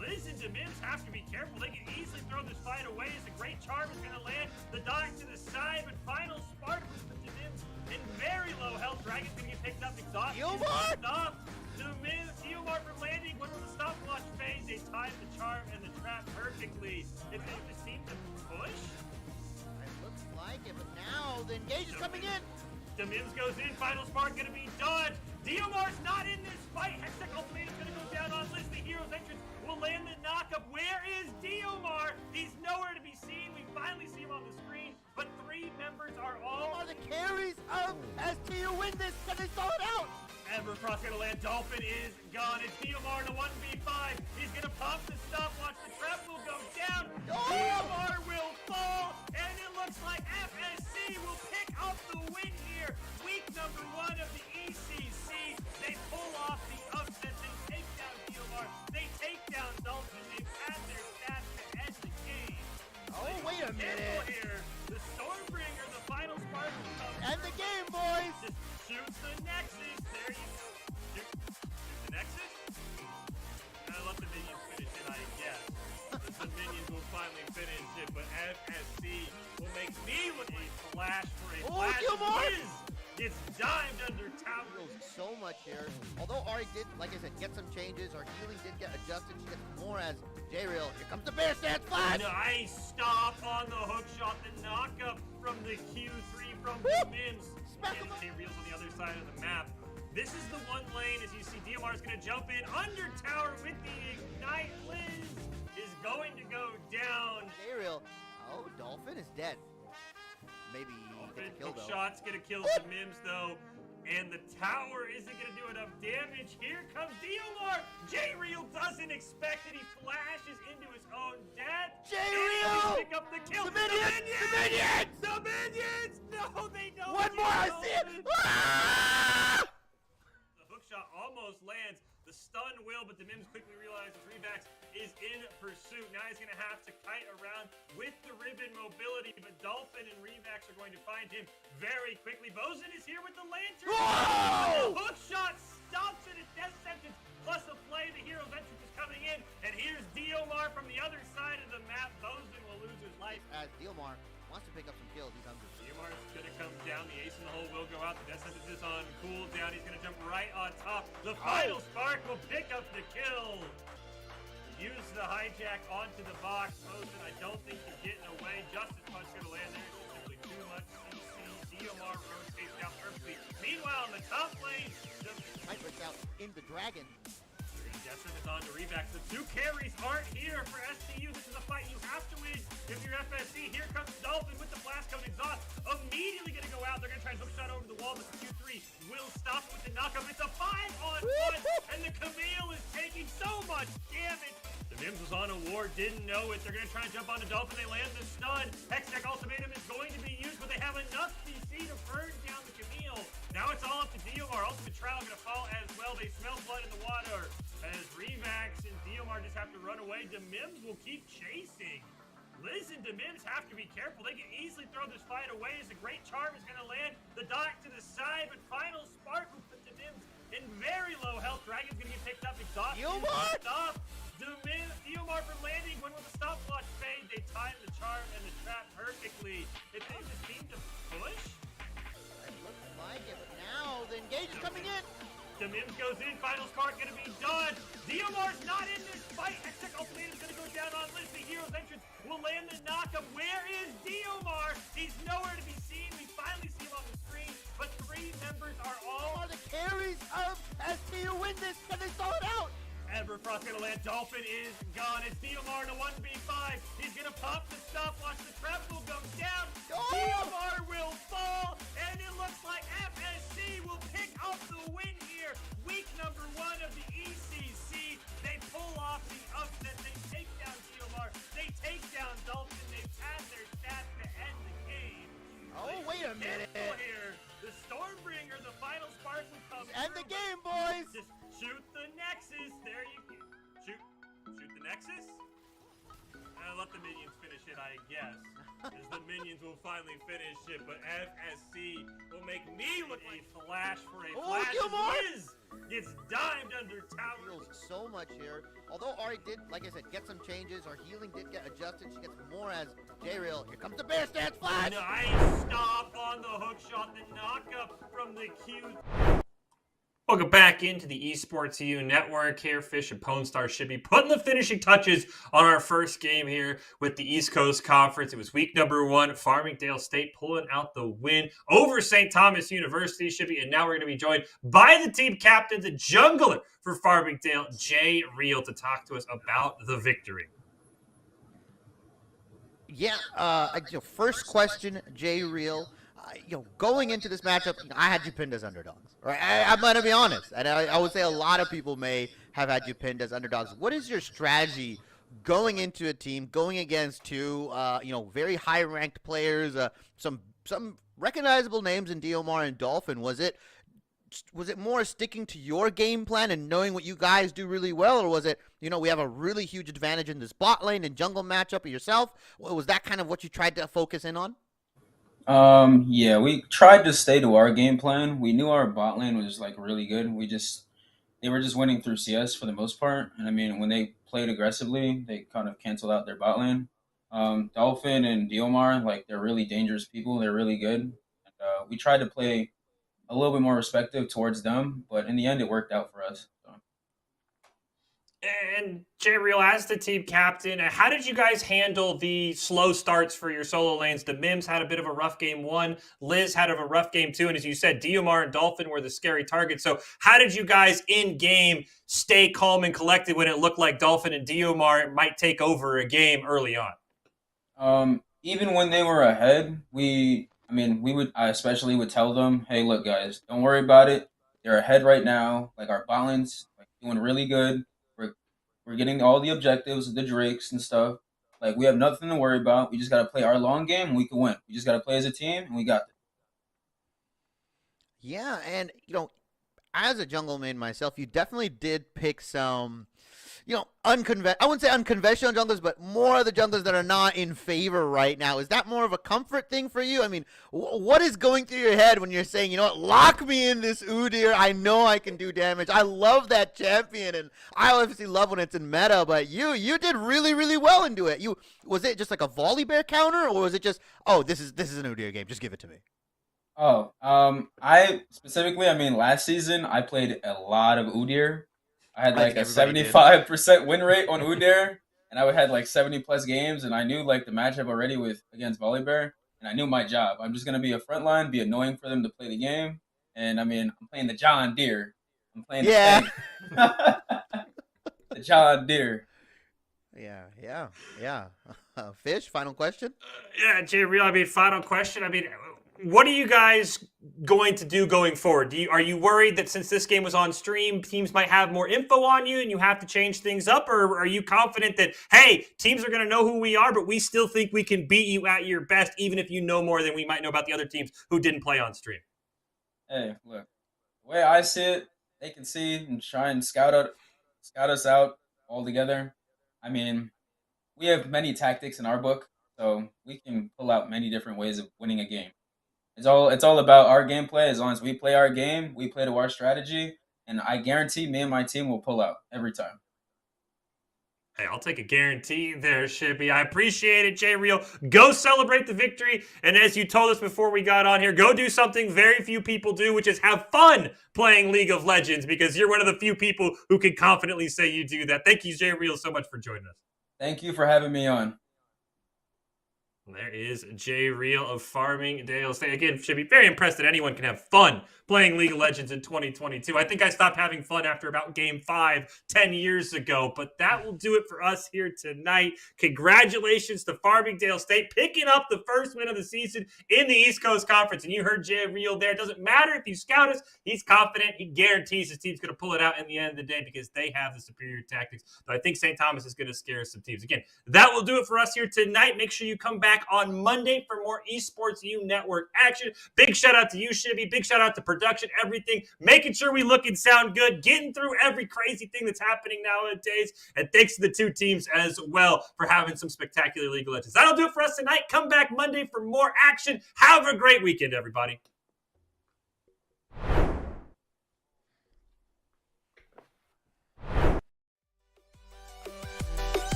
Speaker 1: Liz and DeMims have to be careful. They can easily throw this fight away as a great charm is going to land. The dot to the side, but final spark was the DeMims in very low health. Dragon's going to get picked up. Exhausted. Stop. Diomar from landing. When will the stopwatch phase? They timed the charm and the trap perfectly. If they just seem to push.
Speaker 2: It looks like it, but now the engage is coming in.
Speaker 1: DeMims goes in. Final spark going to be dodged. Diomar's not in this fight. Hextech Ultimatum is going to go down on Liz. The hero's entrance will land the knockup. Where is Diomar? He's nowhere to be seen. We finally see him on the screen, but 3 members are all
Speaker 2: the carries of ST to win this. Can they stall it out?
Speaker 1: Everfrost gonna land. Dolphin is gone. It's Diomar to 1v5. He's gonna pop the stopwatch. The trap will go down. Diomar will fall, and it looks like FSC will pick up the win here. Week number 1 of the ECC. They pull off the upset. They take down Diomar. They take down Dolphin. They've had their stats to end the game.
Speaker 2: Oh, wait a minute.
Speaker 1: Here. The Stormbringer, the final spark will come.
Speaker 2: End the game, boys.
Speaker 1: Just shoots the Nexus. There you go. Shoot the Nexus? Let the minions finish it, I guess. The minions will finally finish it, but FSC will make me look a flash for a flash. Wiz gets dimed under tower.
Speaker 2: So much here. Although Ari did, like I said, get some changes. Our healing did get adjusted. She gets more as J-Real. Here comes the bear stance flash.
Speaker 1: Nice stop on the hook shot. The knockup from the Q3 from the Mims. And J-Real's on the other side of the map. This is the one lane, as you see, Diomar is going to jump in under tower with the Ignite. Liz is going to go down.
Speaker 2: J-Real. Oh, Dolphin is dead. Maybe gets a kill, though.
Speaker 1: Shot's going to kill the Mims, though. And the tower isn't going to do enough damage. Here comes Diomar. J-Real doesn't expect it. He flashes into his own death.
Speaker 2: J-Real!
Speaker 1: Pick up the kill.
Speaker 2: The minions!
Speaker 1: The minions! No, they don't.
Speaker 2: One more, I see it! Ah!
Speaker 1: The hookshot almost lands. The stun will, but the Mims quickly realizes Revax is in pursuit. Now he's going to have to kite around with the ribbon mobility, but Dolphin and Revax are going to find him very quickly. Bosun is here with the lantern.
Speaker 2: Whoa!
Speaker 1: The hookshot stops it at death sentence, plus a play. The hero's entrance is coming in, and here's Diomar from the other side of the map. Bosun will lose his life.
Speaker 2: As Diomar wants to pick up some kills, he's hungry.
Speaker 1: Diomar's going to come down. The ace in the hole will go out. The death sentence is on cooldown. He's going to jump right on top. The final spark will pick up the kill. Use the hijack onto the box. Bosun, I don't think you're getting away. Justice Punch going to land there. It's simply too much CC. Diomar rotates down perfectly. Meanwhile, in the top lane,
Speaker 2: Knight breaks out in the dragon.
Speaker 1: Death sentence on to Revax. The 2 carries aren't here for STU. This is a fight you have to win if you're FSC. Here comes Dolphin with the blast cone exhaust. Immediately going to go out. They're going to try and hook shot over the wall, but the Q3 will stop it with the knockup. It's a 5-on-1, and the Camille is taking so much damage. The Mims was on a ward, didn't know it. They're going to try and jump on the Dolphin. They land the stun. Hextech Ultimatum is going to be used, but they have enough CC to burn down the Camille. Now it's all up to Diomar. Ultimate Trial going to fall as well. They smell blood in the water as Revax and Diomar just have to run away. The Mims will keep chasing. Liz and DeMims have to be careful. They can easily throw this fight away as a great charm is going to land. The dot to the side, but final spark will put DeMims in very low health. Dragon's going to get picked up. Exhausted. Stop. Diomar from landing. When will the stopwatch fade? They timed the charm and the trap perfectly. If they just seem to push.
Speaker 2: It looks like it, but now the engage is coming in.
Speaker 1: DeMims goes in, final spark gonna be done. Diomar's not in this fight. Hextech Ultimatum is gonna go down on Liz. The hero's entrance will land the knockup. Where is Diomar? He's nowhere to be seen. We finally see him on the screen, but 3 members are all
Speaker 2: the carries of ST to win this. Can they stall it out?
Speaker 1: Everfrost gonna land. Dolphin is gone. It's Diomar to 1v5. He's gonna pop the stopwatch. The trap will go down. Diomar will fall, and it looks like FSC will pick up the win here. Week number 1 of the ECC. They pull off the upset. They take down Diomar. They take down Dolphin. They've had their stats to end the game.
Speaker 2: Oh, wait a minute.
Speaker 1: Here. The Stormbringer, the final spark will come.
Speaker 2: End the game, boys.
Speaker 1: Just Shoot the Nexus. There you go. Shoot the Nexus. Let the minions finish it, I guess. As the minions will finally finish it, but FSC will make me look like a flash for a flash. Liz gets dimed under tower.
Speaker 2: Feels so much here. Although Ari did, like I said, get some changes. Her healing did get adjusted. She gets more as J-Real. Here comes the bear stance flash.
Speaker 1: Nice stop on the hook shot. The knockup from the Q. Welcome back into the Esports EU Network here. Fish and Pwn Star should be putting the finishing touches on our first game here with the East Coast Conference. It was week number 1. Farmingdale State pulling out the win over St. Thomas University, should be. And now we're going to be joined by the team captain, the jungler for Farmingdale, Jay Real, to talk to us about the victory.
Speaker 2: Yeah, first question, Jay Real. Going into this matchup, I had you pinned as underdogs. Right? I'm going to be honest. And I would say a lot of people may have had you pinned as underdogs. What is your strategy going into a team, going against two, very high-ranked players, some recognizable names in Diomar and Dolphin? Was it more sticking to your game plan and knowing what you guys do really well, or was it, we have a really huge advantage in this bot lane and jungle matchup of yourself? Was that kind of what you tried to focus in on?
Speaker 3: Yeah, we tried to stay to our game plan. We knew our bot lane was like really good. They were just winning through CS for the most part. And I mean, when they played aggressively, they kind of canceled out their bot lane. Dolphin and Diomar, like, they're really dangerous people. They're really good. And, we tried to play a little bit more respectful towards them, but in the end, it worked out for us. So.
Speaker 1: And Jay Real, as the team captain, how did you guys handle the slow starts for your solo lanes? The Mims had a bit of a rough game 1. Liz had a rough game 2. And as you said, Diomar and Dolphin were the scary targets. So how did you guys in game stay calm and collected when it looked like Dolphin and Diomar might take over a game early on?
Speaker 3: Even when they were ahead, I especially would tell them, hey, look, guys, don't worry about it. They're ahead right now. Like, our balance, doing really good. We're getting all the objectives, the Drakes and stuff. Like, we have nothing to worry about. We just got to play our long game and we can win. We just got to play as a team and we got this.
Speaker 2: Yeah, and, as a jungle main myself, you definitely did pick some, I wouldn't say unconventional junglers, but more of the junglers that are not in favor right now. Is that more of a comfort thing for you? I mean, what is going through your head when you're saying, lock me in this Udyr. I know I can do damage. I love that champion, and I obviously love when it's in meta, but you did really, really well into it. Was it just like a volley bear counter, or was it just, this is an Udyr game, just give it to me?
Speaker 3: Last season, I played a lot of Udyr. I had like a 75% win rate on Udyr, and I had like 70+ games, and I knew like the matchup already against Volibear, and I knew my job. I'm just going to be a front line, be annoying for them to play the game, and I'm playing the John Deere. I'm playing the John Deere.
Speaker 2: Yeah. Fish, final question?
Speaker 1: Jay Real, final question. What are you guys going to do going forward? Are you worried that since this game was on stream, teams might have more info on you and you have to change things up? Or are you confident that, hey, teams are going to know who we are, but we still think we can beat you at your best, even if you know more than we might know about the other teams who didn't play on stream?
Speaker 3: Hey, look, the way I see it, they can see and try and scout us out all together. We have many tactics in our book, so we can pull out many different ways of winning a game. It's all about our gameplay. As long as we play our game, we play to our strategy, and I guarantee me and my team will pull out every time.
Speaker 1: Hey, I'll take a guarantee there, Shippy. I appreciate it, Jay Real. Go celebrate the victory. And as you told us before we got on here, go do something very few people do, which is have fun playing League of Legends, because you're one of the few people who can confidently say you do that. Thank you, Jay Real, so much for joining us.
Speaker 3: Thank you for having me on.
Speaker 1: There is Jay Real of Farmingdale State. Again, should be very impressed that anyone can have fun playing League of Legends in 2022. I think I stopped having fun after about Game 5 10 years ago, but that will do it for us here tonight. Congratulations to Farmingdale State picking up the first win of the season in the East Coast Conference. And you heard Jay Real there. It doesn't matter if you scout us. He's confident. He guarantees his team's going to pull it out in the end of the day because they have the superior tactics. But I think St. Thomas is going to scare some teams. Again, that will do it for us here tonight. Make sure you come back on Monday for more Esports U Network action. Big shout out to you, Shibby. Big shout out to production, everything, making sure we look and sound good, getting through every crazy thing that's happening nowadays. And thanks to the two teams as well for having some spectacular League of Legends. That'll do it for us tonight. Come back Monday for more action. Have a great weekend, everybody.